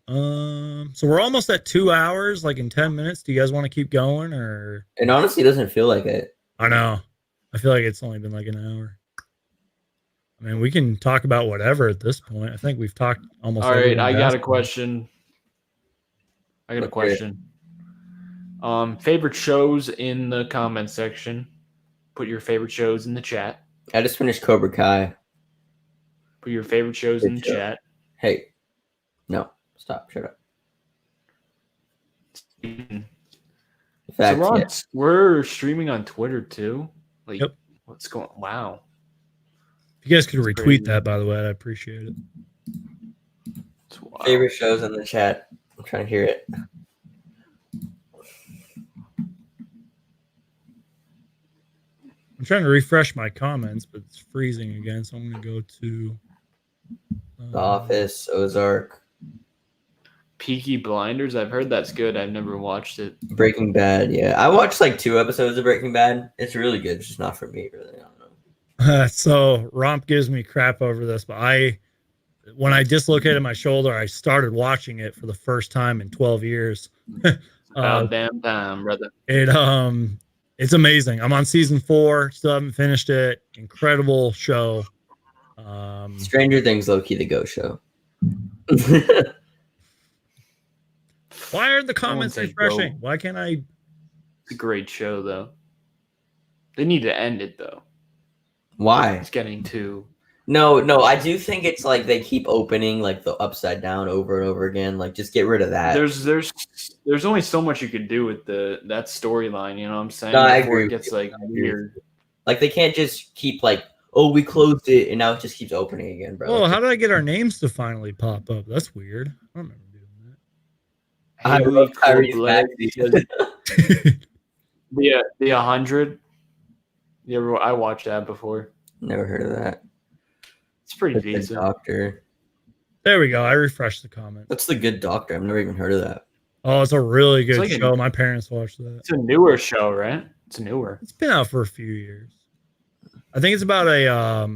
So we're almost at 2 hours, like in 10 minutes. Do you guys want to keep going, or? It honestly doesn't feel like it. I know. I feel like it's only been like an hour. I mean, we can talk about whatever at this point. I think we've talked almost. All right, I got a question. Favorite shows in the comment section. Put your favorite shows in the chat. I just finished Cobra Kai. Put your favorite shows in the chat. Hey, no, stop, shut up. Facts, we're streaming on Twitter too. Like, yep. What's going? Wow. If you guys could retweet that, by the way, I'd appreciate it. Wow. Favorite shows in the chat. I'm trying to hear it. I'm trying to refresh my comments, but it's freezing again, so I'm going to go to The Office, Ozark, Peaky Blinders. I've heard that's good. I've never watched it. Breaking Bad. Yeah, I watched like 2 episodes of Breaking Bad. It's really good. It's just not for me, really. I don't know. So Romp gives me crap over this, but when I dislocated my shoulder, I started watching it for the first time in 12 years. About damn time, brother. It's amazing. I'm on season 4. Still haven't finished it. Incredible show. Stranger Things, low-key the Go show. Why are the comments refreshing? Why can't I? It's a great show, though. They need to end it, though. Why? It's getting too. No. I do think it's like they keep opening like the Upside Down over and over again. Like, just get rid of that. There's only so much you could do with that storyline. You know what I'm saying? No, I Before agree. It gets like weird. Like they can't just keep like, oh, we closed it and now it just keeps opening again, bro. Oh, how did I get our names to finally pop up? That's weird. I don't remember doing that. I love Kyrie's back. The 100. I watched that before. Never heard of that. It's pretty Good decent. Doctor. There we go. I refreshed the comment. What's The Good Doctor? I've never even heard of that. Oh, it's a really good show. My parents watched that. It's a newer show, right? It's newer. It's been out for a few years. I think it's about a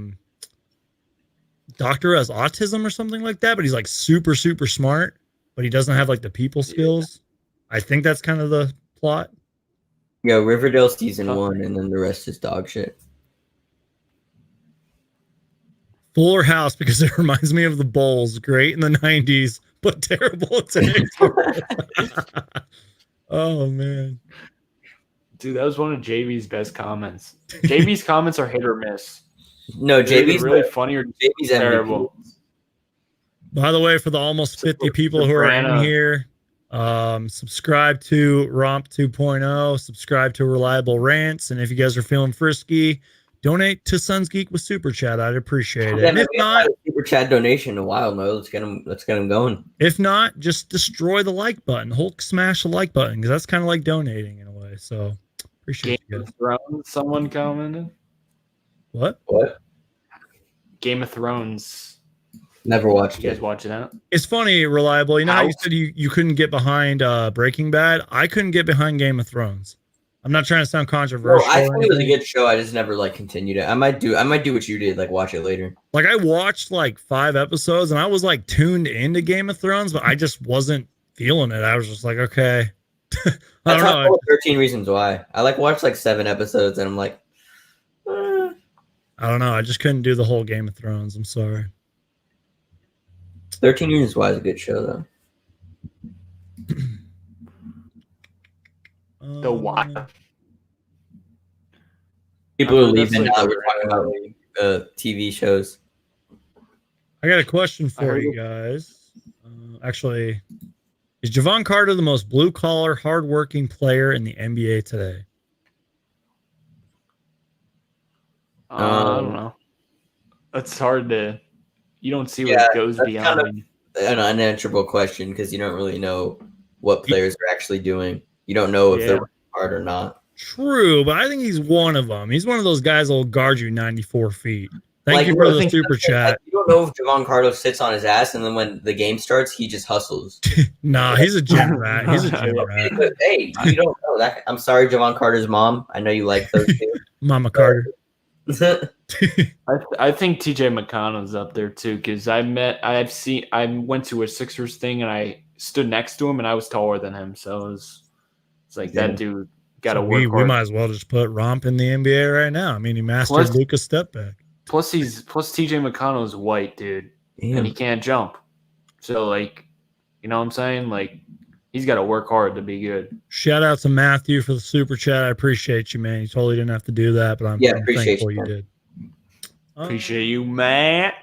doctor who has autism or something like that, but he's like super, super smart, but he doesn't have like the people skills. I think that's kind of the plot. Yeah, Riverdale season 1, and then the rest is dog shit. Fuller House, because it reminds me of the Bulls. Great in the 90s, but terrible today. Oh, man. Dude, that was one of JV's best comments. JV's comments are hit or miss. No, JV's really funny or JV's terrible. By the way, for the almost 50 people who are in here, subscribe to Romp 2.0, subscribe to Reliable Rants, and if you guys are feeling frisky, donate to Sons Geek with Super Chat. I'd appreciate it. Yeah, and if not, Super Chat donation in a while, no. Let's get them going. If not, just destroy the like button. Hulk smash the like button, because that's kind of like donating in a way. So appreciate Game you guys. of Thrones, someone commented. What? Game of Thrones. Never watched You guys it. watching that? It's funny, Reliable. You know how you said you couldn't get behind Breaking Bad? I couldn't get behind Game of Thrones. I'm not trying to sound controversial. I thought it was a good show. I just never like continued it. I might do what you did, like watch it later. Like I watched like 5 episodes and I was like tuned into Game of Thrones, but I just wasn't feeling it. I was just like, okay. I don't know. 13 Reasons Why. I like watched like 7 episodes and I'm like, I don't know. I just couldn't do the whole Game of Thrones. I'm sorry. 13 Reasons Why is a good show, though. The why? People are That's leaving like now. We're talking about TV shows. I got a question for you guys. Actually, is Javon Carter the most blue-collar, hardworking player in the NBA today? I don't know. That's hard to. You don't see what goes beyond. Kind of an unanswerable question because you don't really know what players are actually doing. You don't know if they're working hard or not. True, but I think he's one of them. He's one of those guys that will guard you 94 feet. Thank you for the super chat. You don't know if Javon Carter sits on his ass, and then when the game starts, he just hustles. Nah, he's a gym rat. He's a gym rat. Hey, you don't know that. I'm sorry, Javon Carter's mom. I know you like those two. Mama Carter. I think TJ McConnell's up there too because I went to a Sixers thing and I stood next to him and I was taller than him, so it's like that dude got to work hard. We might as well just put Romp in the NBA right now. I mean, he mastered Luka's step back. Plus TJ McConnell's white, dude, and he can't jump. So like, you know what I'm saying? Like, he's got to work hard to be good. Shout out to Matthew for the super chat. I appreciate you, man. You totally didn't have to do that, but I'm thankful you did. Appreciate you, Matt.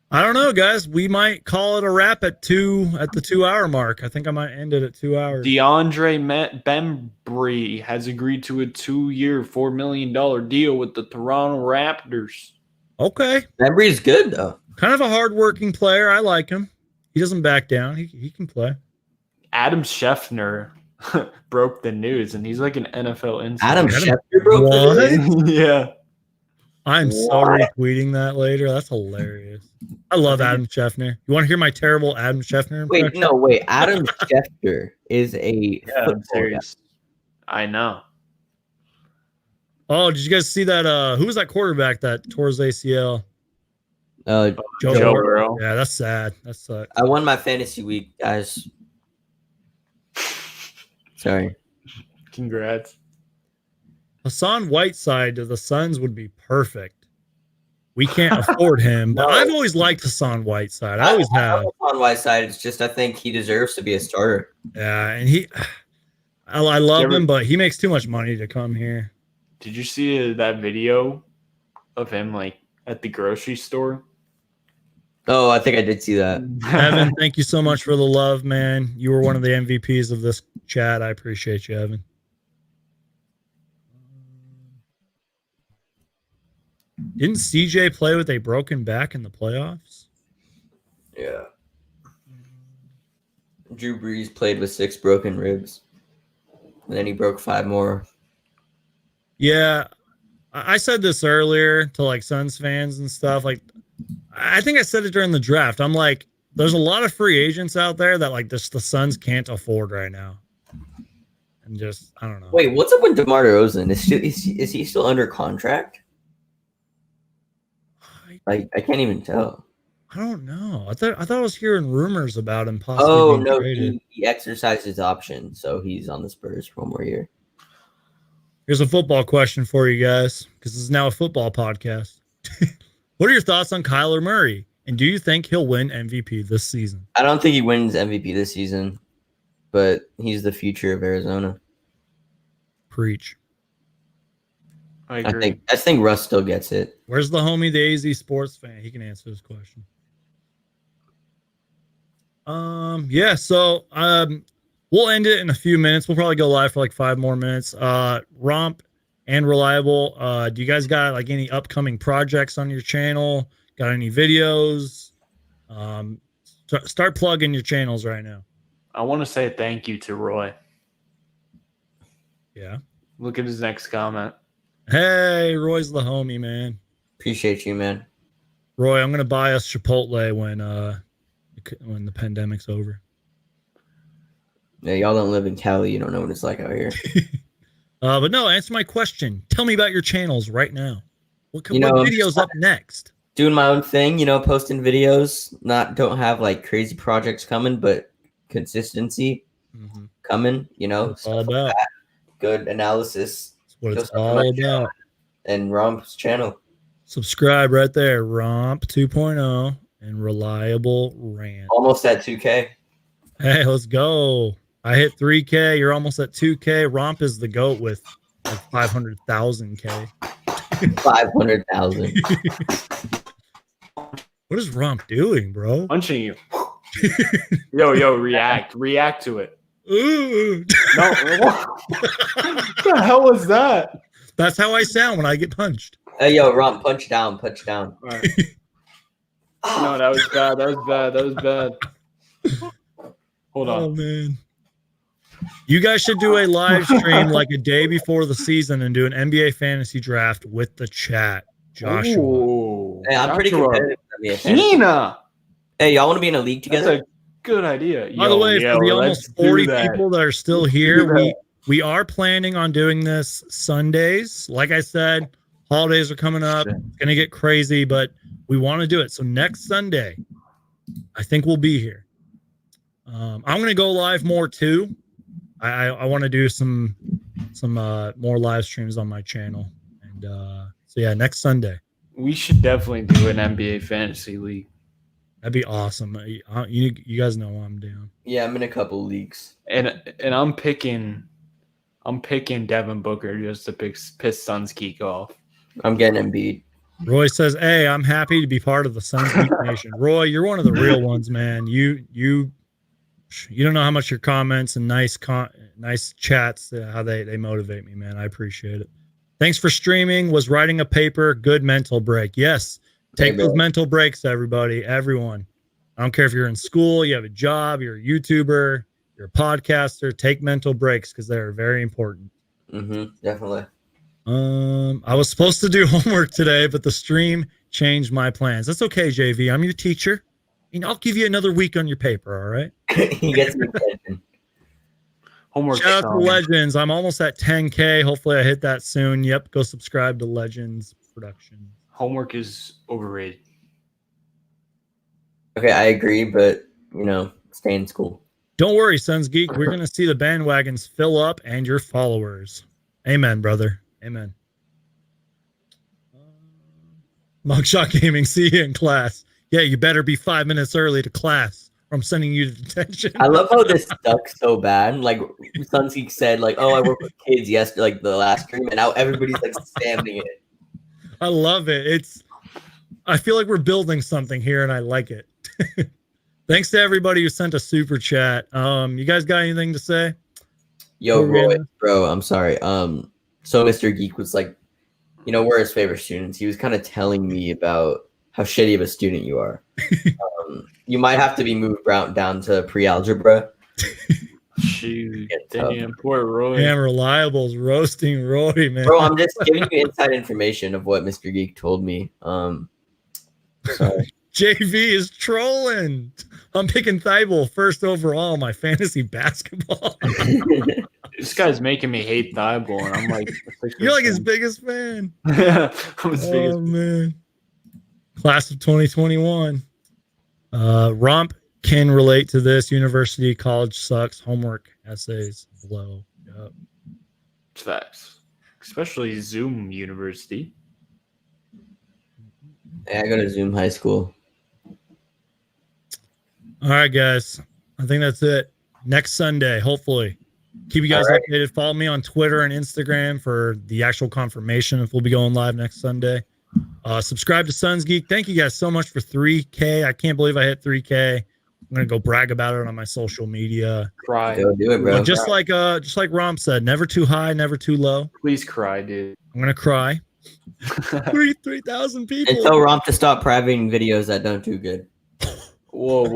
I don't know, guys. We might call it a wrap at the 2 hour mark. I think I might end it at 2 hours. DeAndre Bembry has agreed to a 2-year, $4 million deal with the Toronto Raptors. Okay. Bembry's good though. Kind of a hardworking player. I like him. He doesn't back down. He can play. Adam Scheffner broke the news, and he's like an NFL insider. Adam Scheffner broke the news? Yeah. I'm so retweeting that later. That's hilarious. I love Adam Scheffner. You want to hear my terrible Adam Scheffner impression? Wait. Adam Scheffner is a I'm serious. I know. Oh, did you guys see that? Who was that quarterback that tore his ACL? Joe Burrow. Yeah, that's sad. That sucks. I won my fantasy week, guys. Sorry. Congrats. Hassan Whiteside to the Suns would be perfect. We can't afford him, but I've always liked Hassan Whiteside. I always have. Hassan Whiteside, it's just I think he deserves to be a starter. Yeah, and I love him, but he makes too much money to come here. Did you see that video of him like at the grocery store? Oh, I think I did see that. Evan, thank you so much for the love, man. You were one of the MVPs of this chat. I appreciate you, Evan. Didn't CJ play with a broken back in the playoffs? Yeah. Drew Brees played with 6 broken ribs. And then he broke 5 more. Yeah. I said this earlier to like Suns fans and stuff. Like, I think I said it during the draft. I'm like, there's a lot of free agents out there that like the Suns can't afford right now. And just, I don't know. Wait, what's up with DeMar DeRozan? Is he still under contract? I can't even tell. I don't know. I thought I was hearing rumors about him possibly being traded. He exercised his option, so he's on the Spurs for 1 more year. Here's a football question for you guys, because this is now a football podcast. What are your thoughts on Kyler Murray? And do you think he'll win MVP this season? I don't think he wins MVP this season, but he's the future of Arizona. Preach. I agree. I think Russ still gets it. Where's the homie, the AZ sports fan? He can answer this question. Yeah, so we'll end it in a few minutes. We'll probably go live for like 5 more minutes. Romp and Reliable, do you guys got like any upcoming projects on your channel? Got any videos? Start plugging your channels right now. I want to say thank you to Roy. Yeah. Look at his next comment. Hey, Roy's the homie, man. Appreciate you, man. Roy, I'm gonna buy us Chipotle when the pandemic's over. Yeah, y'all don't live in Cali. You don't know what it's like out here. But no, answer my question. Tell me about your channels right now. What videos up next? Doing my own thing, posting videos. Don't have like crazy projects coming, but consistency coming. It's all about good analysis. That's what it's all about. and Romp's channel. Subscribe right there. Romp 2.0 and Reliable Rant. Almost at 2K. Hey, let's go. I hit 3K. You're almost at 2K. Romp is the GOAT with like 500,000 K. 500,000. What is Romp doing, bro? Punching you. Yo, react to it. Ooh. No, what the hell was that? That's how I sound when I get punched. Hey, yo, Romp, punch down. All right. No, that was bad. Hold on. Oh, man. You guys should do a live stream like a day before the season and do an NBA fantasy draft with the chat. Joshua. Ooh, Hey, I'm pretty Joshua. competitive. Tina. Hey, y'all want to be in a league together? That's a good idea. By the way, for the almost 40 that. people that are still here, we are planning on doing this Sundays. Like I said, holidays are coming up. It's going to get crazy, but we want to do it. So next Sunday, I think we'll be here. I'm going to go live more too. I want to do some more live streams on my channel. And so yeah, next Sunday. We should definitely do an NBA fantasy league. That'd be awesome. You guys know I'm down. Yeah, I'm in a couple leagues. And I'm picking Devin Booker just to piss Suns Geek off. I'm getting Embiid. Roy says, "Hey, I'm happy to be part of the Suns Geek Nation." Roy, you're one of the real ones, man. You don't know how much your comments and nice chats, how they motivate me, man. I appreciate it. Thanks for streaming. Was writing a paper good mental break? Yes. Take those mental breaks, everybody, everyone. I don't care if you're in school, you have a job, you're a YouTuber, you're a podcaster. Take mental breaks because they're very important. Definitely. I was supposed to do homework today, but the stream changed my plans. That's okay, JV. I'm your teacher. And I'll give you another week on your paper, all right? He gets me attention. Homework. Shout out to Legends. I'm almost at 10K. Hopefully I hit that soon. Yep, go subscribe to Legends Production. Homework is overrated. Okay, I agree, but stay in school. Don't worry, Sons Geek. We're gonna see the bandwagons fill up and your followers. Amen, brother. Amen. Mugshot Gaming. See you in class. Yeah, you better be 5 minutes early to class, or I'm sending you to detention. I love how this stuck so bad. Like Sons Geek said, like, "Oh, I work with kids yesterday, like the last stream," and now everybody's like spamming it. I love it. I feel like we're building something here, and I like it. Thanks to everybody who sent a super chat. You guys got anything to say? Yo, Roy, bro, I'm sorry. So Mr. Geek was like, we're his favorite students. He was kind of telling me about how shitty of a student you are. You might have to be moved down to pre-algebra. Shoot, damn, poor Roy. Damn, Reliable's roasting Roy, man. Bro, I'm just giving you inside information of what Mr. Geek told me. Sorry. JV is trolling. I'm picking Thibault first overall in my fantasy basketball. This guy's making me hate Thibault, and I'm like, you're like his biggest fan. I'm his biggest man. Class of 2021. Romp can relate to this. University, college sucks. Homework, essays, blow. Yep. Facts. Especially Zoom University. Yeah, I go to Zoom High School. All right, guys. I think that's it. Next Sunday, hopefully. Keep you guys updated. Follow me on Twitter and Instagram for the actual confirmation if we'll be going live next Sunday. Subscribe to Sons Geek. Thank you guys so much for 3K. I can't believe I hit 3K. I'm gonna go brag about it on my social media. Cry. Go do it, bro. Just like Romp said, never too high, never too low. Please cry, dude. I'm gonna cry. 3,000 people. And tell Romp to stop privating videos that don't do good. Whoa.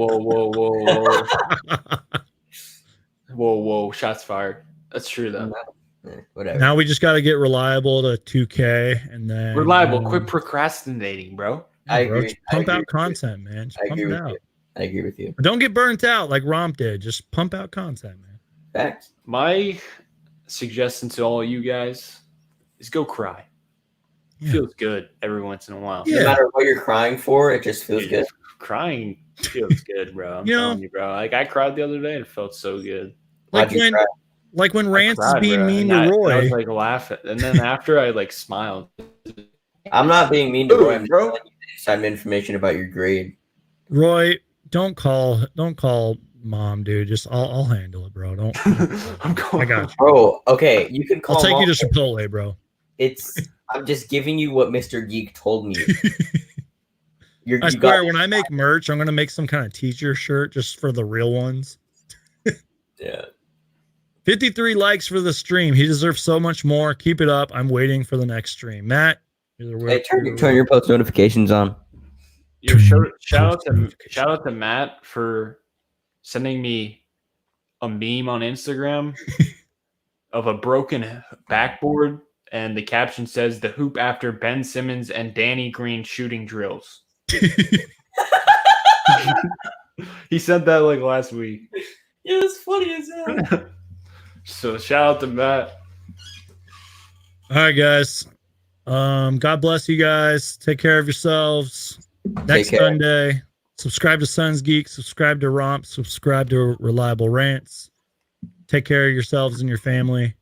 Whoa. Shots fired. That's true, though. Whatever. Now we just got to get Reliable to 2K and then Reliable. Quit procrastinating, bro. I agree. Pump out content, man. Just pump it out. I agree with you. Don't get burnt out like Romp did. Just pump out content, man. Facts. My suggestion to all you guys is go cry. Yeah. Feels good every once in a while. Yeah. No matter what you're crying for, it just feels good. Crying feels good, bro. I'm telling you, bro. Like I cried the other day and it felt so good. Like How'd you cry? Like when Rants is cried, being bro. mean And to I Roy. was like laughing, and then after I like smiled. I'm not being mean to Ooh, Roy. I'm just bro. telling you some information about your grade. Roy, don't call mom, dude. Just I'll handle it, bro. Don't I'm going. I got you. Bro, okay, you can call I'll take Mom. you to Chipotle, bro. I'm just giving you what Mr. Geek told me. I swear, when I make merch, I'm gonna make some kind of teacher shirt just for the real ones. Yeah. 53 likes for the stream. He deserves so much more. Keep it up. I'm waiting for the next stream. Matt, Hey, turn your post notifications on. Yo, shout out to Matt for sending me a meme on Instagram of a broken backboard, and the caption says the hoop after Ben Simmons and Danny Green shooting drills. He said that like last week. Yeah, it's funny as hell. So shout out to Matt. All right, guys. God bless you guys. Take care of yourselves. Next Sunday, subscribe to Sons Geek, subscribe to Romp, subscribe to Reliable Rants. Take care of yourselves and your family.